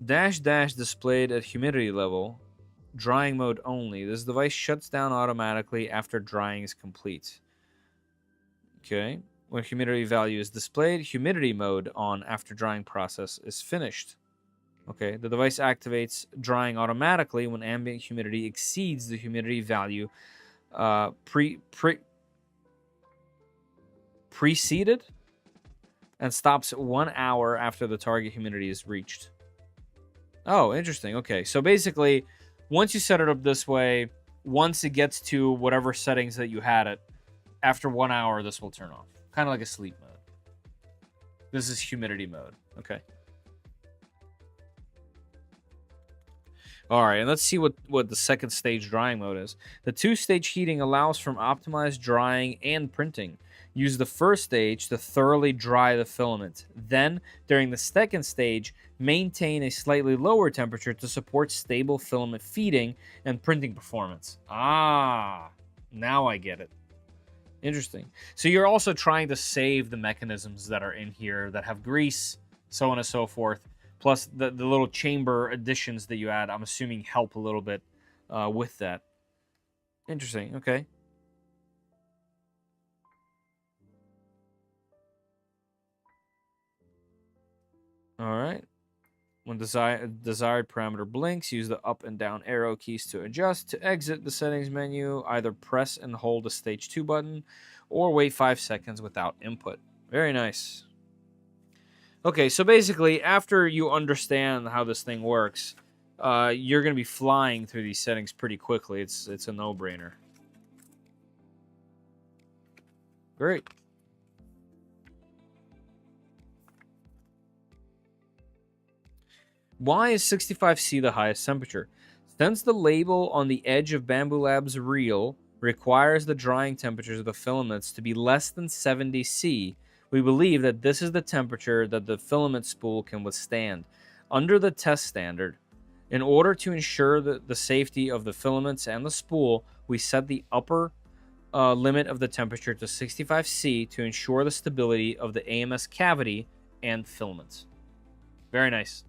-- displayed at humidity level, drying mode only, this device shuts down automatically after drying is complete. Okay. When humidity value is displayed, humidity mode on after drying process is finished. Okay, the device activates drying automatically when ambient humidity exceeds the humidity value preceded and stops 1 hour after the target humidity is reached. Oh, interesting. Okay, so basically, once you set it up this way, once it gets to whatever settings that you had it, after 1 hour, this will turn off. Kind of like a sleep mode. This is humidity mode. Okay. All right, and let's see what the second stage drying mode is. The 2-stage heating allows for optimized drying and printing. Use the first stage to thoroughly dry the filament. Then, during the second stage, maintain a slightly lower temperature to support stable filament feeding and printing performance. Ah, now I get it. Interesting. So you're also trying to save the mechanisms that are in here that have grease, so on and so forth. Plus the little chamber additions that you add, I'm assuming help a little bit with that. Interesting. Okay. All right. When desired parameter blinks, use the up and down arrow keys to adjust. To exit the settings menu, either press and hold the stage 2 button or wait 5 seconds without input. Very nice. Okay, so basically, after you understand how this thing works, you're going to be flying through these settings pretty quickly. It's a no-brainer. Great. Why is 65C the highest temperature? Since the label on the edge of Bambu Lab's reel requires the drying temperatures of the filaments to be less than 70 C, we believe that this is the temperature that the filament spool can withstand. Under the test standard, in order to ensure the safety of the filaments and the spool, we set the upper limit of the temperature to 65 C to ensure the stability of the AMS cavity and filaments. Very nice.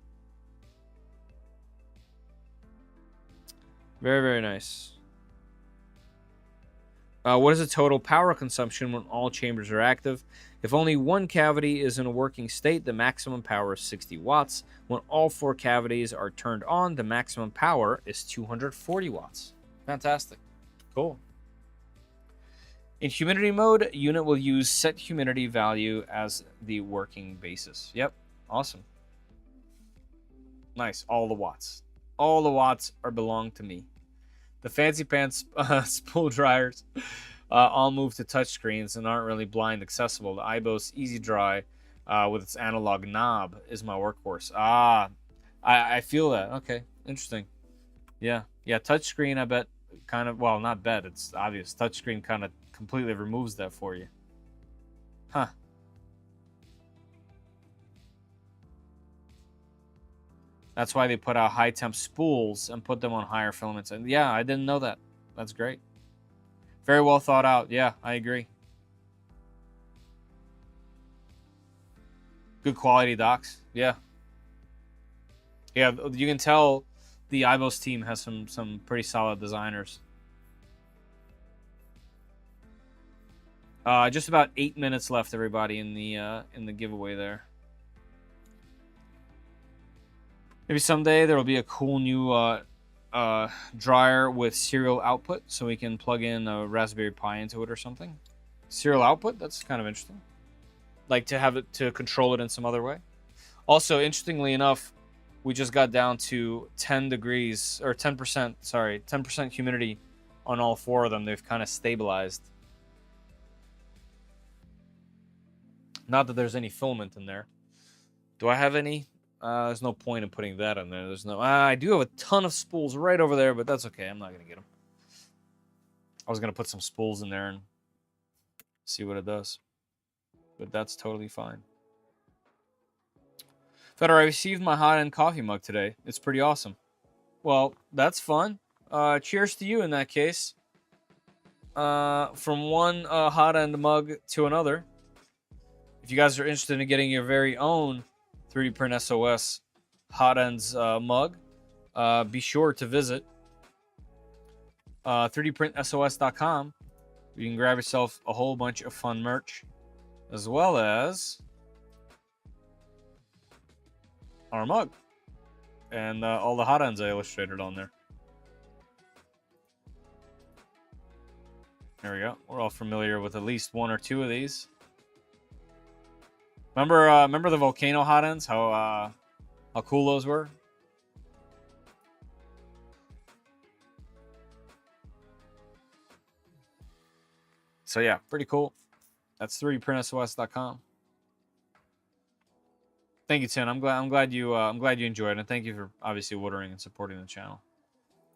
Very, very nice. What is the total power consumption when all chambers are active? If only one cavity is in a working state, the maximum power is 60 watts. When all 4 cavities are turned on, the maximum power is 240 watts. Fantastic. Cool. In humidity mode, unit will use set humidity value as the working basis. Yep. Awesome. Nice. All the watts. All the watts belong to me. The fancy pants spool dryers all move to touchscreens and aren't really blind accessible. The Eibos Easy Dry with its analog knob is my workhorse. I feel that. Okay, interesting. Yeah, touchscreen, I bet, kind of, well, not bet, it's obvious. Touchscreen kind of completely removes that for you. Huh. That's why they put out high temp spools and put them on higher filaments. And yeah, I didn't know that. That's great. Very well thought out. Yeah, I agree. Good quality docks. Yeah. Yeah, you can tell the IBOS team has some pretty solid designers. Just about 8 minutes left, everybody, in the giveaway there. Maybe someday there will be a cool new dryer with serial output, so we can plug in a Raspberry Pi into it or something. Serial output? That's kind of interesting. Like to have it to control it in some other way. Also, interestingly enough, we just got down to 10 degrees, or 10%, sorry, 10% humidity on all 4 of them. They've kind of stabilized. Not that there's any filament in there. Do I have any? There's no point in putting that in there. There's no. I do have a ton of spools right over there, but that's okay. I'm not gonna get them. I was gonna put some spools in there and see what it does, but that's totally fine. Fedor, I received my hot-end coffee mug today. It's pretty awesome. Well, that's fun. Cheers to you in that case. From one hot-end mug to another. If you guys are interested in getting your very own 3D Print SOS Hot Ends mug, be sure to visit 3dprintsos.com. You can grab yourself a whole bunch of fun merch, as well as our mug and all the hot ends I illustrated on there. There we go. We're all familiar with at least 1 or 2 of these. Remember the volcano hot ends? How cool those were? So yeah, pretty cool. That's 3dprintsos.com. Thank you, Tim. I'm glad you enjoyed it, and thank you for obviously ordering and supporting the channel.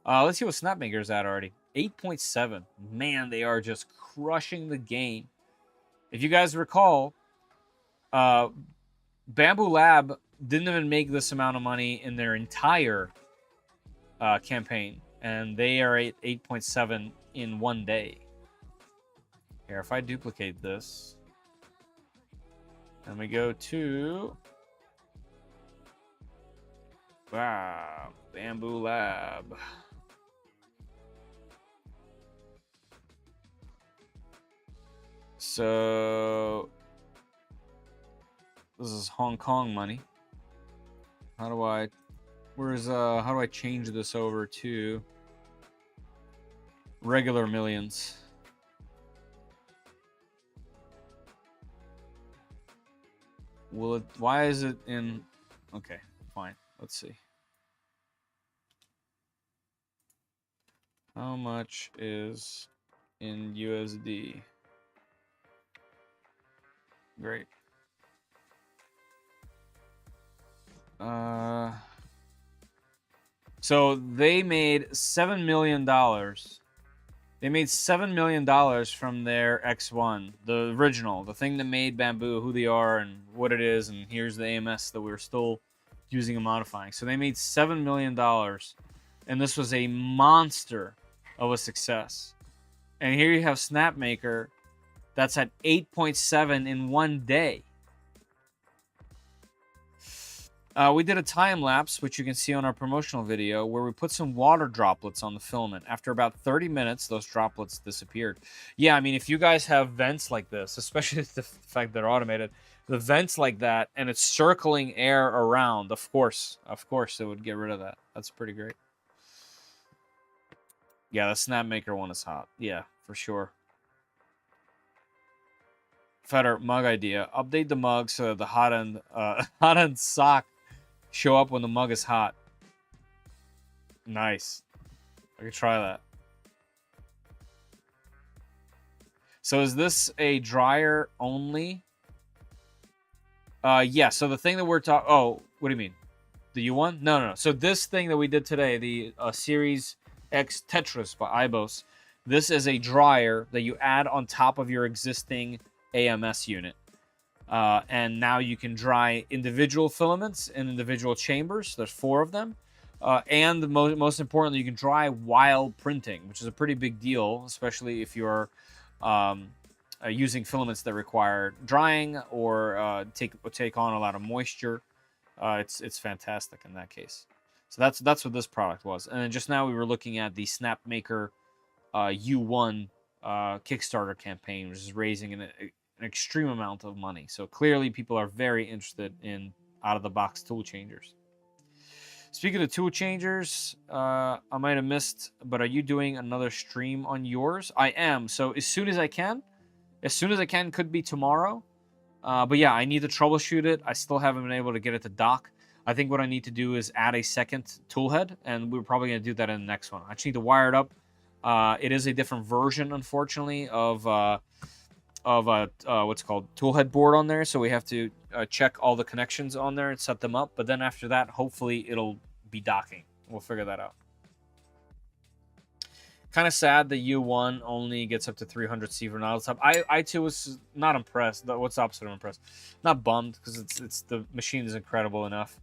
Let's see what Snapmaker's at already. 8.7. Man, they are just crushing the game. If you guys recall, Bambu Lab didn't even make this amount of money in their entire campaign, and they are at 8.7 in 1 day. Here, if I duplicate this, and we go to Wow, Bamboo Lab. So this is Hong Kong money. How do I how do I change this over to regular millions? Will it, why is it in, okay, fine. Let's see. How much is in USD? Great. So they made $7 million. They made $7 million from their X1, the original, the thing that made Bamboo who they are and what it is, and here's the AMS that we're still using and modifying. So they made $7 million, and this was a monster of a success. And here you have Snapmaker, that's at 8.7 in one day. We did a time lapse, which you can see on our promotional video, where we put some water droplets on the filament. After about 30 minutes, those droplets disappeared. Yeah, I mean, if you guys have vents like this, especially the fact they're automated, the vents like that, and it's circling air around, of course, it would get rid of that. That's pretty great. Yeah, the Snapmaker one is hot. Yeah, for sure. Fetter, mug idea. Update the mug so that the hot end sock show up when the mug is hot. Nice. I could try that. So is this a dryer only? Yeah, so the thing that we're talking... Oh, what do you mean? The U1? No. So this thing that we did today, the Series X Tetras by Eibos, this is a dryer that you add on top of your existing AMS unit. And now you can dry individual filaments in individual chambers. There's 4 of them. And most importantly, you can dry while printing, which is a pretty big deal, especially if you're using filaments that require drying or take on a lot of moisture. It's fantastic in that case. So that's what this product was. And then just now we were looking at the Snapmaker U1 Kickstarter campaign, which is raising an extreme amount of money. So clearly people are very interested in out-of-the-box tool changers. Speaking of tool changers, I might have missed, but are you doing another stream on yours? I am. So as soon as I can, could be tomorrow. But yeah, I need to troubleshoot it. I still haven't been able to get it to dock. I think what I need to do is add a second tool head, and we're probably going to do that in the next one. I just need to wire it up. It is a different version, unfortunately, of what's called tool head board on there, so we have to check all the connections on there and set them up. But then after that, hopefully it'll be docking. We'll figure that out. Kind of sad the U1 only gets up to 300 Seaver nozzle top. I too was not impressed. What's the opposite of impressed? Not bummed, because it's the machine is incredible enough.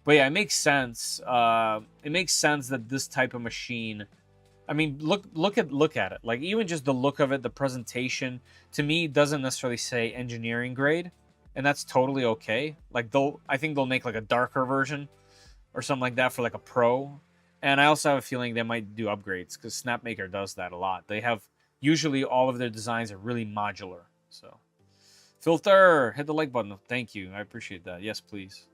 But yeah, it makes sense. It makes sense that this type of machine. I mean, look at it. Like, even just the look of it, the presentation, to me doesn't necessarily say engineering grade, and that's totally okay. Like, I think they'll make like a darker version or something like that for like a pro. And I also have a feeling they might do upgrades, because Snapmaker does that a lot. They have usually all of their designs are really modular. So, Filter, hit the like button. Thank you, I appreciate that. Yes, please.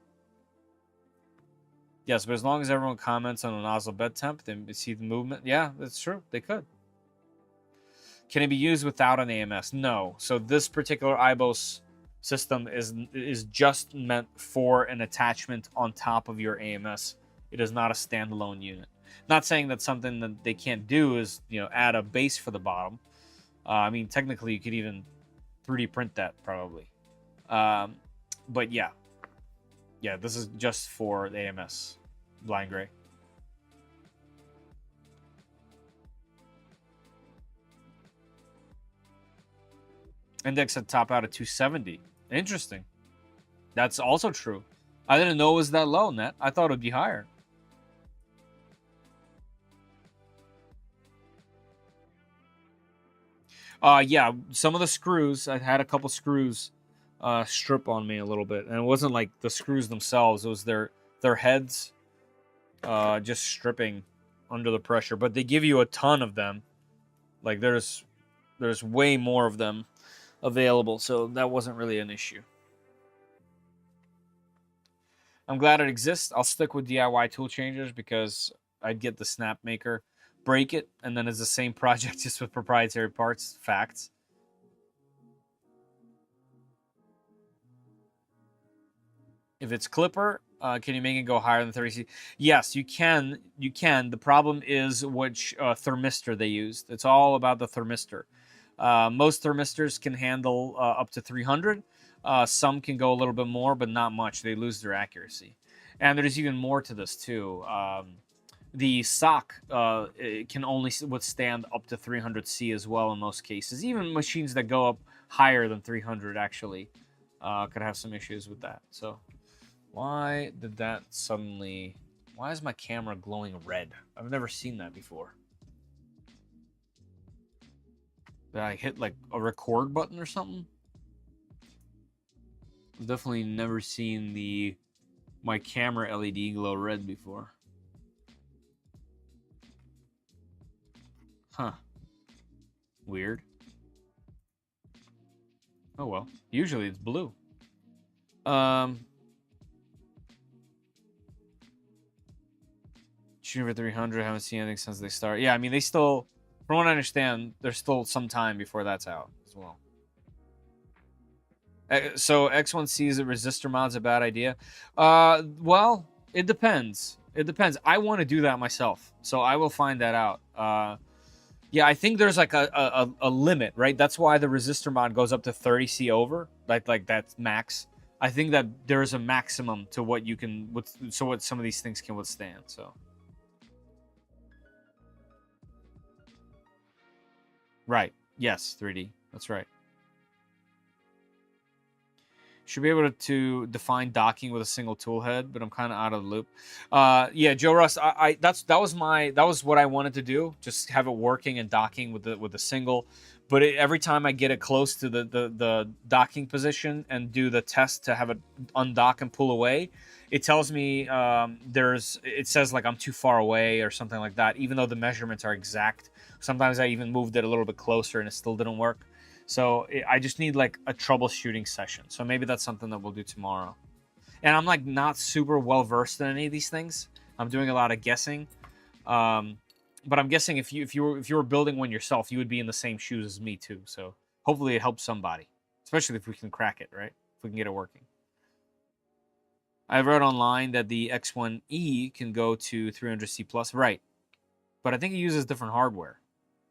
Yes, but as long as everyone comments on the nozzle bed temp, then you see the movement. Yeah, that's true. They could. Can it be used without an AMS? No. So this particular Eibos system is just meant for an attachment on top of your AMS. It is not a standalone unit. Not saying that something that they can't do is, add a base for the bottom. I mean, technically, you could even 3D print that probably. But yeah. Yeah, this is just for the AMS. Blind gray. Index at top out at 270. Interesting. That's also true. I didn't know it was that low, Net. I thought it would be higher. Yeah, some of the screws, I had a couple screws strip on me a little bit, and it wasn't like the screws themselves, it was their heads. just stripping under the pressure. But they give you a ton of them. Like there's way more of them available, so that wasn't really an issue. I'm glad it exists. I'll stick with DIY tool changers because I'd get the snap maker, break it, and then it's the same project just with proprietary parts. Facts. If it's clipper, can you make it go higher than 30C? Yes, you can. You can. The problem is which thermistor they used. It's all about the thermistor. Most thermistors can handle up to 300. Some can go a little bit more, but not much. They lose their accuracy. And there's even more to this, too. The sock can only withstand up to 300C as well in most cases. Even machines that go up higher than 300 actually could have some issues with that. So why did that suddenly... Why is my camera glowing red? I've never seen that before. Did I hit like a record button or something? I've definitely never seen my camera LED glow red before. Huh. Weird. Oh well. Usually it's blue. Shooting for 300. Haven't seen anything since they started. Yeah, I mean they still, from what I understand, there's still some time before that's out as well. So X1C is a resistor mod's a bad idea. Well, it depends. It depends. I want to do that myself, so I will find that out. Yeah, I think there's like a limit, right? That's why the resistor mod goes up to 30C over. Like that's max. I think that there's a maximum to what you can, what some of these things can withstand. So. Right. Yes, 3D. That's right. Should be able to define docking with a single tool head, but I'm kind of out of the loop. Yeah, Joe Russ, that was what I wanted to do, just have it working and docking with the single. But every time I get it close to the docking position and do the test to have it undock and pull away, it tells me it says like I'm too far away or something like that, even though the measurements are exact. Sometimes I even moved it a little bit closer and it still didn't work. So I just need like a troubleshooting session. So maybe that's something that we'll do tomorrow. And I'm like not super well versed in any of these things. I'm doing a lot of guessing. But I'm guessing if you were building one yourself, you would be in the same shoes as me too. So hopefully it helps somebody, especially if we can crack it, right? If we can get it working. I read online that the X1E can go to 300C plus, right? But I think it uses different hardware.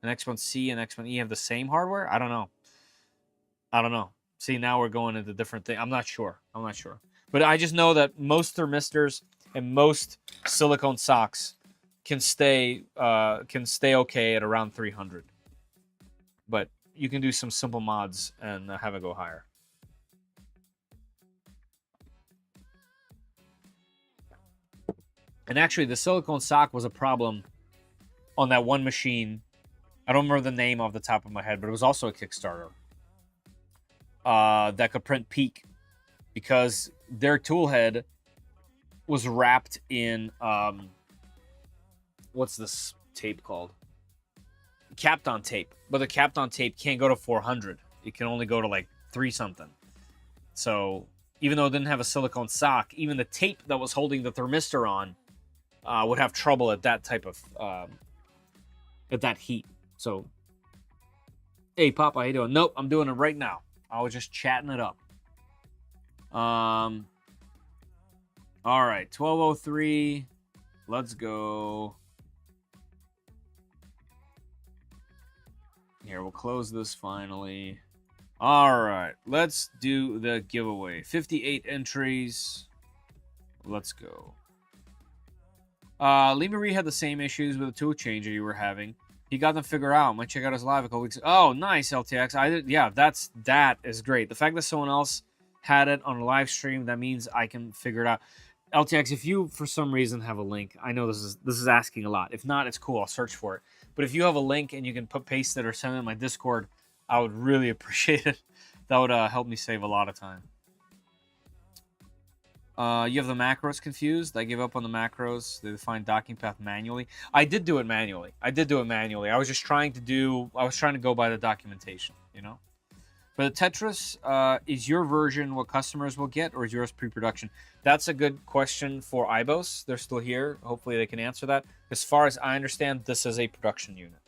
An X1C and X1E have the same hardware? I don't know. See, now we're going into different things. I'm not sure. But I just know that most thermistors and most silicone socks can stay okay at around 300. But you can do some simple mods and have it go higher. And actually, the silicone sock was a problem on that one machine. I don't remember the name off the top of my head, but it was also a Kickstarter that could print Peak because their tool head was wrapped in what's this tape called? Kapton tape. But the Kapton tape can't go to 400. It can only go to like 3 something. So even though it didn't have a silicone sock, even the tape that was holding the thermistor on would have trouble at that type of at that heat. So, hey, Papa, how you doing? Nope, I'm doing it right now. I was just chatting it up. All right, 12:03. Let's go. Here, we'll close this finally. All right, let's do the giveaway. 58 entries. Let's go. Lee Marie had the same issues with the tool changer you were having. He got them figured out. Might check out his live a couple weeks. Oh, nice, LTX. Yeah, that is great. The fact that someone else had it on a live stream, that means I can figure it out. LTX, if you for some reason have a link, I know this is asking a lot. If not, it's cool. I'll search for it. But if you have a link and you can paste it or send it in my Discord, I would really appreciate it. That would help me save a lot of time. You have the macros confused. I gave up on the macros. They define docking path manually. I did do it manually. I was just trying to go by the documentation, you know? For the Tetris, is your version what customers will get, or is yours pre-production? That's a good question for Eibos. They're still here. Hopefully they can answer that. As far as I understand, this is a production unit.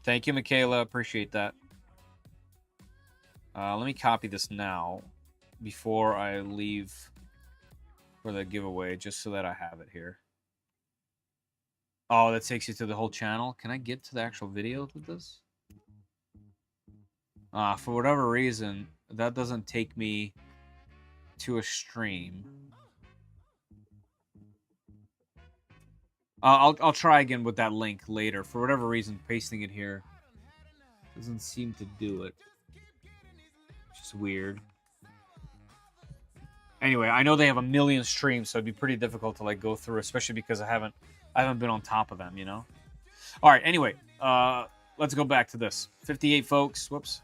Thank you, Michaela. Appreciate that. Let me copy this now before I leave for the giveaway, just so that I have it here. Oh, that takes you to the whole channel. Can I get to the actual video with this? For whatever reason, that doesn't take me to a stream. I'll try again with that link later. For whatever reason, pasting it here doesn't seem to do it. It's just weird. Anyway, I know they have a million streams, so it'd be pretty difficult to like go through, especially because I haven't been on top of them, you know. All right. Anyway, let's go back to this. 58 folks. Whoops.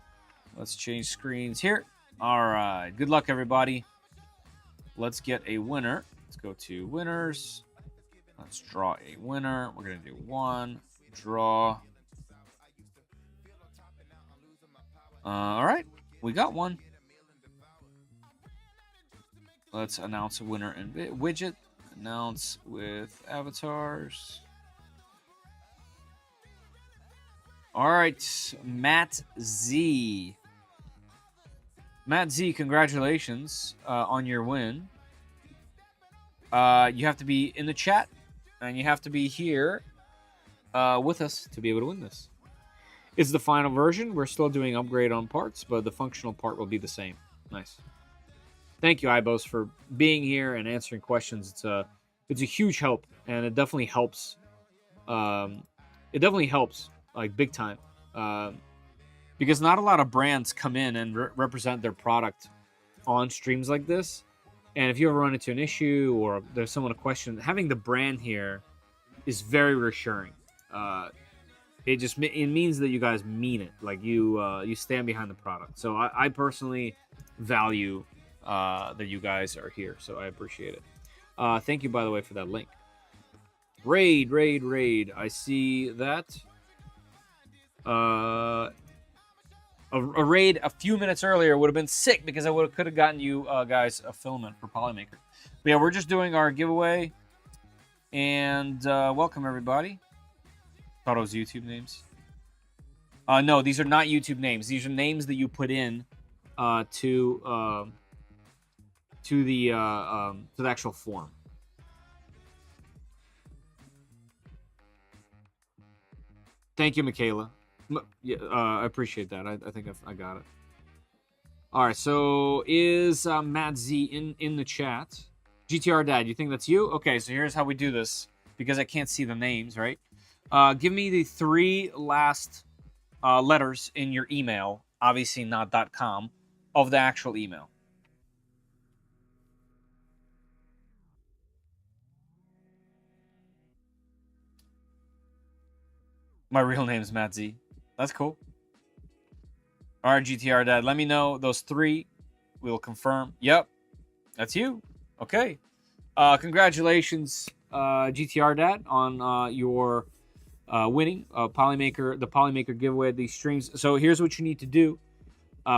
Let's change screens here. All right. Good luck, everybody. Let's get a winner. Let's go to winners. Let's draw a winner. We're going to do one. Draw. All right. We got one. Let's announce a winner in widget. Announce with avatars. All right. Matt Z. Matt Z, congratulations on your win. You have to be in the chat, and you have to be here with us to be able to win this. It's the final version. We're still doing upgrade on parts, but the functional part will be the same. Nice. Thank you, Eibos, for being here and answering questions. It's a huge help, and it definitely helps. Like big time. Because not a lot of brands come in and represent their product on streams like this. And if you ever run into an issue or there's someone a question, having the brand here is very reassuring. It means that you guys mean it. Like you stand behind the product. So I personally value that you guys are here. So I appreciate it. Thank you, by the way, for that link. Raid. I see that. A raid a few minutes earlier would have been sick because I could have gotten you guys a filament for Polymaker. But yeah, we're just doing our giveaway. And welcome, everybody. Thought it was YouTube names. No, these are not YouTube names. These are names that you put in to the actual form. Thank you, Michaela. Yeah, I appreciate that. I think I got it. All right, so is Matt Z in the chat? GTR Dad, you think that's you? Okay, so here's how we do this, because I can't see the names, right? Give me the 3 last letters in your email, obviously not .com, of the actual email. My real name's Matt Z. That's cool. All right, GTR Dad, let me know those 3. We'll confirm. Yep, that's you. Okay. Congratulations, GTR Dad, on your winning the Polymaker giveaway at these streams. So here's what you need to do.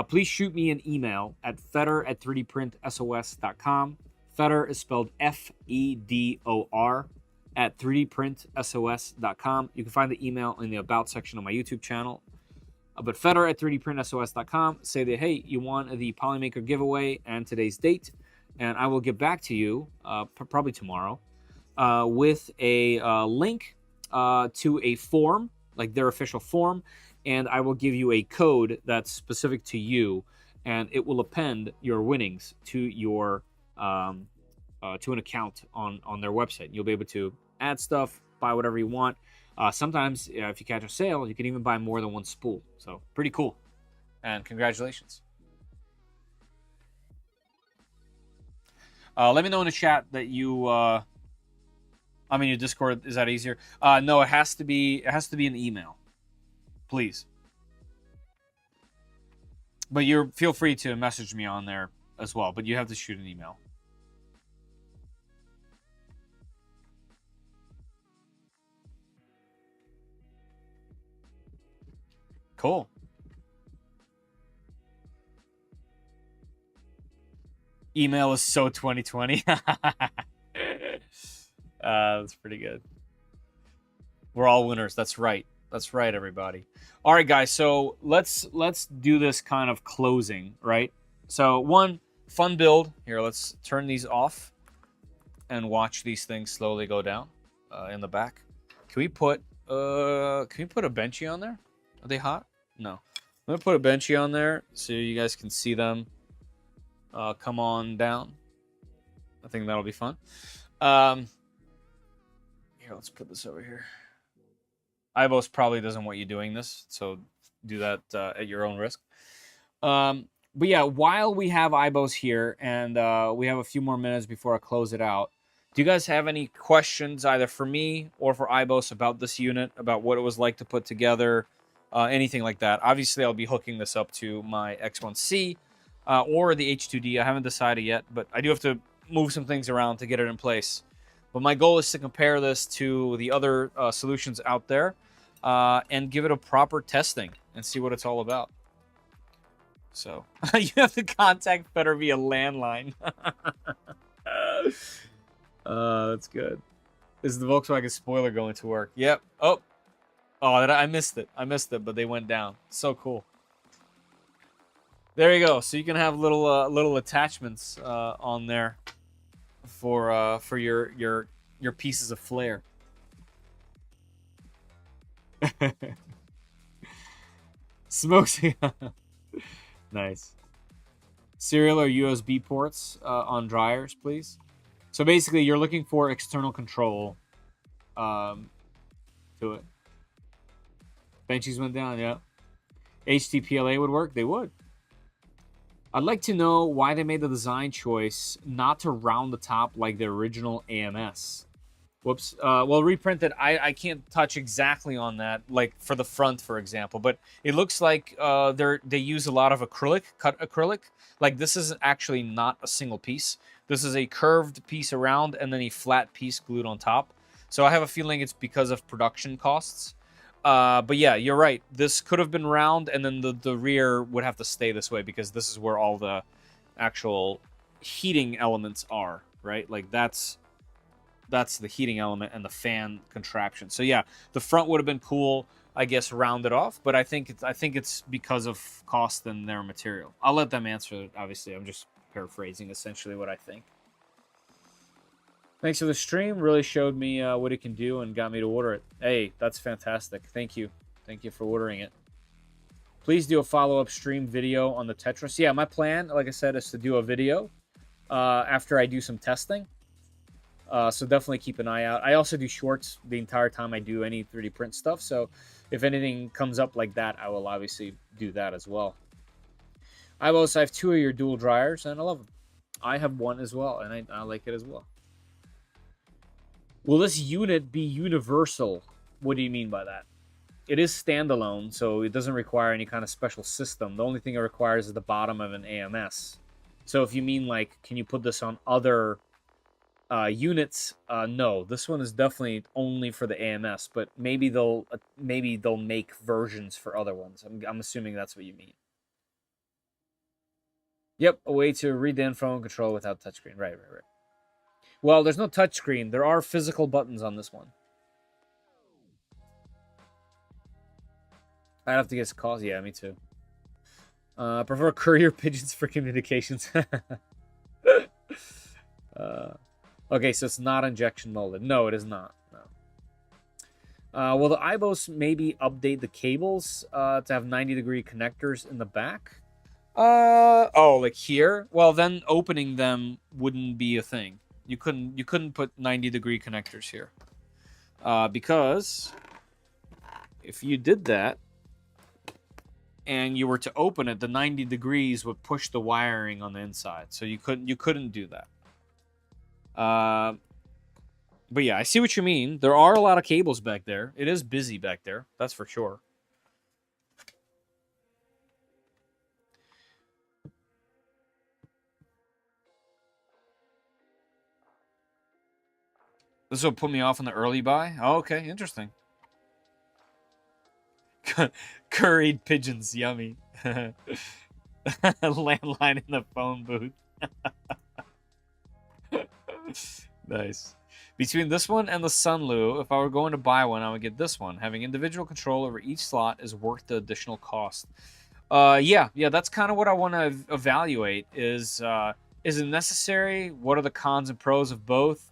Please shoot me an email at fedor@3dprintsos.com. Fedor is spelled Fedor at 3dprintsos.com. You can find the email in the About section of my YouTube channel. But Fedor at 3dprintsos.com. Say that, hey, you want the Polymaker giveaway and today's date. And I will get back to you probably tomorrow with a link to a form, like their official form. And I will give you a code that's specific to you. And it will append your winnings to your to an account on their website. You'll be able to add stuff, buy whatever you want. Sometimes, if you catch a sale, you can even buy more than one spool. So pretty cool. And congratulations. Let me know in the chat that you. I mean, your Discord, is that easier? No, it has to be an email, please. But feel free to message me on there as well, but you have to shoot an email. Cool. Email is so 2020. That's pretty good. We're all winners. That's right. That's right, everybody. All right, guys. So let's do this kind of closing, right? So one fun build here. Let's turn these off and watch these things slowly go down in the back. Can we put a benchy on there? Are they hot? No. I'm gonna put a benchy on there so you guys can see them come on down. I think that'll be fun. Here, let's put this over here. Eibos probably doesn't want you doing this, so do that at your own risk. But yeah, while we have Eibos here, and we have a few more minutes before I close it out, do you guys have any questions either for me or for Eibos about this unit, about what it was like to put together, anything like that? Obviously, I'll be hooking this up to my X1C or the H2D. I haven't decided yet, but I do have to move some things around to get it in place. But my goal is to compare this to the other solutions out there and give it a proper testing and see what it's all about. So you have to contact better via landline. That's good. Is the Volkswagen spoiler going to work? Yep. Oh, I missed it. I missed it, but they went down. So cool. There you go. So you can have little attachments on there for your pieces of flair. Smokes. Nice. Serial or USB ports on dryers, please. So basically, you're looking for external control to it. Benchies went down, yeah. HTPLA would work? They would. I'd like to know why they made the design choice not to round the top like the original AMS. Whoops. Well, reprinted, I can't touch exactly on that, like for the front, for example. But it looks like they use a lot of acrylic, cut acrylic. Like this is actually not a single piece. This is a curved piece around and then a flat piece glued on top. So I have a feeling it's because of production costs. But yeah, you're right. This could have been round, and then the rear would have to stay this way because this is where all the actual heating elements are, right? Like that's the heating element and the fan contraption. So yeah, the front would have been cool, I guess, rounded off. But I think it's because of cost and their material. I'll let them answer it. Obviously, I'm just paraphrasing essentially what I think. Thanks for the stream. Really showed me what it can do and got me to order it. Hey, that's fantastic. Thank you. Thank you for ordering it. Please do a follow-up stream video on the Tetras. Yeah, my plan, like I said, is to do a video after I do some testing. So definitely keep an eye out. I also do shorts the entire time I do any 3D print stuff. So if anything comes up like that, I will obviously do that as well. I have 2 of your dual dryers, and I love them. I have one as well, and I like it as well. Will this unit be universal? What do you mean by that? It is standalone, so it doesn't require any kind of special system. The only thing it requires is the bottom of an AMS. So if you mean, like, can you put this on other units? No, this one is definitely only for the AMS, but maybe they'll make versions for other ones. I'm assuming that's what you mean. Yep, a way to read the info and control without touchscreen. Right. Well, there's no touchscreen. There are physical buttons on this one. I'd have to guess cost. Yeah, me too. I prefer courier pigeons for communications. Okay, so it's not injection molded. No, it is not. No. Will the Eibos maybe update the cables to have 90-degree connectors in the back? Oh, like here? Well, then opening them wouldn't be a thing. You couldn't put 90-degree connectors here. Because if you did that and you were to open it, the 90 degrees would push the wiring on the inside. So you couldn't do that. But yeah, I see what you mean. There are a lot of cables back there. It is busy back there. That's for sure. This will put me off on the early buy. Oh, okay, interesting. Curried pigeons, yummy. Landline in the phone booth. Nice. Between this one and the Sunlu, if I were going to buy one, I would get this one. Having individual control over each slot is worth the additional cost. Yeah, that's kind of what I want to evaluate. Is it necessary? What are the cons and pros of both?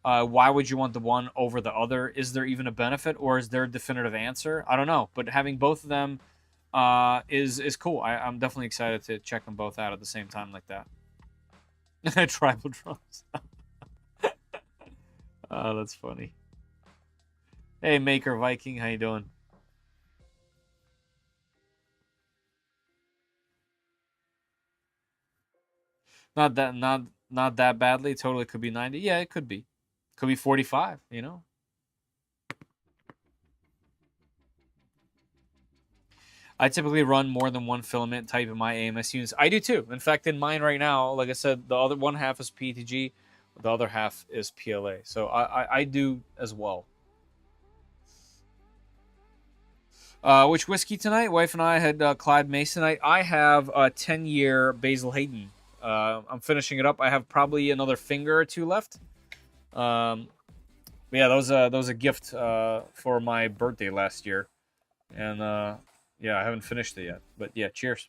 Why would you want the one over the other? Is there even a benefit, or is there a definitive answer? I don't know, but having both of them is cool. I'm definitely excited to check them both out at the same time like that. Tribal drums. Oh, that's funny. Hey, Maker Viking, how you doing? Not that badly. Totally could be 90. Yeah, it could be. Could be 45, you know? I typically run more than one filament type in my AMS units. I do too. In fact, in mine right now, like I said, the other one half is PETG, the other half is PLA. So I do as well. Which whiskey tonight? Wife and I had Clyde Masonite. I have a 10-year Basil Hayden. I'm finishing it up. I have probably another finger or two left. But yeah, that was a gift for my birthday last year, and yeah, I haven't finished it yet. But yeah, cheers.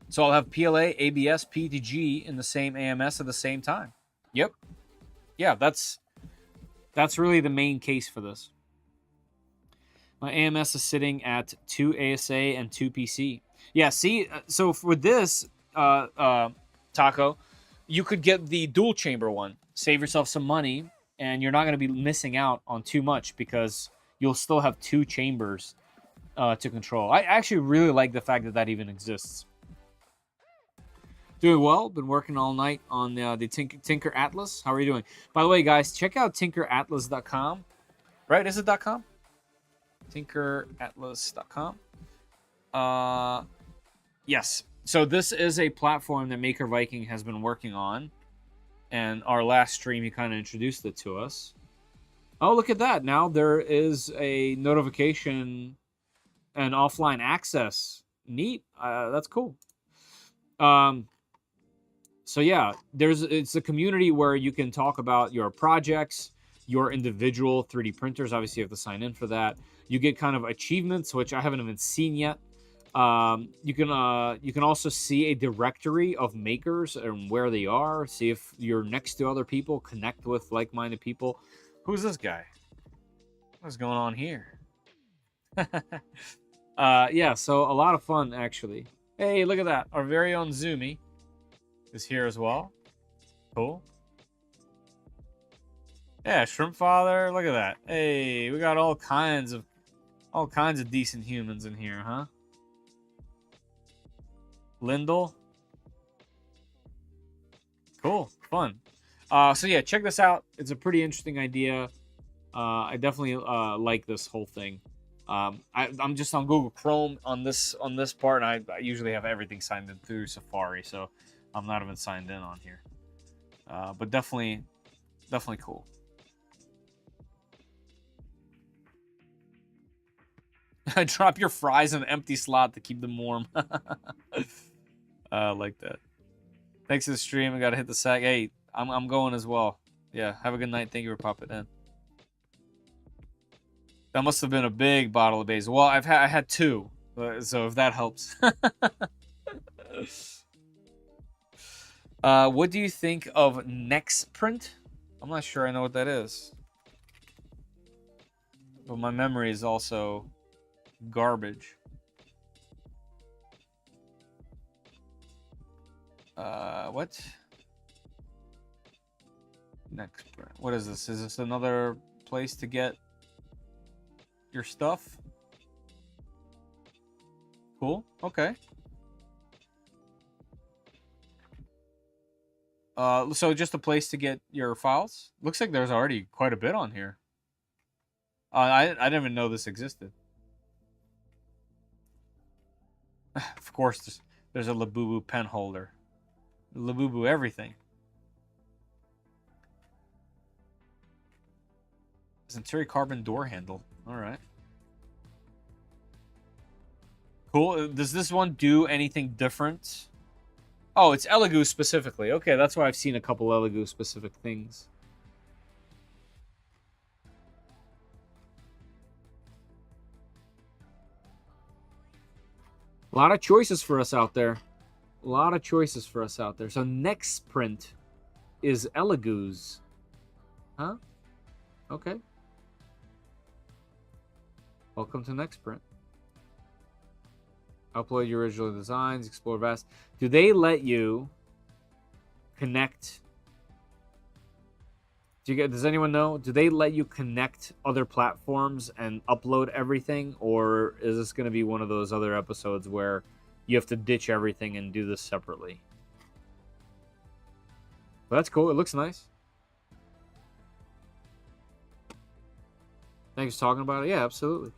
So I'll have PLA, ABS, PTG in the same AMS at the same time. Yep. Yeah, that's really the main case for this. My AMS is sitting at 2 ASA and 2 PC. Yeah, see, so with this, Taco, you could get the dual chamber one. Save yourself some money, and you're not going to be missing out on too much because you'll still have 2 chambers to control. I actually really like the fact that that even exists. Doing well. Been working all night on the Tinker Atlas. How are you doing? By the way, guys, check out tinkeratlas.com. Right? Is it .com? tinkeratlas.com. Yes. So this is a platform that Maker Viking has been working on. And our last stream, he kind of introduced it to us. Oh, look at that. Now there is a notification and offline access. Neat. That's cool. So yeah, it's a community where you can talk about your projects, your individual 3D printers. Obviously, you have to sign in for that. You get kind of achievements, which I haven't even seen yet. You can also see a directory of makers and where they are. See if you're next to other people, connect with like-minded people. Who's this guy? What's going on here? Yeah, so a lot of fun actually. Hey, look at that! Our very own Zoomy is here as well. Cool. Yeah, Shrimp Father. Look at that. Hey, we got all kinds of decent humans in here, huh? Lindell. Cool. Fun. So yeah, check this out. It's a pretty interesting idea. I definitely like this whole thing. I'm just on Google Chrome on this part, and I usually have everything signed in through Safari, so I'm not even signed in on here. But definitely cool. Drop your fries in an empty slot to keep them warm. I like that. Thanks for the stream. I gotta hit the sack. Hey, I'm going as well. Yeah, have a good night. Thank you for popping in. That must have been a big bottle of basil. Well, I had 2, so if that helps. What do you think of Nexprint? I'm not sure I know what that is, but my memory is also garbage. What? Nexprint. What is this? Is this another place to get your stuff? Cool. Okay. So just a place to get your files? Looks like there's already quite a bit on here. I didn't even know this existed. Of course, there's a Labubu pen holder. Labubu everything. Centauri carbon door handle. All right. Cool. Does this one do anything different? Oh, it's Elegoo specifically. Okay, that's why I've seen a couple Elegoo specific things. A lot of choices for us out there. A lot of choices for us out there. So next print is Elegoo's. Huh? Okay. Welcome to next print. Upload your original designs, explore vast. Do they let you connect? Does anyone know? Do they let you connect other platforms and upload everything? Or is this going to be one of those other episodes where you have to ditch everything and do this separately? But that's cool. It looks nice. Thanks for talking about it. Yeah, absolutely.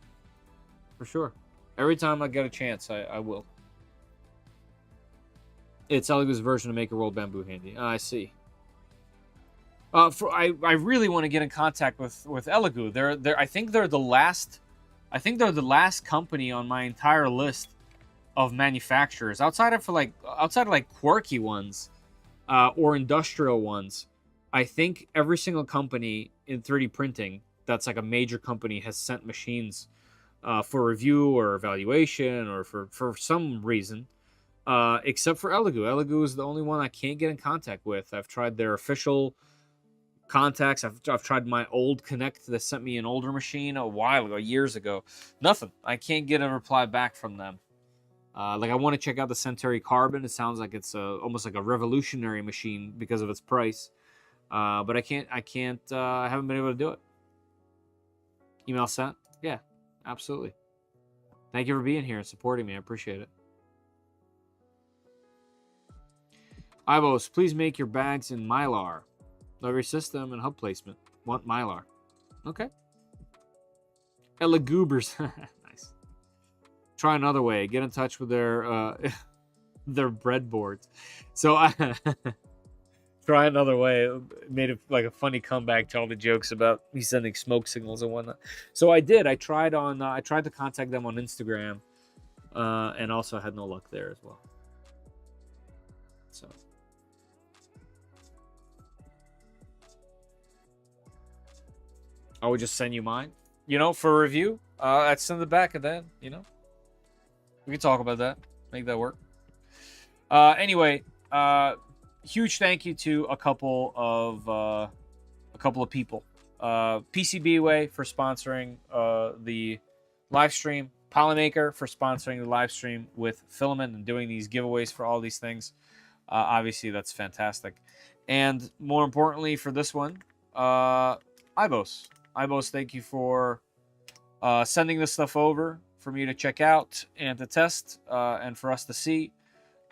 For sure. Every time I get a chance, I will. It's Elegoo's version of Make a Roll Bamboo Handy. I see. I really want to get in contact with Elegoo. I think they're the last. I think they're the last company on my entire list of manufacturers outside of quirky ones, or industrial ones. I think every single company in 3D printing that's like a major company has sent machines for review or evaluation or for some reason, except for Elegoo. Elegoo is the only one I can't get in contact with. I've tried their official contacts. I've tried my old Connect that sent me an older machine a while ago, years ago. Nothing. I can't get a reply back from them. Like I want to check out the Centauri Carbon. It sounds like it's almost like a revolutionary machine because of its price. But I can't. I haven't been able to do it. Email sent. Yeah, absolutely. Thank you for being here and supporting me. I appreciate it. Eibos, please make your bags in Mylar. Library system and hub placement. Want Mylar. Okay. Elegoobers. Nice. Try another way. Get in touch with their their breadboards. So I try another way. Made it like a funny comeback to all the jokes about me sending smoke signals and whatnot. So I did. I tried to contact them on Instagram, and also had no luck there as well. So I would just send you mine, for review. I'd send it back, and then we can talk about that, make that work. Anyway, huge thank you to a couple of people. PCBWay for sponsoring the live stream. Polymaker for sponsoring the live stream with Filament and doing these giveaways for all these things. Obviously, that's fantastic. And more importantly, for this one, Eibos. Eibos, thank you for sending this stuff over for me to check out and to test and for us to see.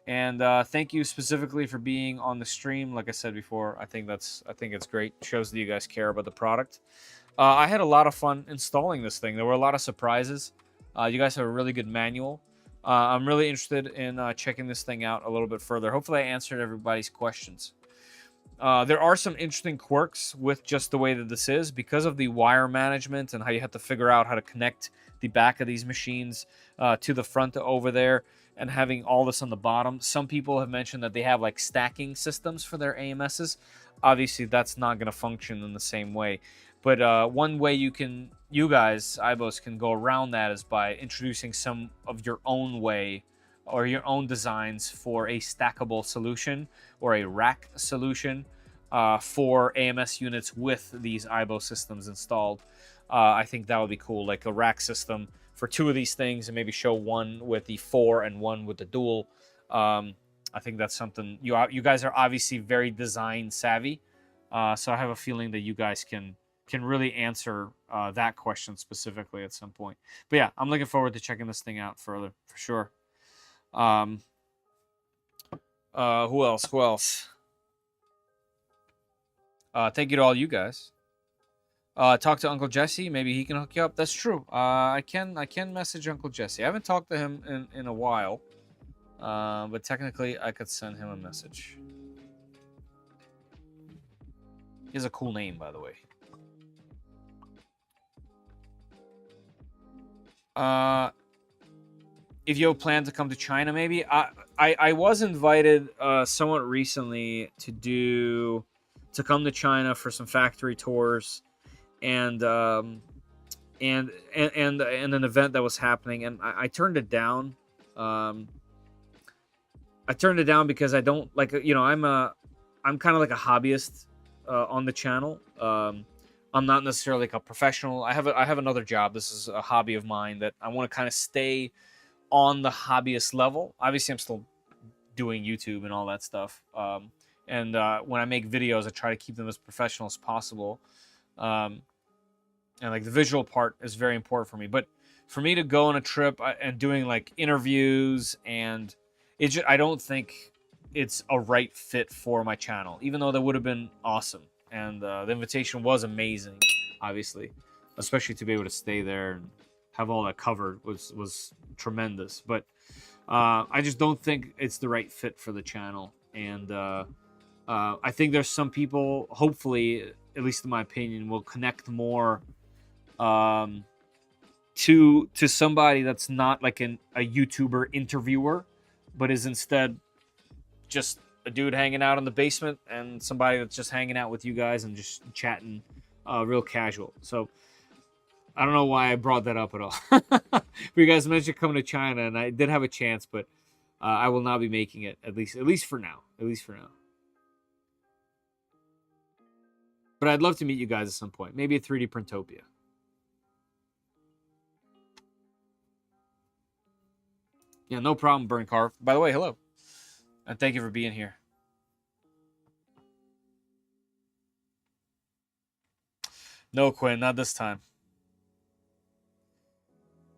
And thank you specifically for being on the stream. Like I said before, I think it's great. It shows that you guys care about the product. I had a lot of fun installing this thing. There were a lot of surprises. You guys have a really good manual. I'm really interested in checking this thing out a little bit further. Hopefully I answered everybody's questions. There are some interesting quirks with just the way that this is because of the wire management and how you have to figure out how to connect the back of these machines to the front over there and having all this on the bottom. Some people have mentioned that they have like stacking systems for their AMSs. Obviously, that's not going to function in the same way. But one way you guys, Eibos, can go around that is by introducing some of your own way or your own designs for a stackable solution or a rack solution for AMS units with these Eibos systems installed. I think that would be cool, like a rack system for two of these things and maybe show one with the 4 and one with the dual. I think that's something you guys are obviously very design savvy. So I have a feeling that you guys can really answer that question specifically at some point. But yeah, I'm looking forward to checking this thing out further for sure. Who else? Thank you to all you guys. Talk to Uncle Jesse. Maybe he can hook you up. That's true. I can message Uncle Jesse. I haven't talked to him in a while. But technically, I could send him a message. He has a cool name, by the way. If you plan to come to China, maybe I was invited somewhat recently to come to China for some factory tours and an event that was happening, and I turned it down. I turned it down because I don't like, you know, I'm kind of like a hobbyist on the channel. I'm not necessarily like a professional. I have another job. This is a hobby of mine that I want to kind of stay on the hobbyist level. Obviously, I'm still doing YouTube and all that stuff. And when I make videos, I try to keep them as professional as possible. And like the visual part is very important for me. But for me to go on a trip and doing like interviews, and I don't think it's a right fit for my channel, even though that would have been awesome. And the invitation was amazing, obviously, especially to be able to stay there and have all that covered was tremendous. But I just don't think it's the right fit for the channel. And I think there's some people, hopefully, at least in my opinion, will connect more to somebody that's not like a YouTuber interviewer, but is instead just a dude hanging out in the basement, and somebody that's just hanging out with you guys and just chatting real casual. So I don't know why I brought that up at all. But you guys mentioned coming to China, and I did have a chance, but I will not be making it, at least for now. At least for now. But I'd love to meet you guys at some point. Maybe a 3D Printopia. Yeah, no problem, Burn Carve. By the way, hello. And thank you for being here. No, Quinn, not this time.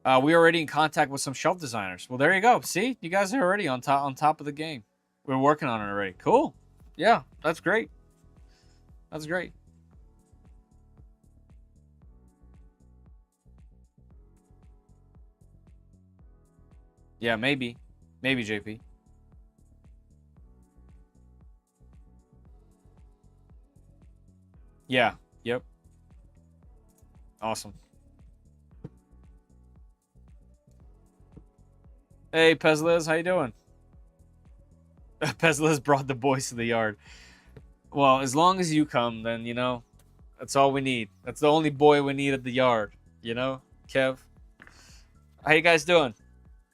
We're already in contact with some shelf designers. Well, there you go. See, you guys are already on top of the game. We're working on it already. Cool. Yeah, that's great. That's great. Yeah, maybe, JP. Yeah. Yep. Awesome. Hey, Pezliz, how you doing? Pezliz brought the boys to the yard. Well, as long as you come, then, you know, that's all we need. That's the only boy we need at the yard, you know, Kev? How you guys doing?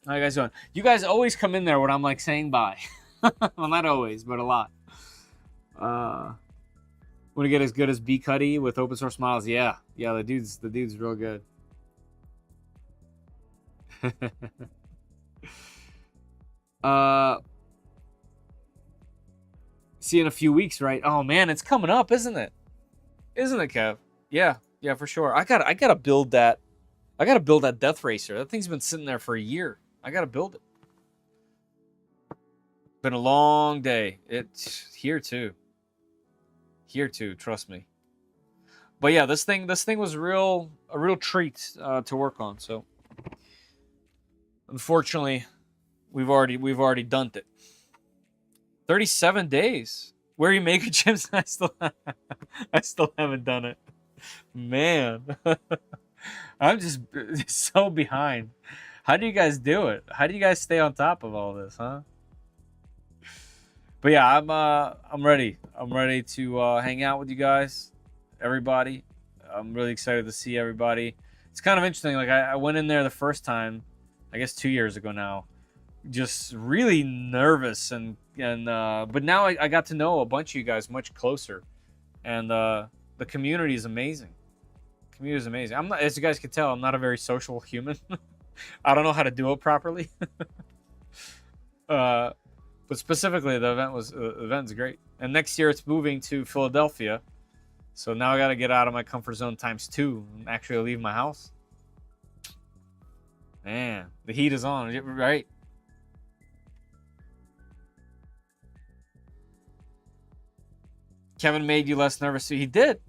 How you guys doing? You guys always come in there when I'm, like, saying bye. Well, not always, but a lot. Want to get as good as B Cuddy with open source models? Yeah. Yeah, the dude's real good. See you in a few weeks, right? Oh man, it's coming up, isn't it? Isn't it, Kev? Yeah, for sure. I gotta build that. I gotta build that Death Racer. That thing's been sitting there for a year. I gotta build it. Been a long day. It's here too. Here too, trust me. But yeah, this thing was a real treat to work on. So unfortunately, we've already done it. 37 days. Where you make a chips? I still haven't done it. Man, I'm just so behind. How do you guys do it? How do you guys stay on top of all this, huh? But yeah, I'm ready. I'm ready to hang out with you guys, everybody. I'm really excited to see everybody. It's kind of interesting. Like I went in there the first time, I guess 2 years ago now, just really nervous and but now I got to know a bunch of you guys much closer, and the community is amazing. The community is amazing. I'm not, as you guys can tell, I'm not a very social human. I don't know how to do it properly. But specifically, the event's great. And next year it's moving to Philadelphia, so now I got to get out of my comfort zone ×2 and actually leave my house. Man, the heat is on, right? Kevin made you less nervous. He did.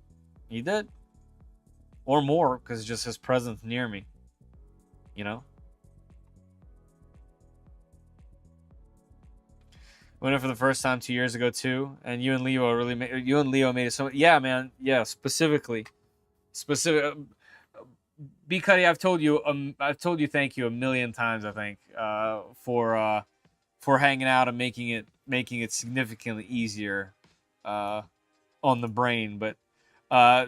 Or more, because just his presence near me. You know? Went in for the first time 2 years ago too, and you and Leo really made it so. Yeah, man. Yeah, specific. B Cuddy, I've told you thank you a million times. I think for hanging out and making it significantly easier on the brain. But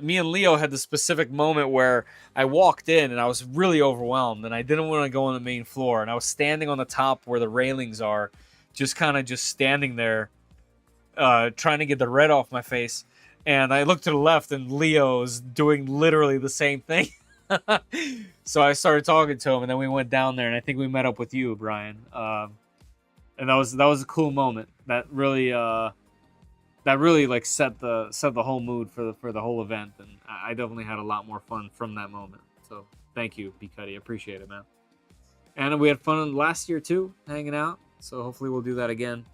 me and Leo had the specific moment where I walked in and I was really overwhelmed and I didn't want to go on the main floor, and I was standing on the top where the railings are, just standing there, trying to get the red off my face. And I looked to the left and Leo's doing literally the same thing. So I started talking to him, and then we went down there, and I think we met up with you, Brian. And that was a cool moment. That really like set the whole mood for the whole event, and I definitely had a lot more fun from that moment. So thank you, B Cuddy. I appreciate it, man. And we had fun last year too, hanging out. So hopefully we'll do that again.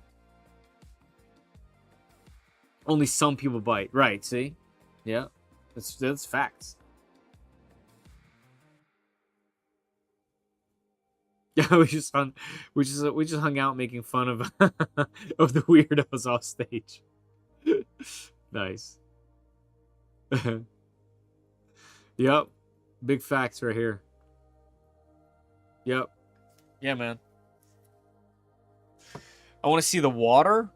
Only some people bite, right? See, yeah, that's facts. Yeah, we just hung out making fun of of the weirdos off stage. Nice. Yep. Big facts right here. Yep. Yeah, man. I want to see the water?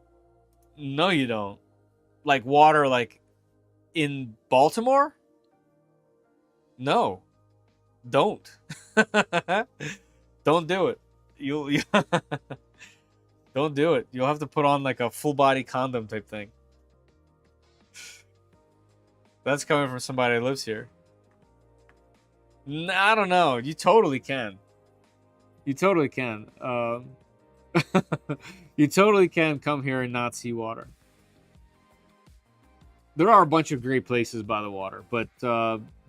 No, you don't. Like water like in Baltimore? No. Don't. Don't do it. You'll don't do it. You'll have to put on like a full body condom type thing. That's coming from somebody that lives here. I don't know. You totally can. You totally can. You totally can come here and not see water. There are a bunch of great places by the water, but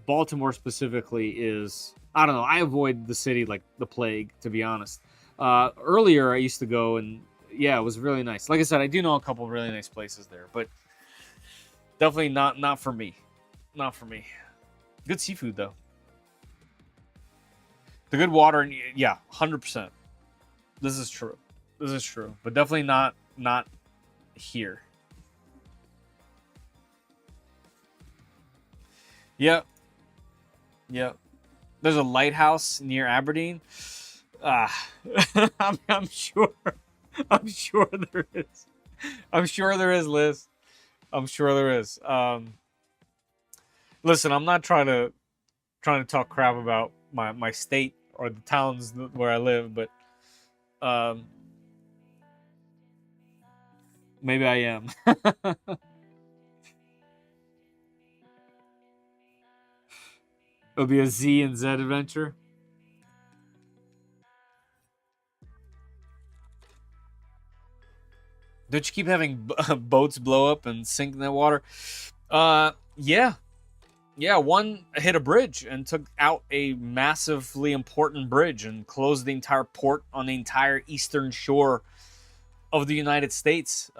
Baltimore specifically is, I don't know, I avoid the city like the plague, to be honest. Earlier, I used to go, and yeah, it was really nice. Like I said, I do know a couple of really nice places there, but definitely not for me. Not for me. Good seafood, though. The good water, yeah, 100%. This is true. This is true. But definitely not here. Yep. Yep. There's a lighthouse near Aberdeen. I'm sure. I'm sure there is. I'm sure there is, Liz. I'm sure there is. Listen, I'm not trying to talk crap about my state or the towns where I live, but maybe I am. It'll be a Z and Z adventure. Don't you keep having boats blow up and sink in that water? Yeah. Yeah, one hit a bridge and took out a massively important bridge and closed the entire port on the entire eastern shore of the United States.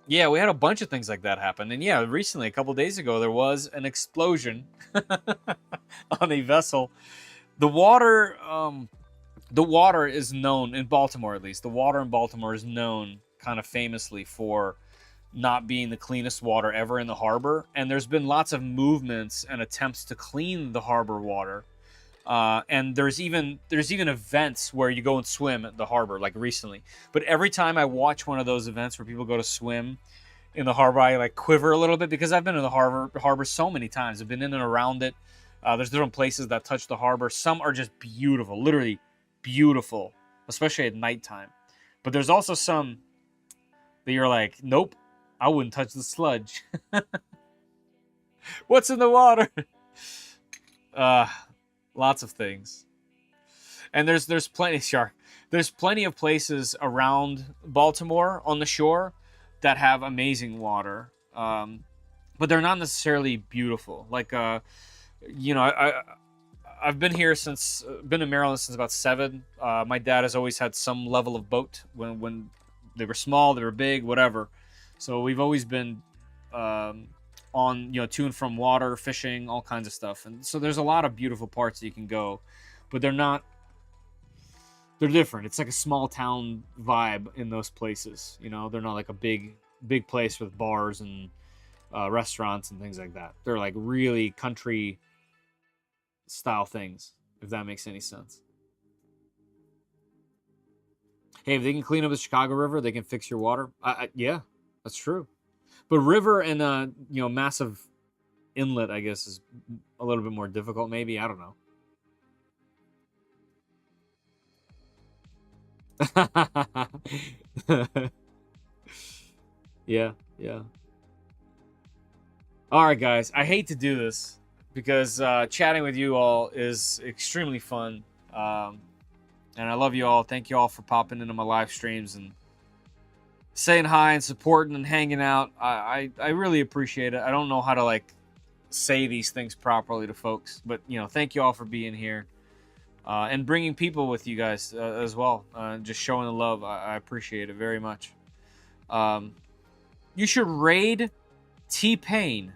Yeah, we had a bunch of things like that happen. And yeah, recently, a couple days ago, there was an explosion on a vessel. The water is known, in Baltimore at least, the water in Baltimore is known kind of famously for not being the cleanest water ever in the harbor. And there's been lots of movements and attempts to clean the harbor water. And there's even events where you go and swim at the harbor, like recently. But every time I watch one of those events where people go to swim in the harbor, I like quiver a little bit, because I've been in the harbor so many times. I've been in and around it. There's different places that touch the harbor. Some are just beautiful, literally beautiful, especially at nighttime. But there's also some that you're like, nope, I wouldn't touch the sludge. What's in the water? Lots of things. And there's plenty, shark. There's plenty of places around Baltimore on the shore that have amazing water. But they're not necessarily beautiful. Like I've been here been in Maryland since about 7. My dad has always had some level of boat when they were small, they were big, whatever. So we've always been on, to and from water, fishing, all kinds of stuff. And so there's a lot of beautiful parts that you can go, but they're not they're different. It's like a small town vibe in those places. You know, they're not like a big place with bars and restaurants and things like that. They're like really country style things, if that makes any sense. Hey, if they can clean up the Chicago River, they can fix your water. Yeah, that's true. But river and massive inlet, I guess, is a little bit more difficult. Maybe, I don't know. Yeah. All right, guys. I hate to do this because chatting with you all is extremely fun. And I love you all. Thank you all for popping into my live streams and saying hi and supporting and hanging out. I really appreciate it. I don't know how to say these things properly to folks, but thank you all for being here and bringing people with you guys as well. Just showing the love. I appreciate it very much. You should raid T-Pain.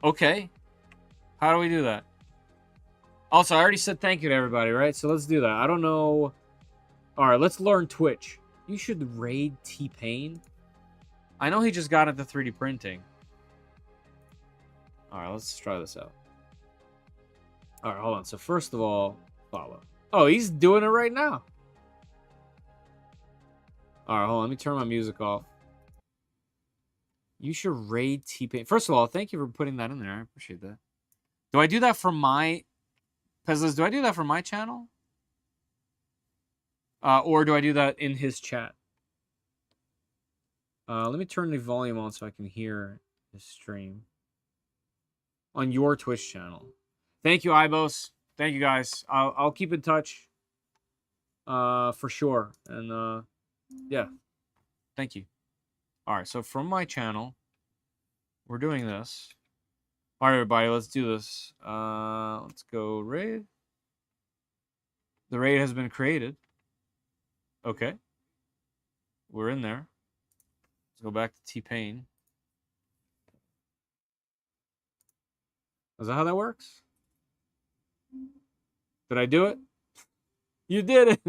Okay. How do we do that? Also, I already said thank you to everybody, right? So let's do that. I don't know. All right, let's learn Twitch. You should raid T-Pain. I know he just got into 3D printing. All right, let's try this out. All right, hold on. So first of all, follow. Oh, he's doing it right now. All right, hold on. Let me turn my music off. You should raid T-Pain. First of all, thank you for putting that in there. I appreciate that. Do I do that for my... Pezzas, do I do that for my channel? Or do I do that in his chat? Let me turn the volume on so I can hear his stream. On your Twitch channel. Thank you, Eibos. Thank you, guys. I'll keep in touch. For sure. And, yeah. Thank you. All right, so from my channel, we're doing this. All right, everybody, let's do this. Let's go raid. The raid has been created. Okay. We're in there. Let's go back to T-Pain. Is that how that works? Did I do it? You did it!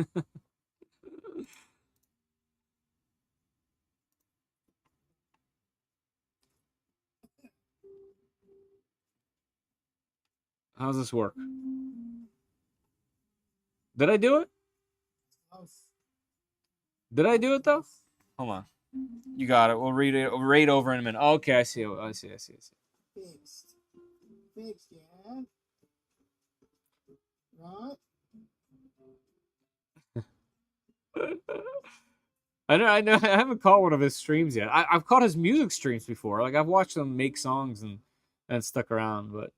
How does this work? Did I do it? Did I do it though? Hold on. You got it. We'll read it. We'll raid over in a minute. Okay, I see. I see. Fixed, yeah. Right. I know. I haven't caught one of his streams yet. I've caught his music streams before. Like I've watched him make songs and stuck around, but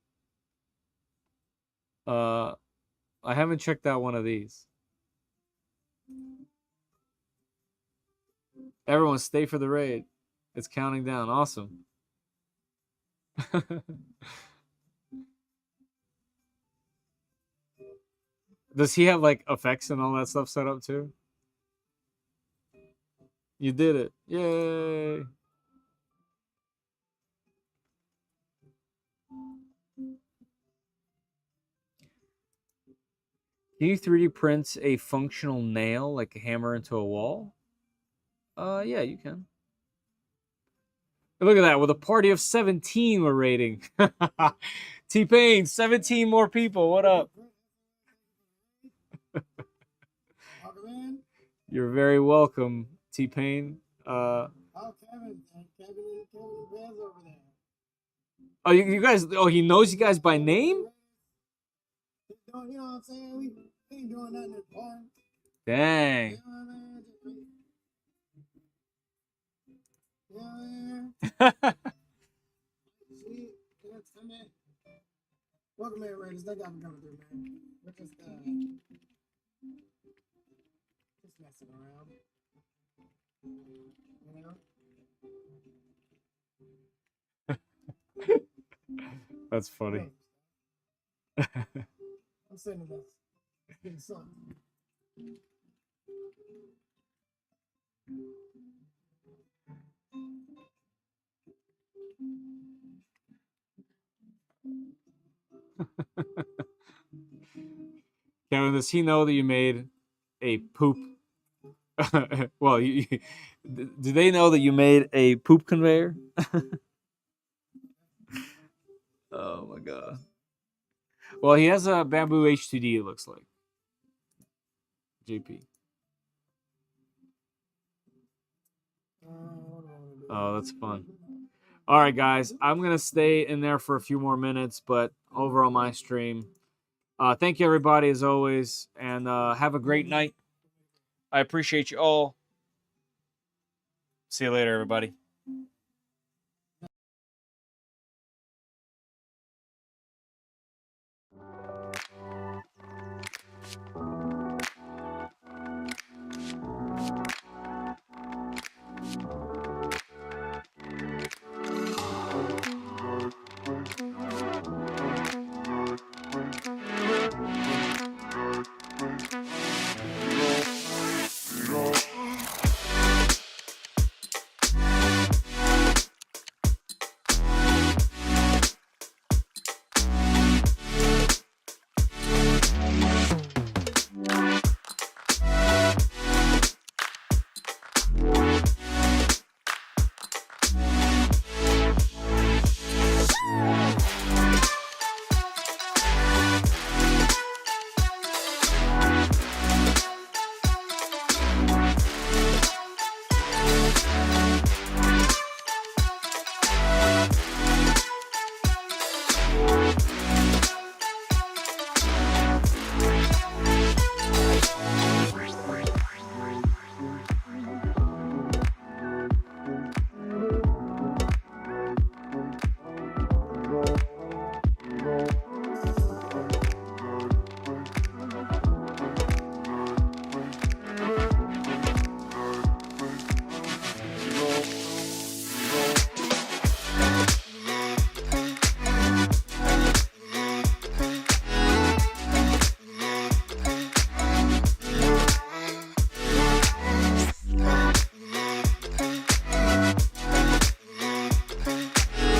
I haven't checked out one of these. Everyone, stay for the raid. It's counting down. Awesome. Does he have like effects and all that stuff set up too? You did it. Yay. Can you 3D print a functional nail, like a hammer into a wall? Yeah, you can. Look at that. With a party of 17 we're rating. T-Pain, 17 more people. What up? You're very welcome, T-Pain. Oh, you guys. Oh, he knows you guys by name? You know what I'm saying? We ain't doing nothing important. Dang. Welcome in, Raiders. They got me coming through, man. We're just messing around. You know? That's funny. I'm sending this. Getting something. Kevin, does he know that you made a poop? Well, do they know that you made a poop conveyor? Oh my god. Well, he has a bamboo H2D. It looks like JP. Oh, that's fun. All right, guys, I'm gonna stay in there for a few more minutes, but over on my stream. Thank you, everybody, as always, and have a great night. I appreciate you all. See you later, everybody.